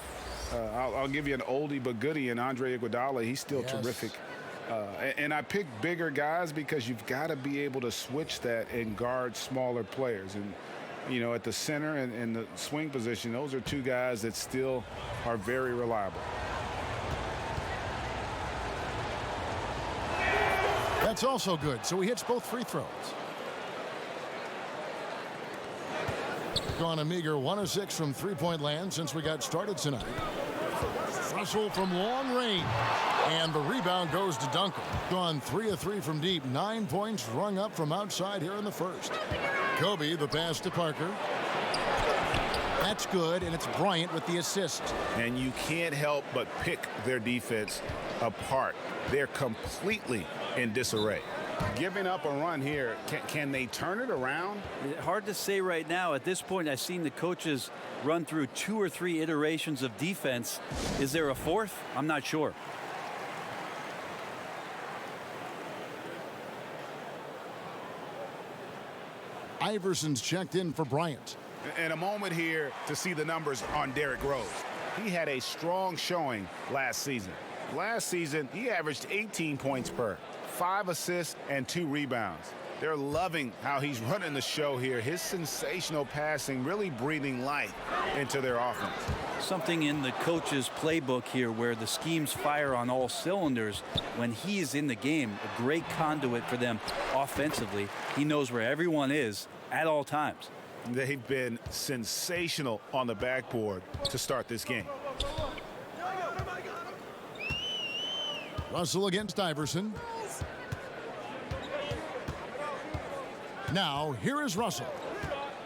I'll give you an oldie but goodie in Andre Iguodala. He's still terrific. And I pick bigger guys because you've got to be able to switch that and guard smaller players. And you know, at the center and the swing position, those are 2 guys that still are very reliable. That's also good. So he hits both free throws. Gone a meager 1 of 6 from three-point land since we got started tonight. Russell from long range. And the rebound goes to Duncan. Gone 3 of 3 from deep. 9 points rung up from outside here in the first. Kobe, the pass to Parker. That's good, and it's Bryant with the assist. And you can't help but pick their defense apart. They're completely in disarray. Giving up a run here, can they turn it around? Hard to say right now. At this point, I've seen the coaches run through 2 or 3 iterations of defense. Is there a 4th? I'm not sure. Iverson's checked in for Bryant. And a moment here to see the numbers on Derrick Rose. He had a strong showing last season. Last season, he averaged 18 points per, 5 assists, and 2 rebounds. They're loving how he's running the show here. His sensational passing really breathing life into their offense. Something in the coach's playbook here where the schemes fire on all cylinders. When he is in the game, a great conduit for them offensively. He knows where everyone is at all times. They've been sensational on the backboard to start this game. Russell against Iverson. Now, here is Russell.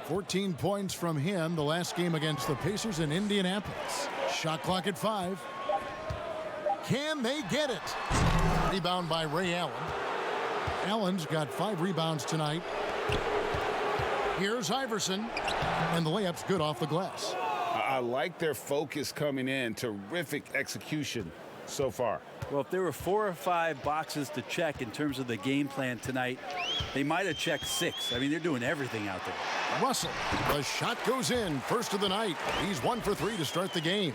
14 points from him the last game against the Pacers in Indianapolis. Shot clock at 5. Can they get it? Rebound by Ray Allen. Allen's got 5 rebounds tonight. Here's Iverson. And the layup's good off the glass. I like their focus coming in. Terrific execution so far. Well, if there were 4 or 5 boxes to check in terms of the game plan tonight, they might have checked 6. I mean, they're doing everything out there. Russell, the shot goes in. First of the night. He's 1 for 3 to start the game.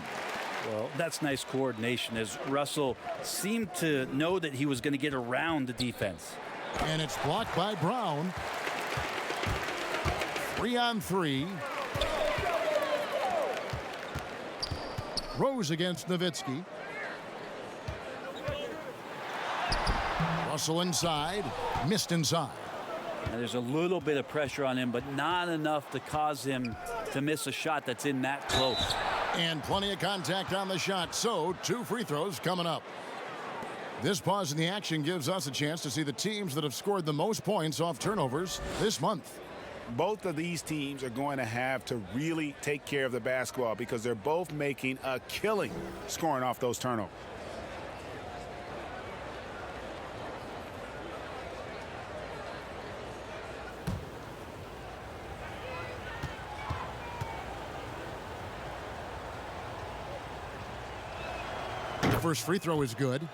Well, that's nice coordination as Russell seemed to know that he was going to get around the defense. And it's blocked by Brown. 3 on 3. Rose against Nowitzki. Russell inside, missed inside. Now there's a little bit of pressure on him, but not enough to cause him to miss a shot that's in that close. And plenty of contact on the shot, so 2 free throws coming up. This pause in the action gives us a chance to see the teams that have scored the most points off turnovers this month. Both of these teams are going to have to really take care of the basketball because they're both making a killing scoring off those turnovers. first free throw is good.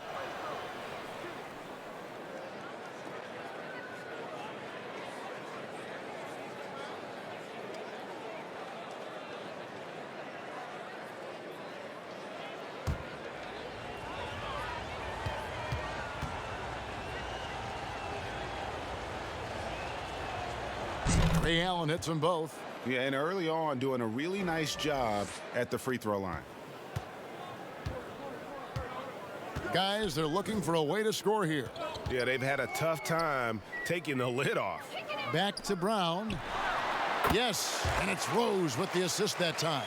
Ray Allen hits them both. Yeah, and early on doing a really nice job at the free throw line. Guys, they're looking for a way to score here. Yeah, they've had a tough time taking the lid off. Back to Brown. Yes, and it's Rose with the assist that time.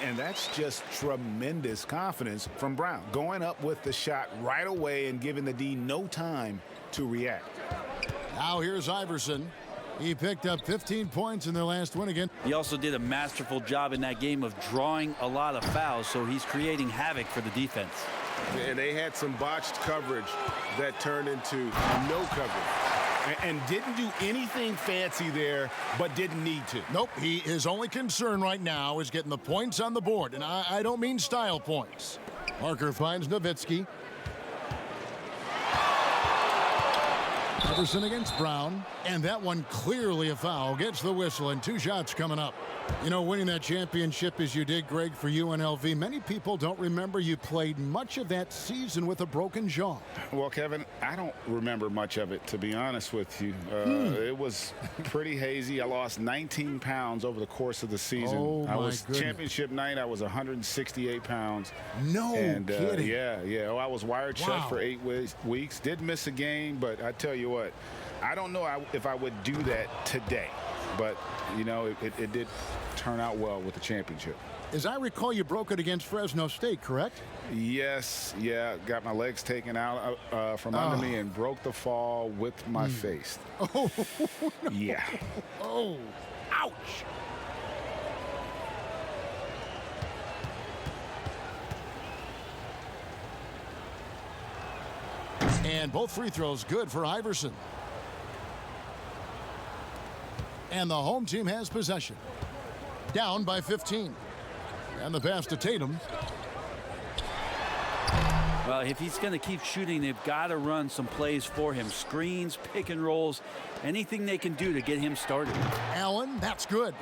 And that's just tremendous confidence from Brown. Going up with the shot right away and giving the D no time to react. Now here's Iverson. He picked up 15 points in their last win again. He also did a masterful job in that game of drawing a lot of fouls, so he's creating havoc for the defense. And they had some botched coverage that turned into no coverage. And didn't do anything fancy there, but didn't need to. Nope, his only concern right now is getting the points on the board, and I don't mean style points. Parker finds Nowitzki. Iverson against Brown, and that one clearly a foul. Gets the whistle, and 2 shots coming up. You know, winning that championship as you did, Greg, for UNLV, many people don't remember you played much of that season with a broken jaw. Well, Kevin, I don't remember much of it, to be honest with you. It was pretty hazy. I lost 19 pounds over the course of the season. Oh, my goodness. Championship night, I was 168 pounds. No kidding. Yeah. Oh, I was wired shut for 8 weeks. Did miss a game, but I tell you what, I don't know if I would do that today. But, you know, it did turn out well with the championship. As I recall, you broke it against Fresno State, correct? Yes, yeah. Got my legs taken out from under me and broke the fall with my face. Oh, no. Yeah. Oh, ouch. And both free throws good for Iverson. And the home team has possession. Down by 15. And the pass to Tatum. Well, if he's going to keep shooting, they've got to run some plays for him. Screens, pick and rolls, anything they can do to get him started. Allen, that's good.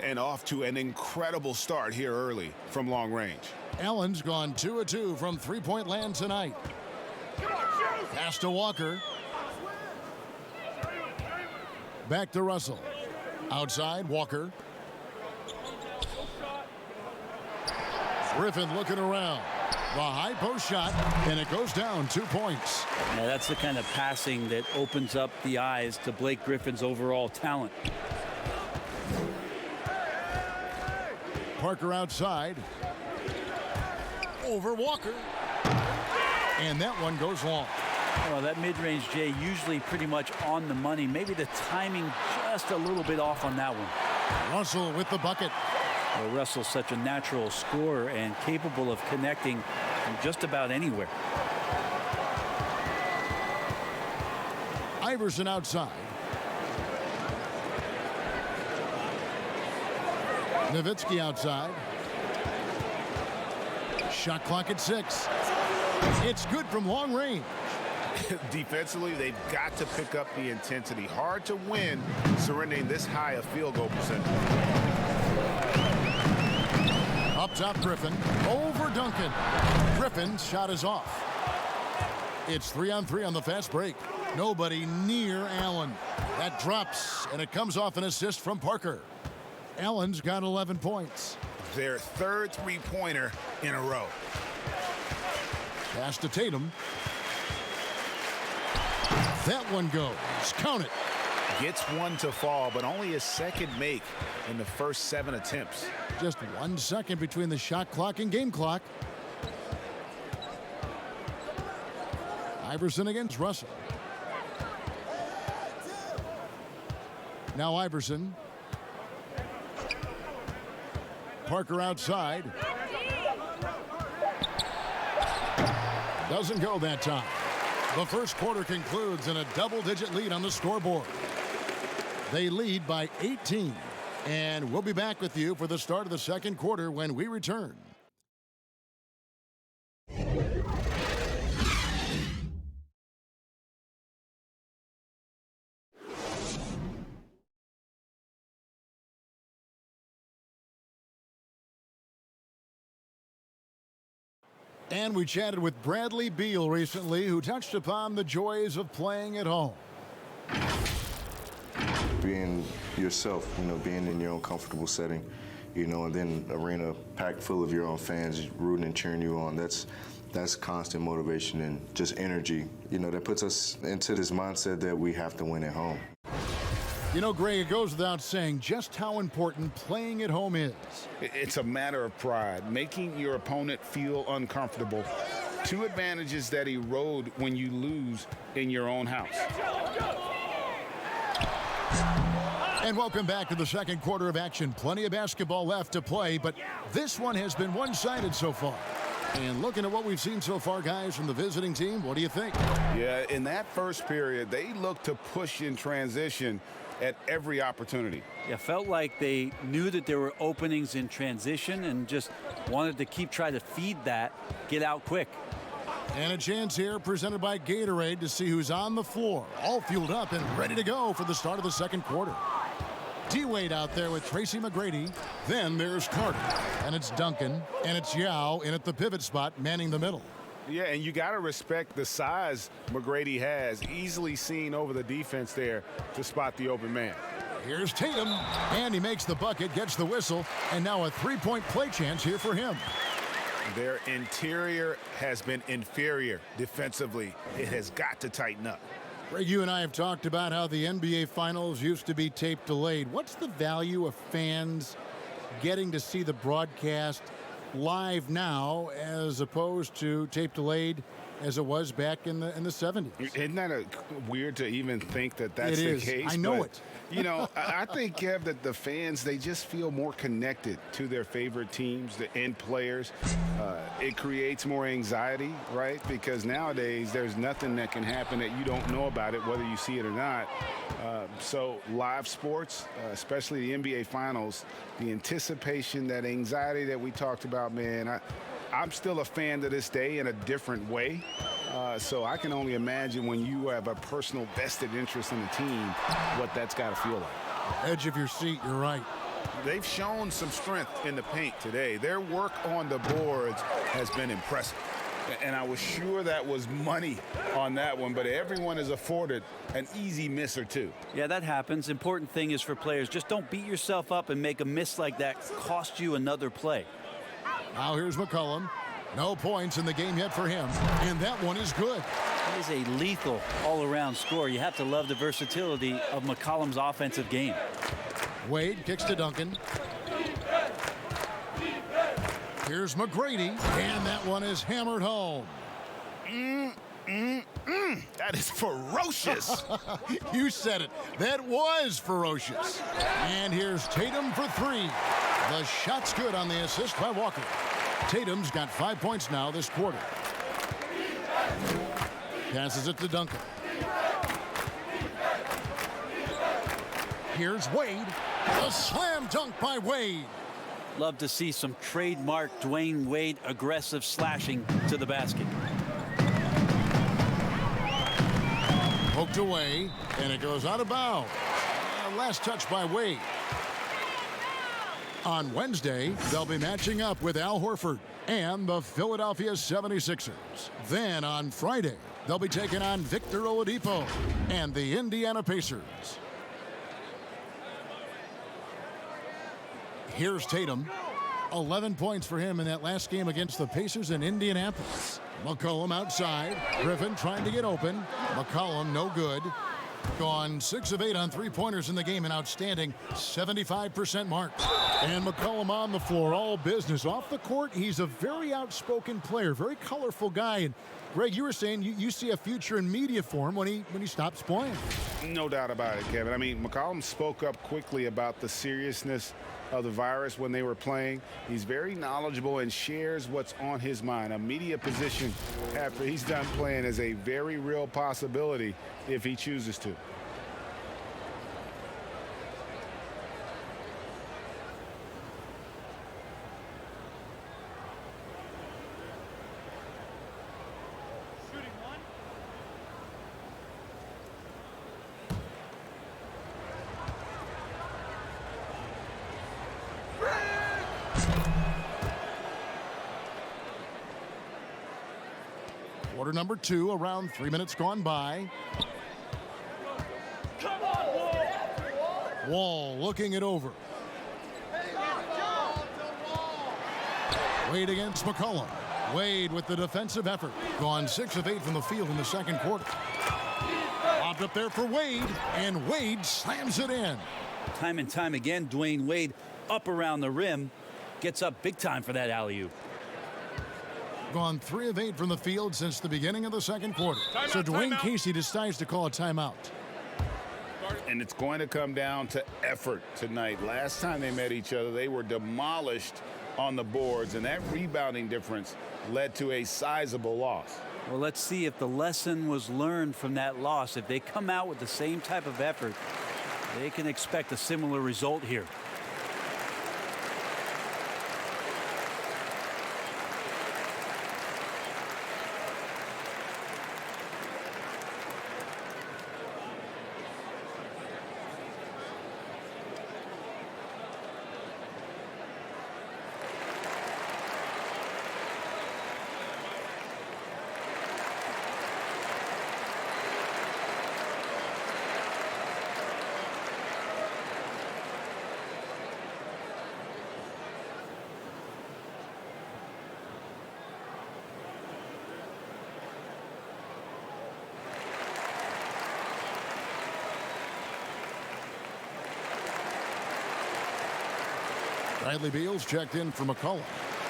And off to an incredible start here early from long range. Allen's gone 2 of 2 from three-point land tonight. Pass to Walker. Back to Russell. Outside, Walker. Griffin looking around. The high post shot, and it goes down 2 points. Now that's the kind of passing that opens up the eyes to Blake Griffin's overall talent. Parker outside. Over Walker. And that one goes long. Well, that mid-range, Jay, usually pretty much on the money. Maybe the timing just a little bit off on that one. Russell with the bucket. Well, Russell's such a natural scorer and capable of connecting from just about anywhere. Iverson outside. Nowitzki outside. Shot clock at 6. It's good from long range. Defensively, they've got to pick up the intensity. Hard to win surrendering this high a field goal percentage. Up top, Griffin. Over Duncan. Griffin's shot is off. It's 3-on-3 on the fast break. Nobody near Allen. That drops, and it comes off an assist from Parker. Allen's got 11 points. Their third three-pointer in a row. Pass to Tatum. That one goes. Count it. Gets one to fall, but only his second make in the first 7 attempts. Just 1 second between the shot clock and game clock. Iverson against Russell. Now Iverson. Parker outside. Doesn't go that time. The first quarter concludes in a double-digit lead on the scoreboard. They lead by 18. And we'll be back with you for the start of the second quarter when we return. And we chatted with Bradley Beal recently, who touched upon the joys of playing at home. Being yourself, being in your own comfortable setting, and then arena packed full of your own fans rooting and cheering you on. That's constant motivation and just energy, that puts us into this mindset that we have to win at home. Greg, it goes without saying just how important playing at home is. It's a matter of pride, making your opponent feel uncomfortable. Two advantages that erode when you lose in your own house. And welcome back to the second quarter of action. Plenty of basketball left to play, but this one has been one-sided so far. And looking at what we've seen so far, guys, from the visiting team, what do you think? Yeah, in that first period, they looked to push in transition at every opportunity. Yeah, felt like they knew that there were openings in transition and just wanted to try to feed that, get out quick. And a chance here presented by Gatorade to see who's on the floor, all fueled up and ready to go for the start of the second quarter. D-Wade out there with Tracy McGrady. Then there's Carter, and it's Duncan, and it's Yao in at the pivot spot, manning the middle. Yeah, and you got to respect the size McGrady has, easily seen over the defense there to spot the open man. Here's Tatum, and he makes the bucket, gets the whistle, and now a three-point play chance here for him. Their interior has been inferior defensively. It has got to tighten up. Greg, you and I have talked about how the NBA Finals used to be tape delayed. What's the value of fans getting to see the broadcast live now as opposed to tape delayed as it was back in the 70s? Isn't that weird to even think that that's the case? I know it. I think, Kev, that the fans, they just feel more connected to their favorite teams and players. It creates more anxiety, right? Because nowadays there's nothing that can happen that you don't know about it, whether you see it or not. So live sports, especially the NBA Finals, the anticipation, that anxiety that we talked about, man, I'm still a fan to this day in a different way. So I can only imagine when you have a personal vested interest in the team, what that's got to feel like. Edge of your seat, you're right. They've shown some strength in the paint today. Their work on the boards has been impressive. And I was sure that was money on that one, but everyone is afforded an easy miss or two. Yeah, that happens. Important thing is for players, just don't beat yourself up and make a miss like that cost you another play. Now here's McCollum. No points in the game yet for him, and that one is good. He is a lethal all-around scorer. You have to love the versatility of McCollum's offensive game. Wade kicks to Duncan. Here's McGrady, and that one is hammered home. That is ferocious. You said it. That was ferocious. And here's Tatum for three. The shot's good on the assist by Walker. Tatum's got 5 points now this quarter. Passes it to Duncan. Here's Wade. A slam dunk by Wade. Love to see some trademark Dwayne Wade aggressive slashing to the basket. Poked away, and it goes out of bounds. Last touch by Wade. On Wednesday, they'll be matching up with Al Horford and the Philadelphia 76ers. Then on Friday, they'll be taking on Victor Oladipo and the Indiana Pacers. Here's Tatum. 11 points for him in that last game against the Pacers in Indianapolis. McCollum outside. Griffin trying to get open. McCollum no good. Gone 6 of 8 on three-pointers in the game, an outstanding 75% mark. And McCollum on the floor, all business. Off the court, he's a very outspoken player, very colorful guy. And Greg, you were saying you see a future in media for him when he stops playing. No doubt about it, Kevin. I mean, McCollum spoke up quickly about the seriousness of the virus when they were playing. He's very knowledgeable and shares what's on his mind. A media position after he's done playing is a very real possibility if he chooses to. Quarter number 2, around 3 minutes gone by. Wall looking it over. Wade against McCollum. Wade with the defensive effort. Gone 6 of 8 from the field in the second quarter. Popped up there for Wade, and Wade slams it in. Time and time again, Dwayne Wade up around the rim. Gets up big time for that alley-oop. Gone 3 of 8 from the field since the beginning of the second quarter. So Dwayne Casey decides to call a timeout. And it's going to come down to effort tonight. Last time they met each other, they were demolished on the boards, and that rebounding difference led to a sizable loss. Well, let's see if the lesson was learned from that loss. If they come out with the same type of effort, they can expect a similar result here. Bradley Beal's checked in for McCollum.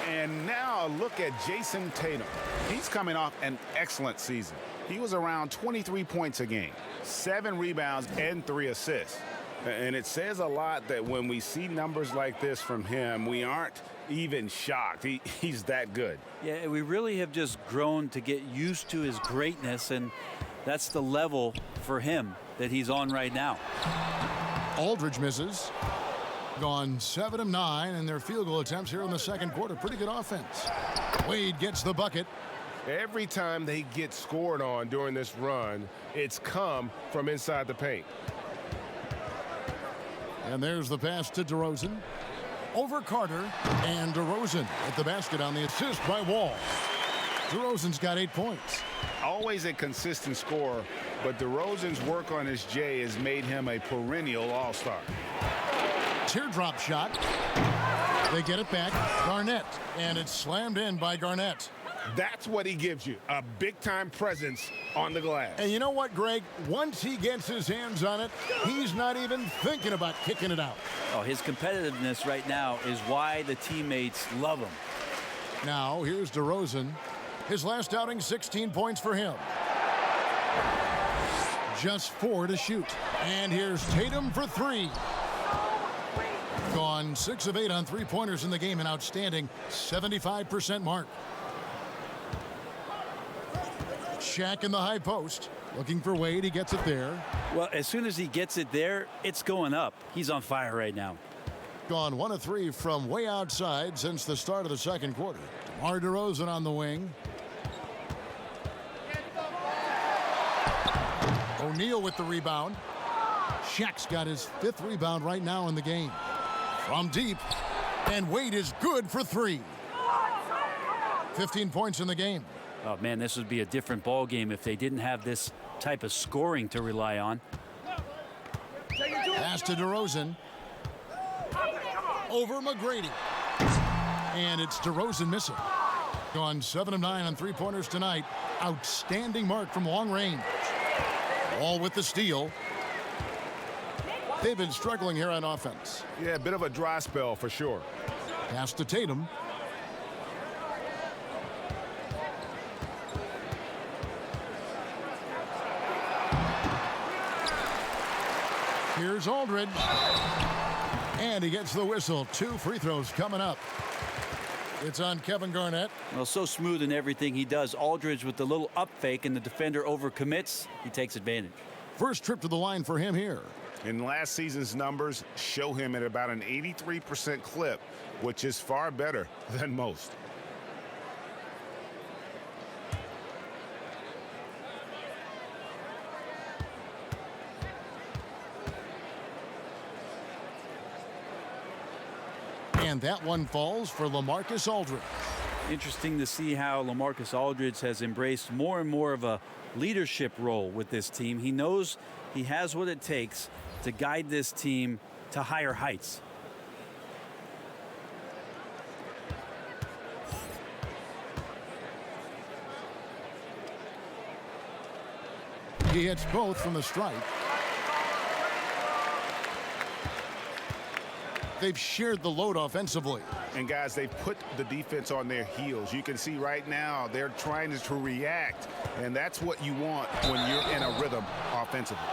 And now a look at Jason Tatum. He's coming off an excellent season. He was around 23 points a game, 7 rebounds, and 3 assists. And it says a lot that when we see numbers like this from him, we aren't even shocked. He's that good. Yeah, we really have just grown to get used to his greatness, and that's the level for him that he's on right now. Aldridge misses. Gone 7 of 9 in their field goal attempts here in the second quarter. Pretty good offense. Wade gets the bucket. Every time they get scored on during this run, it's come from inside the paint. And there's the pass to DeRozan. Over Carter, and DeRozan at the basket on the assist by Wall. DeRozan's got 8 points. Always a consistent scorer, but DeRozan's work on his J has made him a perennial all-star. Teardrop shot. They get it back. Garnett, and it's slammed in by Garnett. That's what he gives you, a big-time presence on the glass. And you know what, Greg? Once he gets his hands on it, he's not even thinking about kicking it out. Oh, his competitiveness right now is why the teammates love him. Now, here's DeRozan. His last outing, 16 points for him. Just 4 to shoot. And here's Tatum for 3. Gone 6 of 8 on 3-pointers in the game, an outstanding 75% mark. Shaq in the high post, looking for Wade. He gets it there. Well, as soon as he gets it there, it's going up. He's on fire right now. Gone 1 of 3 from way outside since the start of the second quarter. DeMar DeRozan on the wing. O'Neal with the rebound. Shaq's got his 5th rebound right now in the game. From deep, and Wade is good for 3. 15 points in the game. Oh, man, this would be a different ball game if they didn't have this type of scoring to rely on. Pass to DeRozan. Over McGrady. And it's DeRozan missing. Gone 7 of 9 on 3-pointers tonight. Outstanding mark from long range. Wall with the steal. They've been struggling here on offense. Yeah, a bit of a dry spell for sure. Pass to Tatum. Here's Aldridge. And he gets the whistle. 2 free throws coming up. It's on Kevin Garnett. Well, so smooth in everything he does. Aldridge with the little up fake, and the defender overcommits. He takes advantage. First trip to the line for him here. And last season's numbers show him at about an 83% clip, which is far better than most. And that one falls for LaMarcus Aldridge. Interesting to see how LaMarcus Aldridge has embraced more and more of a leadership role with this team. He knows he has what it takes to guide this team to higher heights. He hits both from the stripe. They've shared the load offensively. And guys, they've put the defense on their heels. You can see right now they're trying to react, and that's what you want when you're in a rhythm offensively.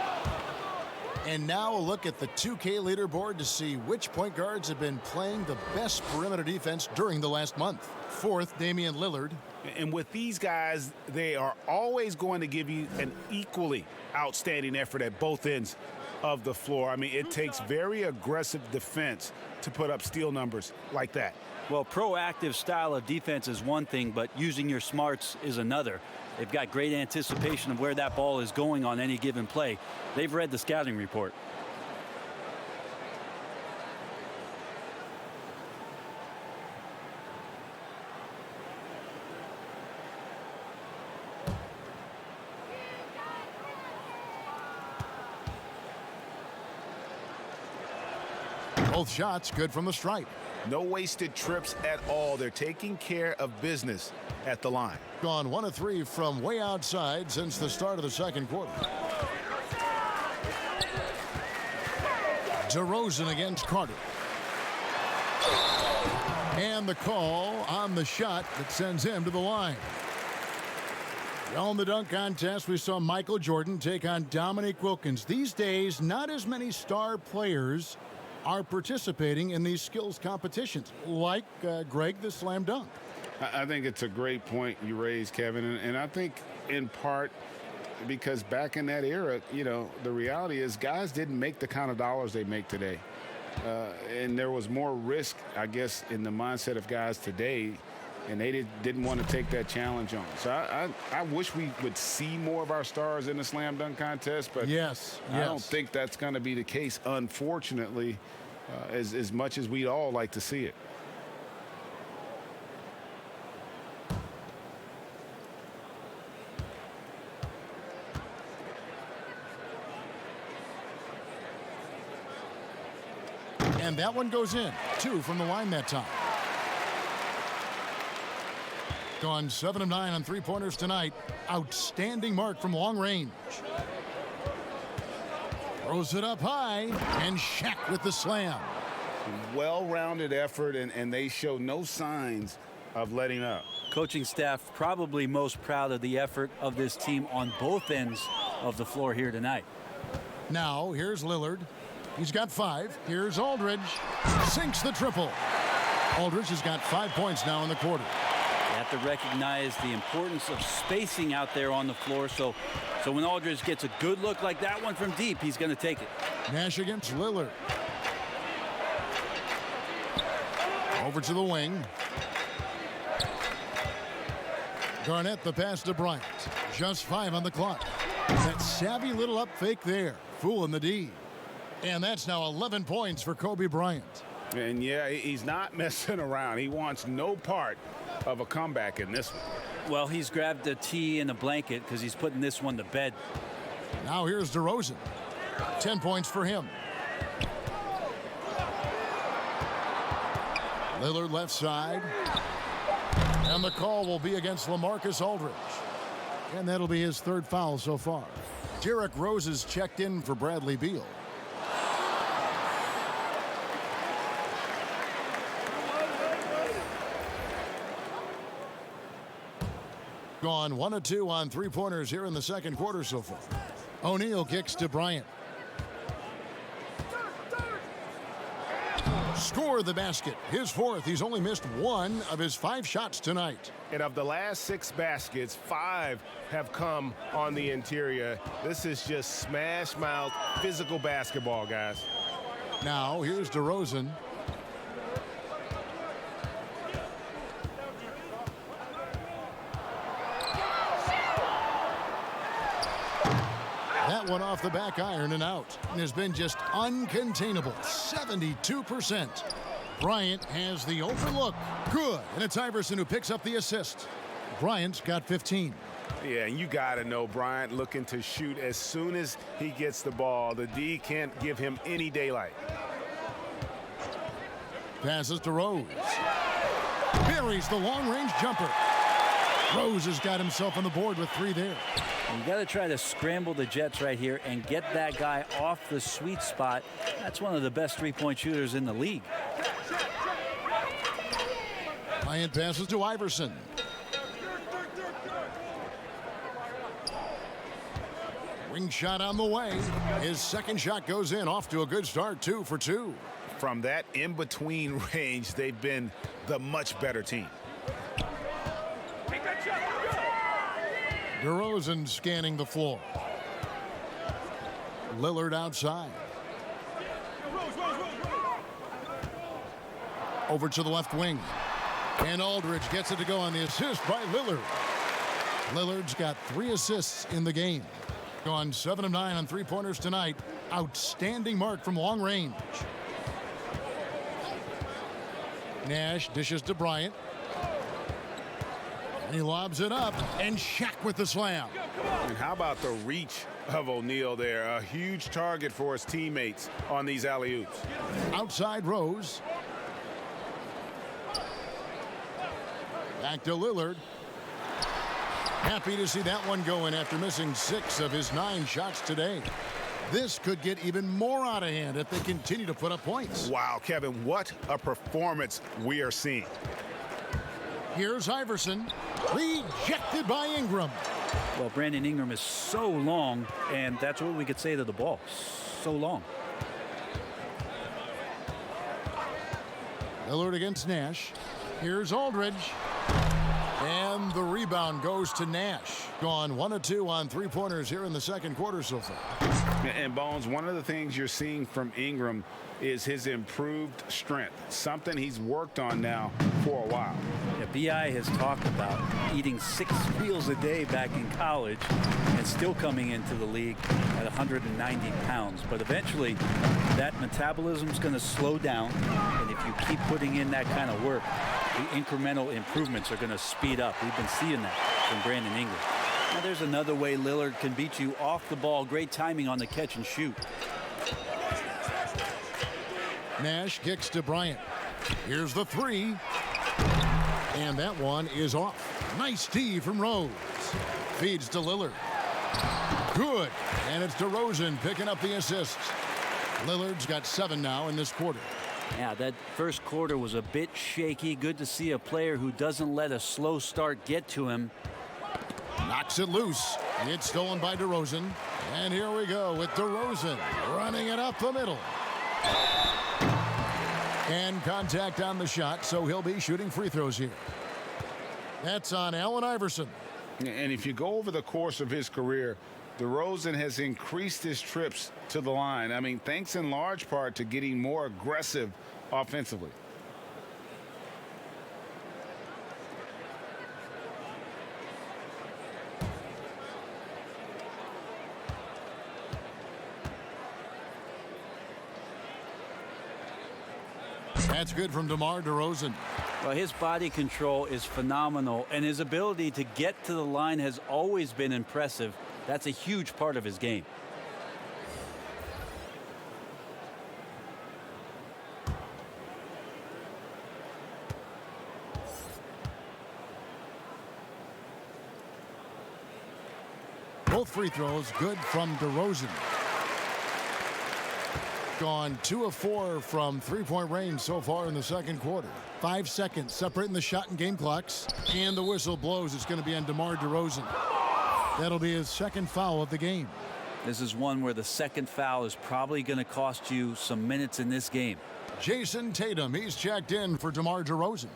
And now a look at the 2K leaderboard to see which point guards have been playing the best perimeter defense during the last month. Fourth, Damian Lillard. And with these guys, they are always going to give you an equally outstanding effort at both ends of the floor. I mean, it takes very aggressive defense to put up steal numbers like that. Well, proactive style of defense is one thing, but using your smarts is another. They've got great anticipation of where that ball is going on any given play. They've read the scouting report. Both shots good from the stripe. No wasted trips at all. They're taking care of business at the line. Gone 1 of 3 from way outside since the start of the second quarter. DeRozan against Carter. And the call on the shot that sends him to the line. On the dunk contest, we saw Michael Jordan take on Dominique Wilkins. These days, not as many star players are participating in these skills competitions, like Greg, the slam dunk. I think it's a great point you raised, Kevin, and I think in part because back in that era, you know, the reality is guys didn't make the kind of dollars they make today. And there was more risk, I guess, in the mindset of guys today, and they didn't want to take that challenge on. So I wish we would see more of our stars in the slam dunk contest, but yes. I don't think that's going to be the case, unfortunately, as much as we'd all like to see it. And that one goes in. 2 from the line that time. Gone 7 of 9 on three-pointers tonight. Outstanding mark from long range. Throws it up high, and Shaq with the slam. Well-rounded effort, and they show no signs of letting up. Coaching staff probably most proud of the effort of this team on both ends of the floor here tonight. Now, here's Lillard. He's got 5. Here's Aldridge. Sinks the triple. Aldridge has got 5 points now in the quarter. You have to recognize the importance of spacing out there on the floor. So when Aldridge gets a good look like that one from deep, he's going to take it. Nash against Lillard. Over to the wing. Garnett the pass to Bryant. Just 5 on the clock. That savvy little up fake there. Fooling the D. And that's now 11 points for Kobe Bryant. And yeah, he's not messing around. He wants no part of a comeback in this one. Well, he's grabbed a tee and a blanket because he's putting this one to bed. Now here's DeRozan. 10 points for him. Lillard left side. And the call will be against LaMarcus Aldridge. And that'll be his 3rd foul so far. Derrick Rose is checked in for Bradley Beal. Gone 1 of 2 on three-pointers here in the second quarter so far. O'Neal kicks to Bryant. Score the basket. His 4th. He's only missed 1 of his 5 shots tonight. And of the last 6 baskets, 5 have come on the interior. This is just smash mouth physical basketball, guys. Now here's DeRozan. That one off the back iron and out. And has been just uncontainable. 72%. Bryant has the overlook. Good. And it's Iverson who picks up the assist. Bryant's got 15. Yeah, and you got to know Bryant looking to shoot as soon as he gets the ball. The D can't give him any daylight. Passes to Rose. Buries the long-range jumper. Rose has got himself on the board with 3 there. You got to try to scramble the Jets right here and get that guy off the sweet spot. That's one of the best three-point shooters in the league. Bryant passes to Iverson. Ring shot on the way. His second shot goes in. Off to a good start. 2 for 2. From that in-between range, they've been the much better team. DeRozan scanning the floor. Lillard outside. Over to the left wing. And Aldridge gets it to go on the assist by Lillard. Lillard's got 3 assists in the game. Gone 7 of 9 on three-pointers tonight. Outstanding mark from long range. Nash dishes to Bryant. And he lobs it up, and Shaq with the slam. And how about the reach of O'Neal there? A huge target for his teammates on these alley-oops. Outside Rose. Back to Lillard. Happy to see that one go in after missing 6 of his 9 shots today. This could get even more out of hand if they continue to put up points. Wow, Kevin, what a performance we are seeing. Here's Iverson, rejected by Ingram. Well, Brandon Ingram is so long, and that's what we could say to the ball. So long. Lillard against Nash. Here's Aldridge. And the rebound goes to Nash. Gone 1 of 2 on three-pointers here in the second quarter so far. And Bones, one of the things you're seeing from Ingram is his improved strength, something he's worked on now for a while. Yeah, B.I. has talked about eating 6 meals a day back in college and still coming into the league at 190 pounds. But eventually, that metabolism is going to slow down, and if you keep putting in that kind of work, the incremental improvements are going to speed up. We've been seeing that from Brandon Ingram. Now there's another way Lillard can beat you off the ball. Great timing on the catch and shoot. Nash kicks to Bryant. Here's the 3. And that one is off. Nice D from Rose. Feeds to Lillard. Good. And it's DeRozan picking up the assists. Lillard's got 7 now in this quarter. Yeah, that first quarter was a bit shaky. Good to see a player who doesn't let a slow start get to him. Knocks it loose. It's stolen by DeRozan. And here we go with DeRozan running it up the middle. And contact on the shot, so he'll be shooting free throws here. That's on Allen Iverson. And if you go over the course of his career, DeRozan has increased his trips to the line. I mean, thanks in large part to getting more aggressive offensively. That's good from DeMar DeRozan. Well, his body control is phenomenal, and his ability to get to the line has always been impressive. That's a huge part of his game. Both free throws good from DeRozan. Gone 2 of 4 from three-point range so far in the second quarter. 5 seconds separating the shot and game clocks. And the whistle blows. It's going to be on DeMar DeRozan. That'll be his second foul of the game. This is one where the second foul is probably going to cost you some minutes in this game. Jason Tatum, he's checked in for DeMar DeRozan.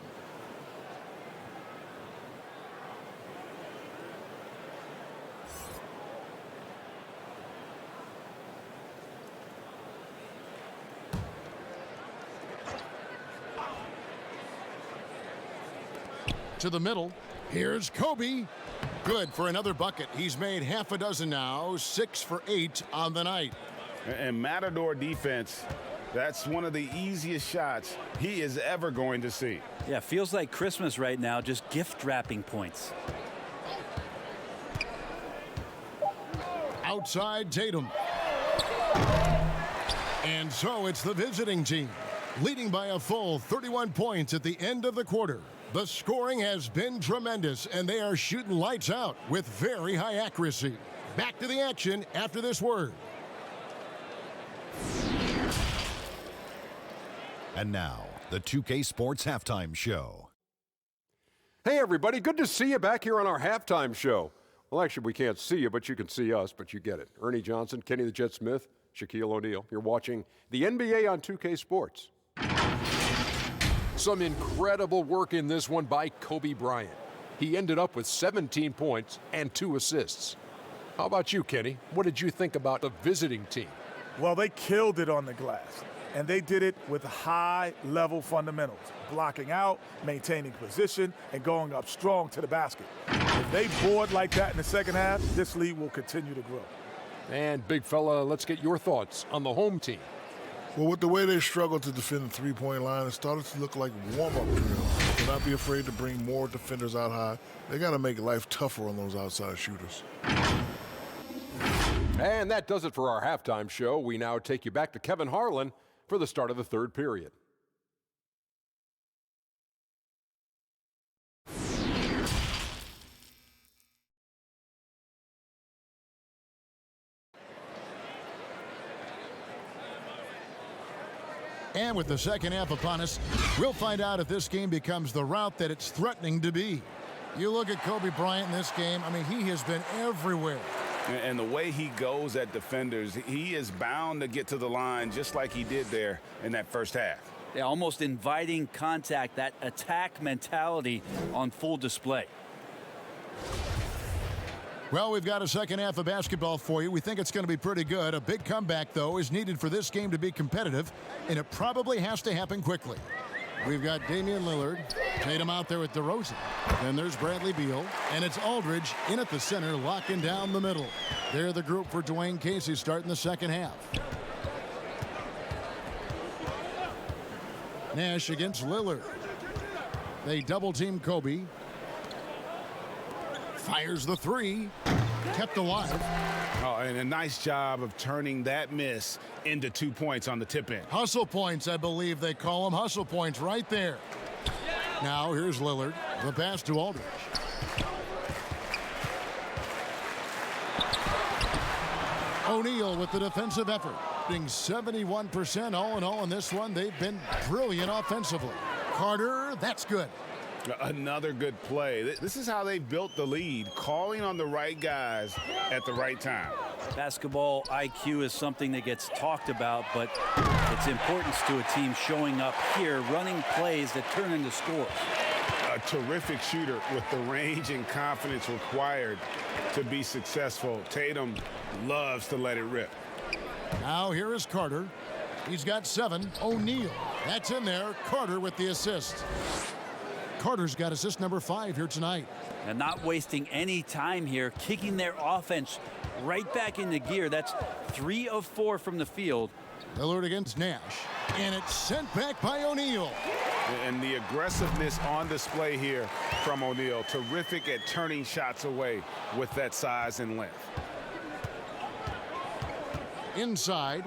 To the middle. Here's Kobe. Good for another bucket. He's made half a dozen now. 6 for 8 on the night. And Matador defense That's one of the easiest shots he is ever going to see. Yeah, feels like Christmas right now, just gift wrapping points. Outside Tatum. And so it's the visiting team, leading by a full 31 points at the end of the quarter. The scoring has been tremendous, and they are shooting lights out with very high accuracy. Back to the action after this word. And now, the 2K Sports Halftime Show. Hey, everybody. Good to see you back here on our halftime show. Well, actually, we can't see you, but you can see us, but you get it. Ernie Johnson, Kenny the Jet Smith, Shaquille O'Neal. You're watching the NBA on 2K Sports. Some incredible work in this one by Kobe Bryant. He ended up with 17 points and 2 assists. How about you, Kenny? What did you think about the visiting team? Well, they killed it on the glass, and they did it with high-level fundamentals, blocking out, maintaining position, and going up strong to the basket. If they board like that in the second half, this lead will continue to grow. And, big fella, let's get your thoughts on the home team. Well, with the way they struggled to defend the three-point line, it started to look like warm-up drills. Do not be afraid to bring more defenders out high. They got to make life tougher on those outside shooters. And that does it for our halftime show. We now take you back to Kevin Harlan for the start of the third period. And with the second half upon us, we'll find out if this game becomes the route that it's threatening to be. You look at Kobe Bryant in this game, I mean, he has been everywhere. And the way he goes at defenders, he is bound to get to the line just like he did there in that first half. Yeah, almost inviting contact, that attack mentality on full display. Well, we've got a second half of basketball for you. We think it's going to be pretty good. A big comeback, though, is needed for this game to be competitive, and it probably has to happen quickly. We've got Damian Lillard, Tatum out there with DeRozan. Then there's Bradley Beal, and it's Aldridge in at the center, locking down the middle. They're the group for Dwayne Casey starting the second half. Nash against Lillard. They double-team Kobe. Fires the three. Kept alive. Oh, and a nice job of turning that miss into 2 points on the tip in. Hustle points, I believe they call them. Hustle points right there. Now here's Lillard. The pass to Aldridge. O'Neal with the defensive effort. Being 71% all in all in this one. They've been brilliant offensively. Carter, that's good. Another good play. This is how they built the lead, calling on the right guys at the right time. Basketball IQ is something that gets talked about, but its importance to a team showing up here, running plays that turn into scores. A terrific shooter with the range and confidence required to be successful. Tatum loves to let it rip. Now here is Carter. He's got 7. O'Neal. That's in there. Carter with the assist. Carter's got assist number 5 here tonight. And not wasting any time here, kicking their offense right back into gear. That's 3 of 4 from the field. Lillard against Nash. And it's sent back by O'Neal. And the aggressiveness on display here from O'Neal. Terrific at turning shots away with that size and length. Inside.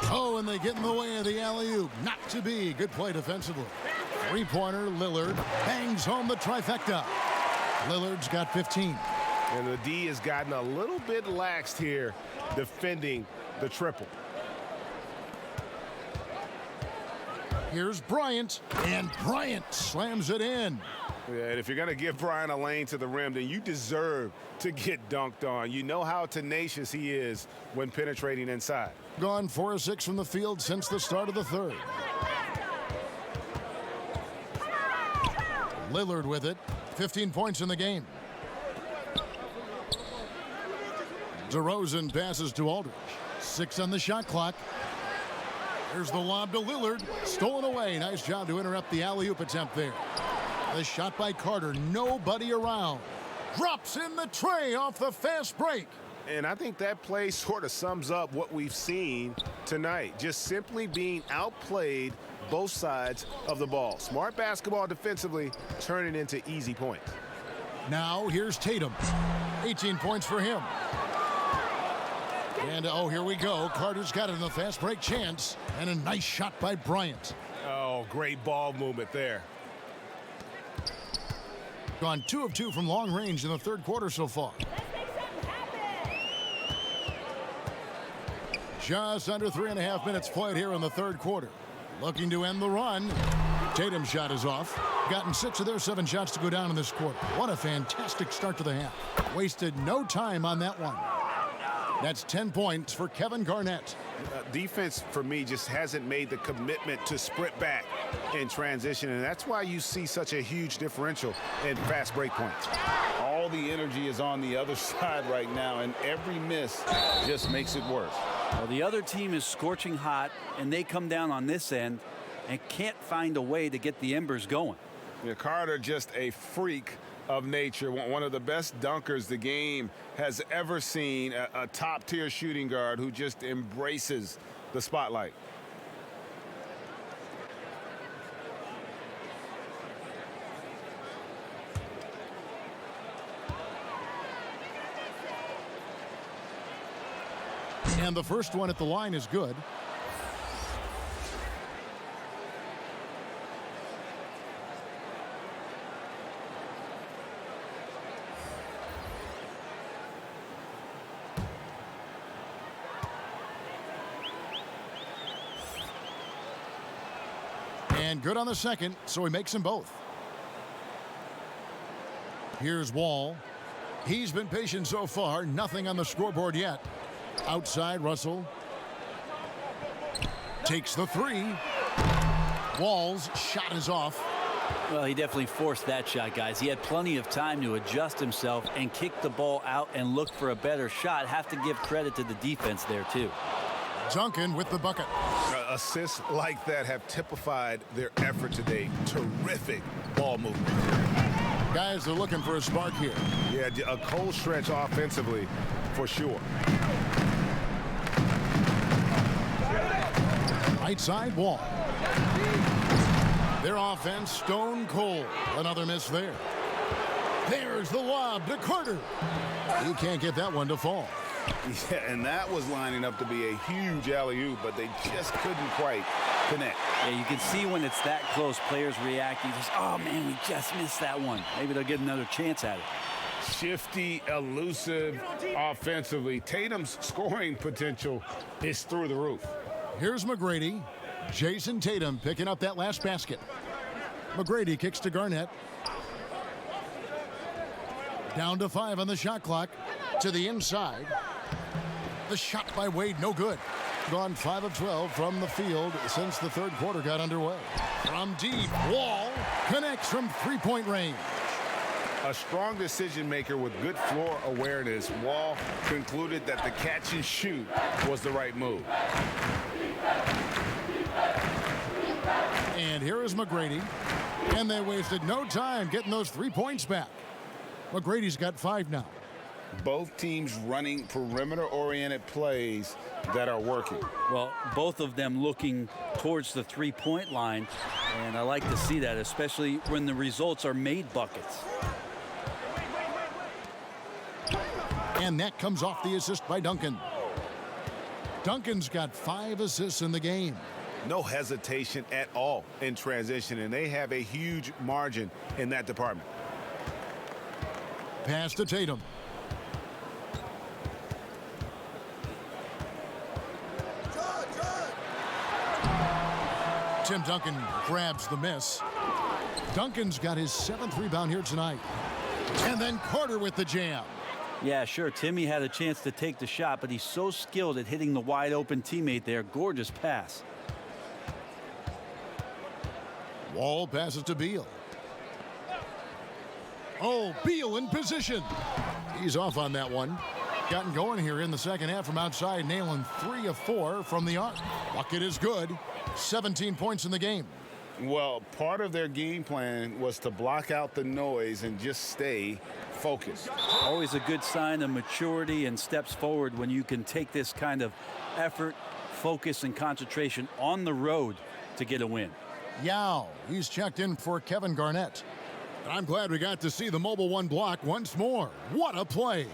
Oh, and they get in the way of the alley-oop. Not to be. Good play defensively. Three-pointer, Lillard bangs home the trifecta. Lillard's got 15. And the D has gotten a little bit laxed here defending the triple. Here's Bryant, and Bryant slams it in. Yeah, and if you're going to give Bryant a lane to the rim, then you deserve to get dunked on. You know how tenacious he is when penetrating inside. Gone 4 of 6 from the field since the start of the third. Lillard with it. 15 points in the game. DeRozan passes to Aldridge. 6 on the shot clock. There's the lob to Lillard. Stolen away. Nice job to interrupt the alley-oop attempt there. The shot by Carter. Nobody around. Drops in the tray off the fast break. And I think that play sort of sums up what we've seen tonight. Just simply being outplayed both sides of the ball. Smart basketball defensively, turning into easy points. Now here's Tatum. 18 points for him. And oh, here we go. Carter's got it in the fast break chance. And a nice shot by Bryant. Oh, great ball movement there. Gone 2 of 2 from long range in the third quarter so far. Just under 3.5 minutes played here in the third quarter. Looking to end the run. Tatum's shot is off. Gotten 6 of their 7 shots to go down in this quarter. What a fantastic start to the half. Wasted no time on that one. That's 10 points for Kevin Garnett. Defense, for me, just hasn't made the commitment to sprint back in transition, and that's why you see such a huge differential in fast break points. All the energy is on the other side right now, and every miss just makes it worse. Well, the other team is scorching hot, and they come down on this end and can't find a way to get the embers going. Yeah, Carter, just a freak of nature, one of the best dunkers the game has ever seen, a top-tier shooting guard who just embraces the spotlight. And the first one at the line is good. And good on the second, so he makes them both. Here's Wall. He's been patient so far. Nothing on the scoreboard yet. Outside, Russell. Takes the 3. Wall's shot is off. Well, he definitely forced that shot, guys. He had plenty of time to adjust himself and kick the ball out and look for a better shot. Have to give credit to the defense there, too. Duncan with the bucket. Assists like that have typified their effort today. Terrific ball movement. Guys are looking for a spark here. Yeah, a cold stretch offensively for sure. Right side, Wall. Their offense stone cold. Another miss there. There's the lob to Carter. He can't get that one to fall. Yeah, and that was lining up to be a huge alley-oop, but they just couldn't quite connect. Yeah, you can see when it's that close, players reacting. Just, oh, man, we just missed that one. Maybe they'll get another chance at it. Shifty, elusive offensively. Tatum's scoring potential is through the roof. Here's McGrady. Jason Tatum picking up that last basket. McGrady kicks to Garnett. Down to 5 on the shot clock. To the inside. The shot by Wade, no good. Gone 5 of 12 from the field since the third quarter got underway. From deep, Wall connects from 3-point range. A strong decision maker with good floor awareness. Wall concluded that the catch and shoot was the right move. And here is McGrady. And they wasted no time getting those 3 points back. McGrady's got 5 now. Both teams running perimeter-oriented plays that are working. Well, both of them looking towards the three-point line, and I like to see that, especially when the results are made buckets. And that comes off the assist by Duncan. Duncan's got 5 assists in the game. No hesitation at all in transition, and they have a huge margin in that department. Pass to Tatum. Tim Duncan grabs the miss. Duncan's got his 7th rebound here tonight. And then Carter with the jam. Yeah, sure, Timmy had a chance to take the shot, but he's so skilled at hitting the wide open teammate there. Gorgeous pass. Wall passes to Beal. Oh, Beal in position. He's off on that one. Gotten going here in the second half from outside, nailing 3 of 4 from the arc. Bucket is good. 17 points in the game. Well, part of their game plan was to block out the noise and just stay focused. Always a good sign of maturity and steps forward when you can take this kind of effort, focus and concentration on the road to get a win. Yao, he's checked in for Kevin Garnett. I'm glad we got to see the Mobile One block once more. What a play.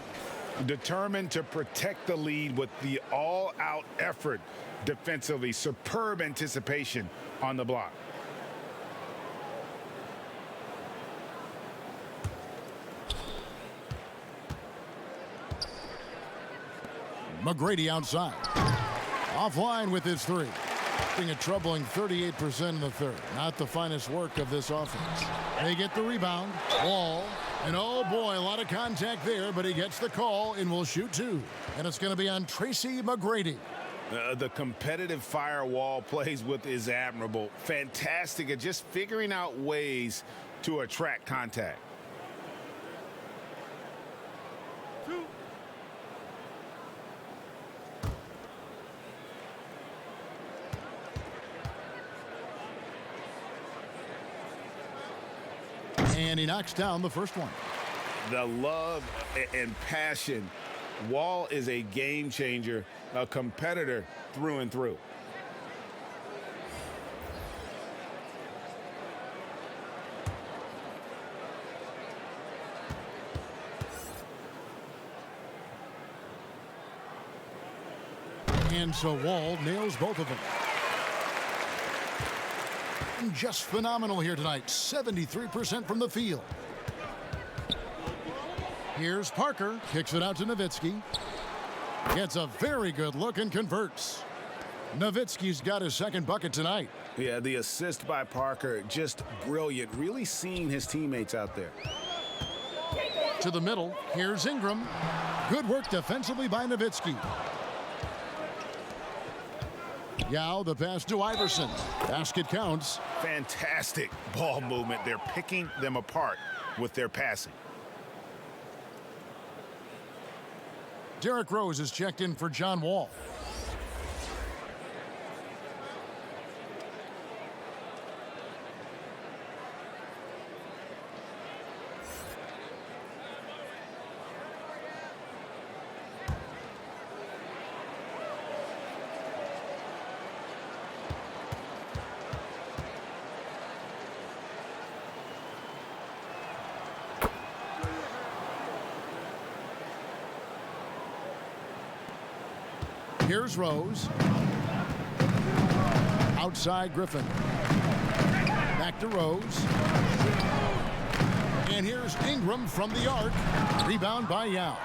Determined to protect the lead with the all-out effort defensively. Superb anticipation on the block. McGrady outside. Offline with his three. A troubling 38% in the third. Not the finest work of this offense. They get the rebound. Wall. And oh boy, a lot of contact there, but he gets the call and will shoot two. And it's going to be on Tracy McGrady. The competitive firewall plays with is admirable. Fantastic at just figuring out ways to attract contact. And he knocks down the first one. The love and passion. Wall is a game changer, a competitor through and through. And so Wall nails both of them. Just phenomenal here tonight. 73% from the field. Here's Parker. Kicks it out to Nowitzki. Gets a very good look and converts. Nowitzki's got his second bucket tonight. Yeah, the assist by Parker, just brilliant. Really seeing his teammates out there. To the middle. Here's Ingram. Good work defensively by Nowitzki. Yao, the pass to Iverson. Basket counts. Fantastic ball movement. They're picking them apart with their passing. Derrick Rose is checked in for John Wall. Here's Rose. Outside Griffin. Back to Rose. And here's Ingram from the arc. Rebound by Yao.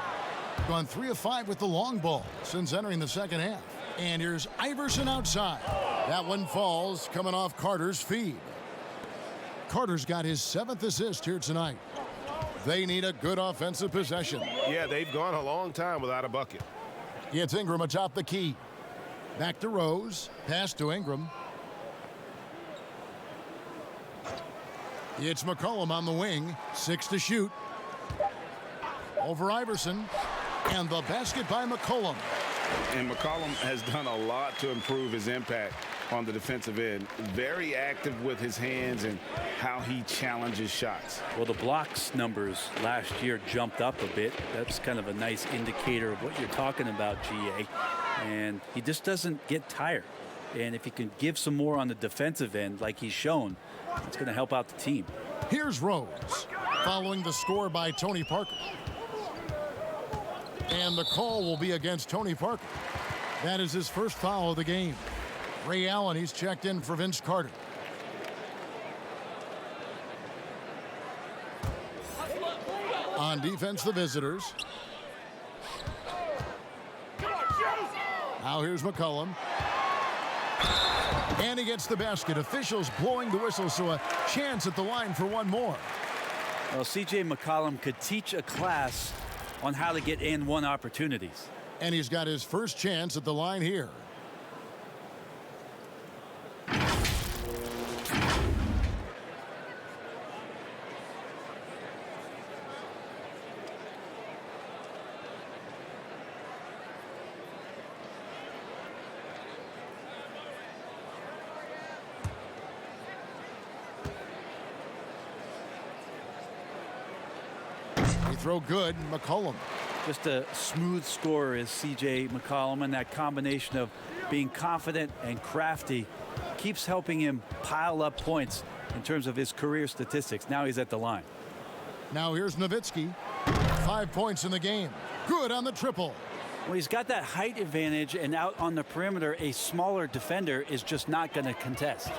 Gone 3 of 5 with the long ball since entering the second half. And here's Iverson outside. That one falls coming off Carter's feed. Carter's got his 7th assist here tonight. They need a good offensive possession. Yeah, they've gone a long time without a bucket. It's Ingram atop the key. Back to Rose. Pass to Ingram. It's McCollum on the wing. 6 to shoot. Over Iverson. And the basket by McCollum. And McCollum has done a lot to improve his impact on the defensive end. Very active with his hands and how he challenges shots. Well, the blocks numbers last year jumped up a bit. That's kind of a nice indicator of what you're talking about, GA. And he just doesn't get tired. And if he can give some more on the defensive end like he's shown, it's going to help out the team. Here's Rose, following the score by Tony Parker. And the call will be against Tony Parker. That is his first foul of the game. Ray Allen, he's checked in for Vince Carter. On defense, the visitors. Now here's McCollum. And he gets the basket. Officials blowing the whistle, so a chance at the line for one more. Well, C.J. McCollum could teach a class on how to get in one opportunities. And he's got his first chance at the line here. Throw good, McCollum. Just a smooth scorer is C.J. McCollum, and that combination of being confident and crafty keeps helping him pile up points in terms of his career statistics. Now he's at the line. Now here's Nowitzki. 5 points in the game. Good on the triple. Well, he's got that height advantage, and out on the perimeter, a smaller defender is just not going to contest.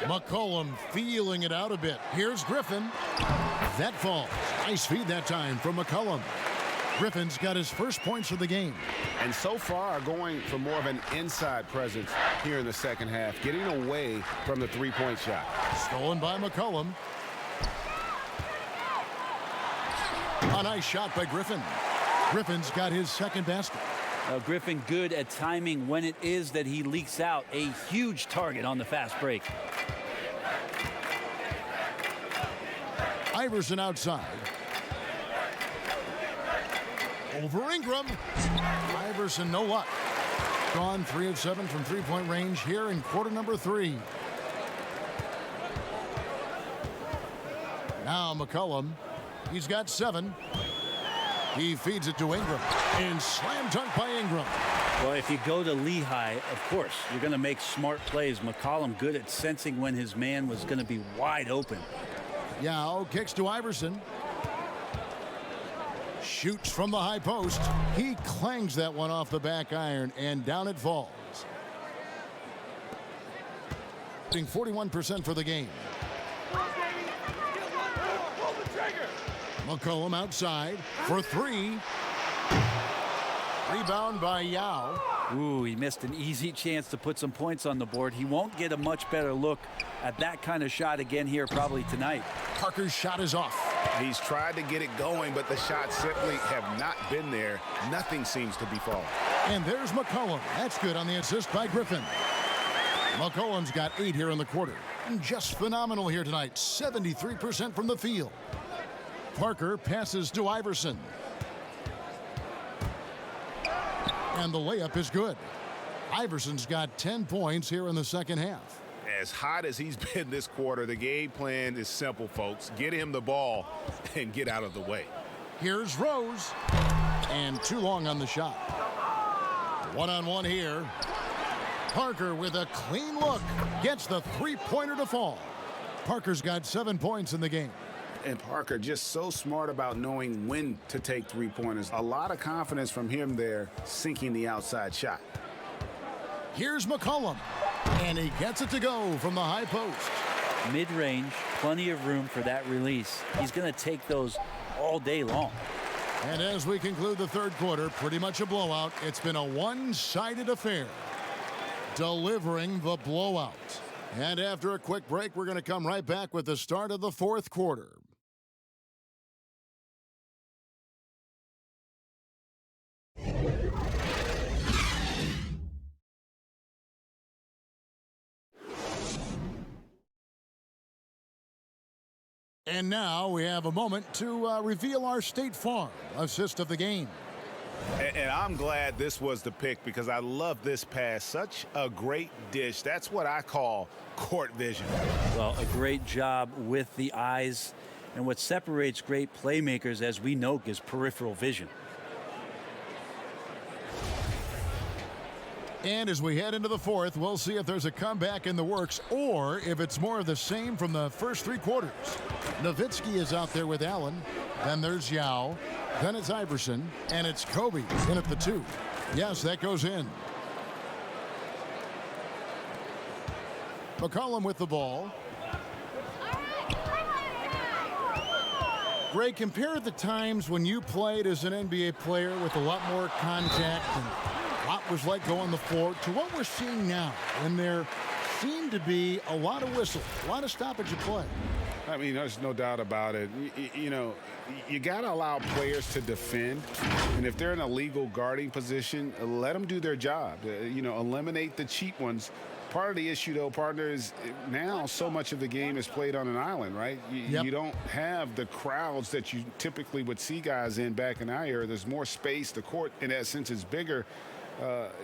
McCollum feeling it out a bit. Here's Griffin. That falls. Nice feed that time from McCollum. Griffin's got his first points of the game. And so far going for more of an inside presence here in the second half, getting away from the three-point shot. Stolen by McCollum. A nice shot by Griffin. Griffin's got his second basket. Griffin good at timing when it is that he leaks out. A huge target on the fast break. Iverson outside. Over Ingram. Iverson, no luck. Gone 3 of 7 from three-point range here in quarter number 3. Now McCollum. He's got 7. He feeds it to Ingram. And slam dunk by Ingram. Well, if you go to Lehigh, of course, you're going to make smart plays. McCollum good at sensing when his man was going to be wide open. Yao kicks to Iverson. Shoots from the high post. He clangs that one off the back iron, and down it falls. 41% for the game. McCollum outside for 3. Rebound by Yao. Ooh, he missed an easy chance to put some points on the board. He won't get a much better look at that kind of shot again here probably tonight. Parker's shot is off. He's tried to get it going, but the shots simply have not been there. Nothing seems to be falling. And there's McCollum. That's good on the assist by Griffin. McCollum's got 8 here in the quarter. Just phenomenal here tonight. 73% from the field. Parker passes to Iverson. And the layup is good. Iverson's got 10 points here in the second half. As hot as he's been this quarter, the game plan is simple, folks. Get him the ball and get out of the way. Here's Rose. And too long on the shot. One-on-one here. Parker with a clean look. Gets the three-pointer to fall. Parker's got 7 points in the game. And Parker just so smart about knowing when to take three-pointers. A lot of confidence from him there, sinking the outside shot. Here's McCollum. And he gets it to go from the high post. Mid-range, plenty of room for that release. He's going to take those all day long. And as we conclude the third quarter, pretty much a blowout. It's been a one-sided affair. Delivering the blowout. And after a quick break, we're going to come right back with the start of the fourth quarter. And now we have a moment to reveal our State Farm assist of the game. And I'm glad this was the pick because I love this pass. Such a great dish. That's what I call court vision. Well, a great job with the eyes. And what separates great playmakers, as we know, is peripheral vision. And as we head into the fourth, we'll see if there's a comeback in the works or if it's more of the same from the first 3 quarters. Nowitzki is out there with Allen. Then there's Yao. Then it's Iverson. And it's Kobe in at the 2. Yes, that goes in. McCollum with the ball. Ray, compare the times when you played as an NBA player with a lot more contact and what was like going the floor to what we're seeing now, when there seemed to be a lot of whistles, a lot of stoppage of play. I mean, there's no doubt about it. You know, you got to allow players to defend. And if they're in a legal guarding position, let them do their job. You know, eliminate the cheap ones. Part of the issue, though, partner, is now so much of the game is played on an island, right? You don't have the crowds that you typically would see guys in back in our era. There's more space. The court, in that sense, is bigger.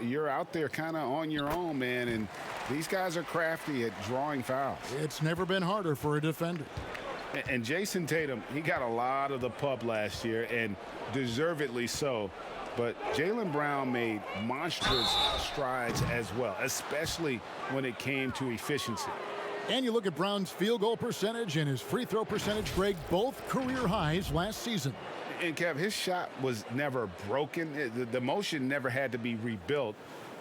You're out there kind of on your own, man, and these guys are crafty at drawing fouls. It's never been harder for a defender. And Jason Tatum, he got a lot of the pub last year, and deservedly so. but Jaylen Brown made monstrous strides as well, especially when it came to efficiency. And you look at Brown's field goal percentage and his free throw percentage, Greg, both career highs last season. And Kev, his shot was never broken. The motion never had to be rebuilt.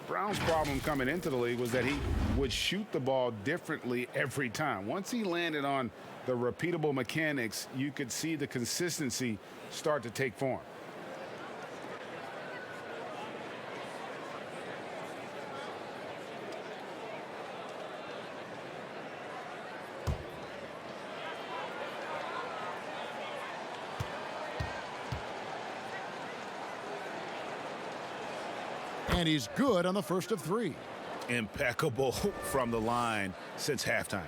Brown's problem coming into the league was that he would shoot the ball differently every time. Once he landed on the repeatable mechanics, you could see the consistency start to take form. And he's good on the first of three. Impeccable from the line since halftime.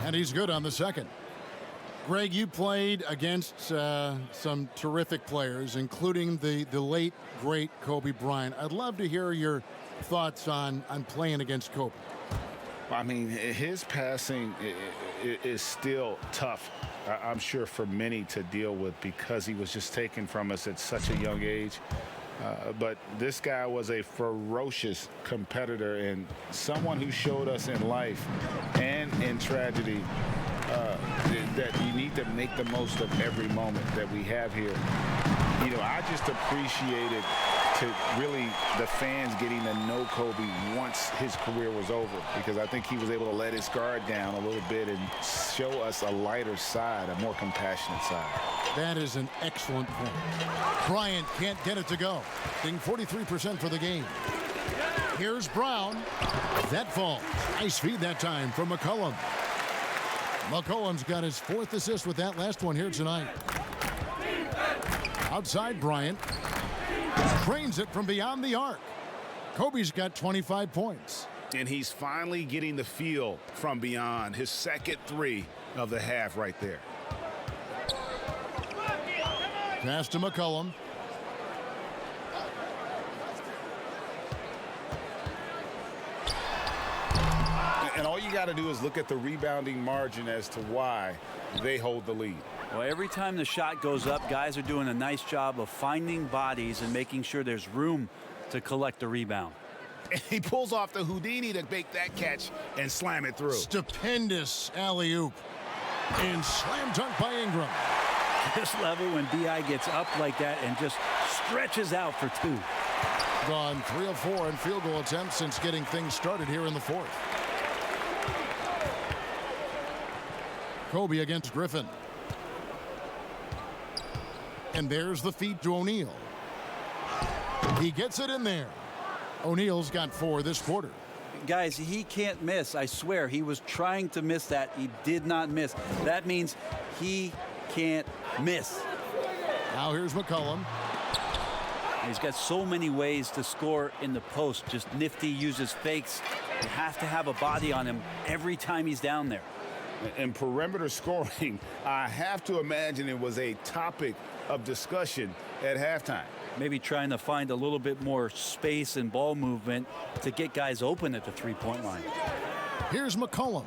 And he's good on the second. Greg, you played against some terrific players, including the late, great Kobe Bryant. I'd love to hear your thoughts on playing against Kobe. I mean, his passing is still tough, I'm sure, for many to deal with because he was just taken from us at such a young age. But this guy was a ferocious competitor and someone who showed us in life and in tragedy that you need to make the most of every moment that we have here. You know, I just appreciated really the fans getting to know Kobe once his career was over, because I think he was able to let his guard down a little bit and show us a lighter side, a more compassionate side. That is an excellent point. Bryant can't get it to go. Being 43% for the game. Here's Brown. That falls. Nice feed that time from McCollum. McCollum's got his fourth assist with that last one here tonight. Outside Bryant. Trains it from beyond the arc. Kobe's got 25 points. And he's finally getting the feel from beyond. His second three of the half right there. Pass to McCollum. And all you got to do is look at the rebounding margin as to why they hold the lead. Well, every time the shot goes up, guys are doing a nice job of finding bodies and making sure there's room to collect the rebound. And he pulls off the Houdini to make that catch and slam it through. Stupendous alley-oop. And slam dunk by Ingram. This level when B.I. gets up like that and just stretches out for two. Gone 3 of 4 in field goal attempts since getting things started here in the fourth. Kobe against Griffin. And there's the feed to O'Neal. He gets it in there. O'Neal's got 4 this quarter. Guys, he can't miss. I swear, he was trying to miss that. He did not miss. That means he can't miss. Now here's McCollum. He's got so many ways to score in the post. Just nifty, uses fakes. You have to have a body on him every time he's down there. And perimeter scoring, I have to imagine it was a topic of discussion at halftime. Maybe trying to find a little bit more space and ball movement to get guys open at the three-point line. Here's McCollum.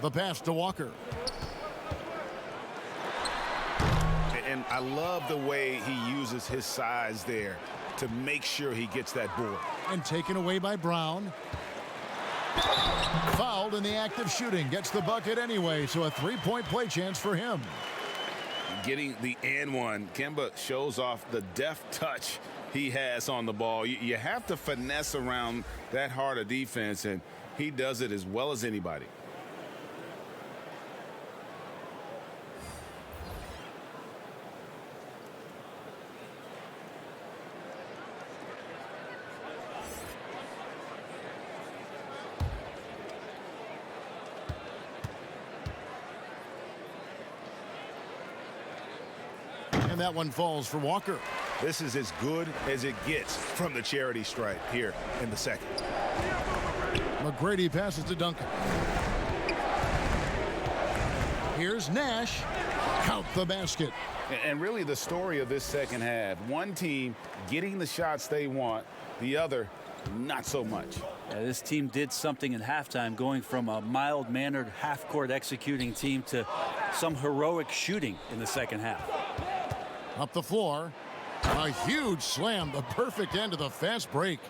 The pass to Walker. And I love the way he uses his size there to make sure he gets that board. And taken away by Brown. Fouled in the act of shooting. Gets the bucket anyway, so a three-point play chance for him. Getting the and one. Kemba shows off the deft touch he has on the ball. You have to finesse around that hard a defense, and he does it as well as anybody. And that one falls for Walker. This is as good as it gets from the charity stripe here in the second. McGrady passes to Duncan. Here's Nash. Count the basket. And really the story of this second half, one team getting the shots they want, the other not so much. Yeah, this team did something in halftime, going from a mild-mannered half-court executing team to some heroic shooting in the second half. Up the floor. A huge slam, the perfect end of the fast break.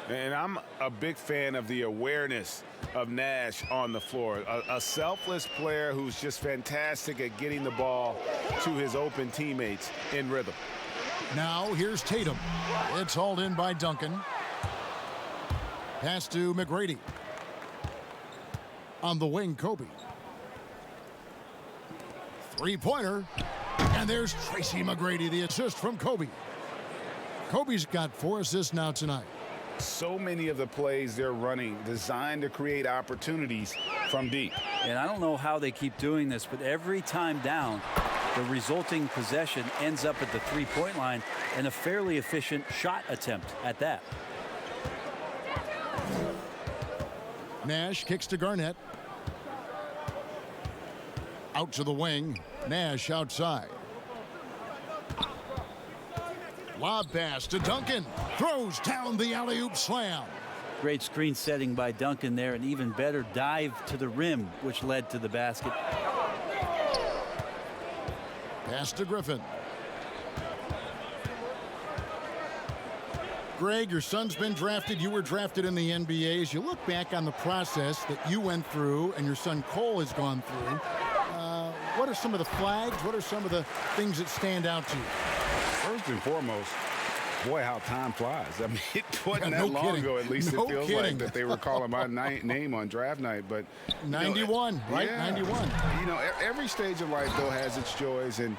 And I'm a big fan of the awareness of Nash on the floor. A selfless player who's just fantastic at getting the ball to his open teammates in rhythm. Now here's Tatum. It's hauled in by Duncan. Pass to McGrady. On the wing, Kobe. Three-pointer. And there's Tracy McGrady, the assist from Kobe. Kobe's got 4 assists now tonight. So many of the plays they're running designed to create opportunities from deep. And I don't know how they keep doing this, but every time down, the resulting possession ends up at the three-point line and a fairly efficient shot attempt at that. Nash kicks to Garnett. Out to the wing. Nash outside. Lob pass to Duncan. Throws down the alley-oop slam. Great screen setting by Duncan there, and even better dive to the rim, which led to the basket. Pass to Griffin. Greg, your son's been drafted. You were drafted in the NBA. As you look back on the process that you went through and your son Cole has gone through, what are some of the flags? What are some of the things that stand out to you? First and foremost, boy, how time flies. I mean, it wasn't no that long kidding. ago, at least No it feels kidding. like, that they were calling my name on draft night. But 91, right? Yeah. 91. You know, every stage of life, though, has its joys. And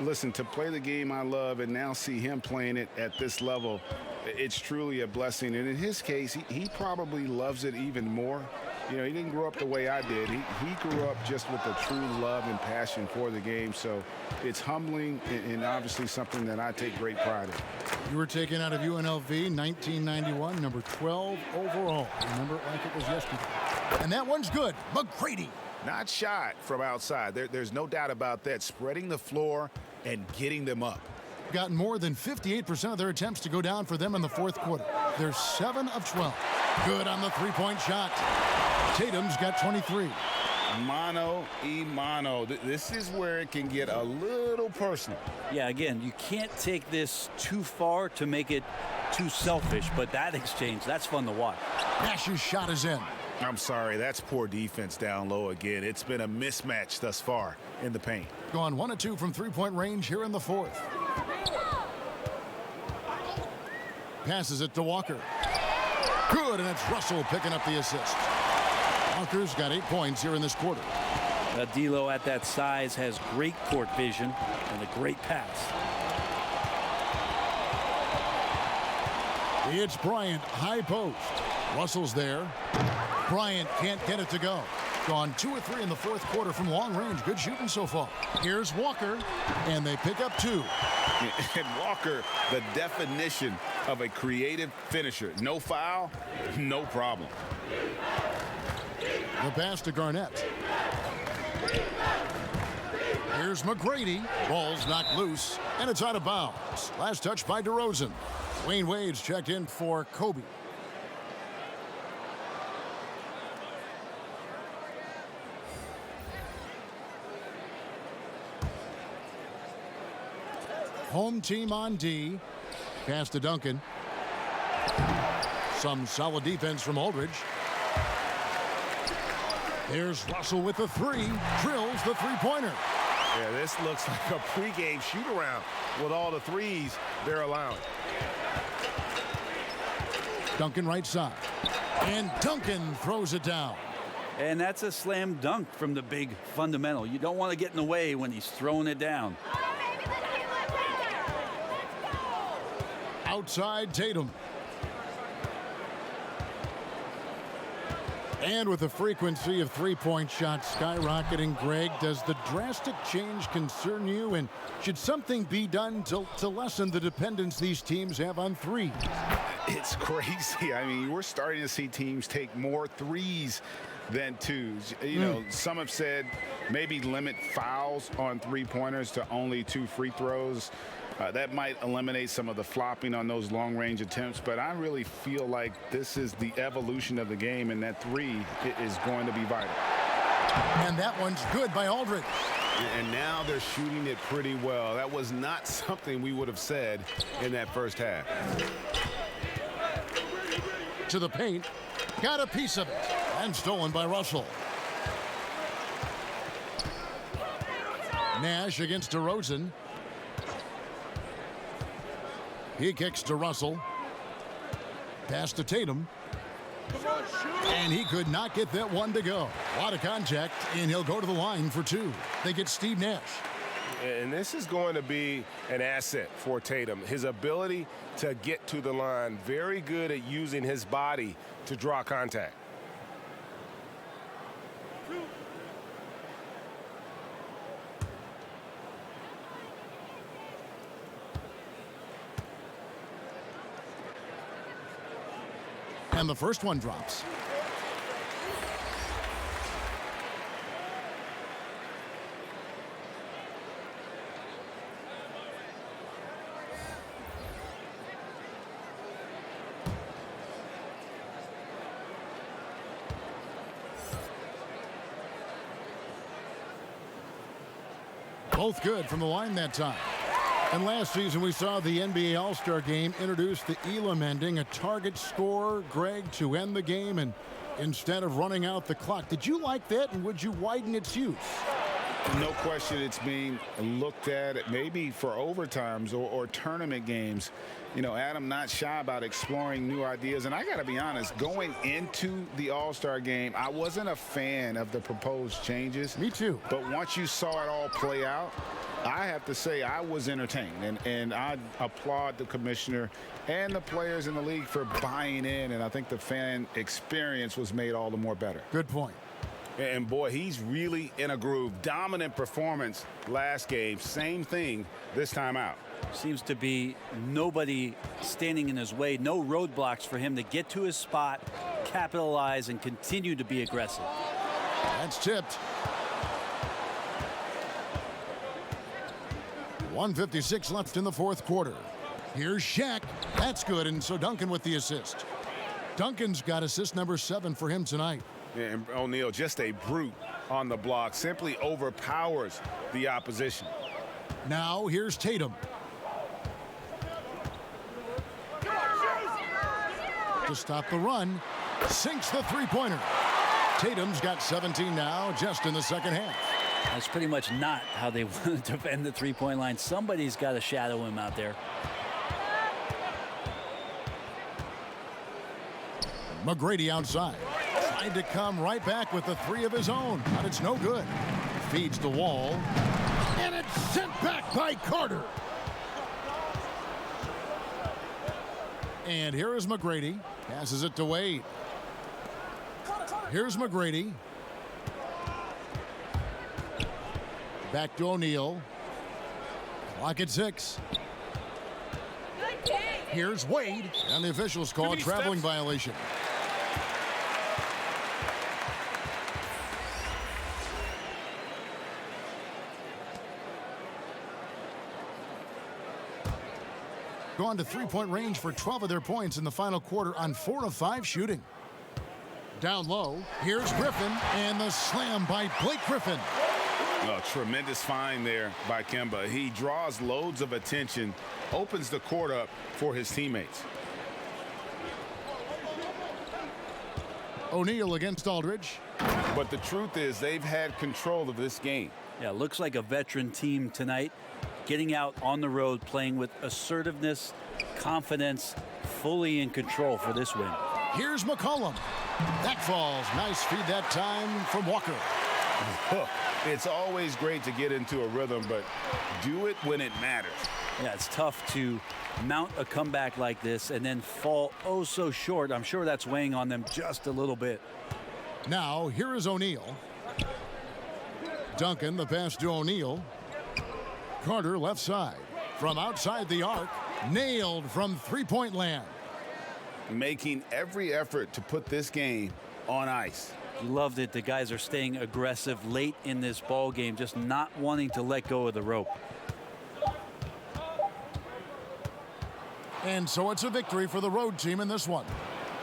listen, to play the game I love and now see him playing it at this level, it's truly a blessing. And in his case, he probably loves it even more. You know, he didn't grow up the way I did. He grew up just with a true love and passion for the game. So it's humbling and obviously something that I take great pride in. You were taken out of UNLV 1991, number 12 overall. Remember it like it was yesterday. And that one's good. McGrady. Not shot from outside. There's no doubt about that. Spreading the floor and getting them up. Gotten more than 58% of their attempts to go down for them in the fourth quarter. They're 7 of 12. Good on the three-point shot. Tatum's got 23. Mano y mano. This is where it can get a little personal. Yeah, again, you can't take this too far to make it too selfish, but that exchange, that's fun to watch. Nash's shot is in. I'm sorry, that's poor defense down low again. It's been a mismatch thus far in the paint. Gone 1 of 2 from three-point range here in the fourth. Passes it to Walker. Good, and it's Russell picking up the assist. Walker's got 8 points here in this quarter. D'Lo at that size has great court vision and a great pass. It's Bryant, high post. Russell's there. Bryant can't get it to go. Gone 2 of 3 in the fourth quarter from long range. Good shooting so far. Here's Walker, and they pick up 2. And Walker, the definition of a creative finisher. No foul, no problem. The pass to Garnett. Here's McGrady. Ball's knocked loose, and it's out of bounds. Last touch by DeRozan. Wayne Wade's checked in for Kobe. Home team on D. Pass to Duncan. Some solid defense from Aldridge. There's Russell with the 3. Drills the three-pointer. Yeah, this looks like a pregame shoot-around with all the threes they're allowing. Duncan right side. And Duncan throws it down. And that's a slam dunk from the big fundamental. You don't want to get in the way when he's throwing it down. Outside Tatum. And with the frequency of three-point shots skyrocketing, Greg, does the drastic change concern you? And should something be done to lessen the dependence these teams have on threes? It's crazy. I mean, we're starting to see teams take more threes than twos. You know, some have said maybe limit fouls on three-pointers to only 2 free throws. That might eliminate some of the flopping on those long-range attempts, but I really feel like this is the evolution of the game, and that 3 is going to be vital. And that one's good by Aldridge. And now they're shooting it pretty well. That was not something we would have said in that first half. To the paint. Got a piece of it. And stolen by Russell. Nash against DeRozan. He kicks to Russell. Pass to Tatum. And he could not get that one to go. A lot of contact, and he'll go to the line for 2. They get Steve Nash. And this is going to be an asset for Tatum. His ability to get to the line, very good at using his body to draw contact. And the first one drops. Both good from the line that time. And last season, we saw the NBA All-Star Game introduce the Elam ending, a target score, Greg, to end the game, and instead of running out the clock. Did you like that, and would you widen its use? No question it's being looked at maybe for overtimes or tournament games. You know, Adam not shy about exploring new ideas. And I got to be honest, going into the All-Star game, I wasn't a fan of the proposed changes. Me too. But once you saw it all play out, I have to say I was entertained. And I applaud the commissioner and the players in the league for buying in. And I think the fan experience was made all the more better. Good point. And boy, he's really in a groove. Dominant performance last game. Same thing this time out. Seems to be nobody standing in his way. No roadblocks for him to get to his spot, capitalize, and continue to be aggressive. That's tipped. 1:56 left in the fourth quarter. Here's Shaq. That's good, and so Duncan with the assist. Duncan's got assist number 7 for him tonight. And O'Neal, just a brute on the block, simply overpowers the opposition. Now here's Tatum. To stop the run, sinks the three-pointer. Tatum's got 17 now, just in the second half. That's pretty much not how they want to defend the three-point line. Somebody's got to shadow him out there. McGrady outside. Tried to come right back with the 3 of his own, but it's no good. Feeds the wall. And it's sent back by Carter. And here is McGrady. Passes it to Wade. Here's McGrady. Back to O'Neal. Clock at 6. Here's Wade. And the officials call a traveling violation. Gone to three-point range for 12 of their points in the final quarter on 4 of 5 shooting. Down low, here's Griffin, and the slam by Blake Griffin. Oh, tremendous find there by Kemba. He draws loads of attention, opens the court up for his teammates. O'Neal against Aldridge. But the truth is they've had control of this game. Yeah, looks like a veteran team tonight. Getting out on the road, playing with assertiveness, confidence, fully in control for this win. Here's McCollum. That falls. Nice feed that time from Walker. It's always great to get into a rhythm, but do it when it matters. Yeah, it's tough to mount a comeback like this and then fall oh so short. I'm sure that's weighing on them just a little bit. Now, here is O'Neal. Duncan, the pass to O'Neal. Carter left side. From outside the arc. Nailed from three-point land. Making every effort to put this game on ice. You loved it. The guys are staying aggressive late in this ball game, just not wanting to let go of the rope. And so it's a victory for the road team in this one.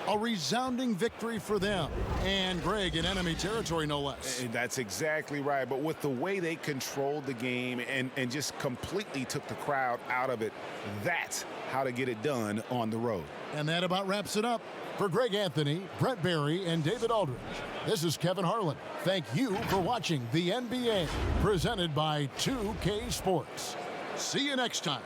A resounding victory for them. And Greg, in enemy territory, no less. And that's exactly right. But with the way they controlled the game and just completely took the crowd out of it, that's how to get it done on the road. And that about wraps it up. For Greg Anthony, Brett Barry, and David Aldridge, this is Kevin Harlan. Thank you for watching the NBA, presented by 2K Sports. See you next time.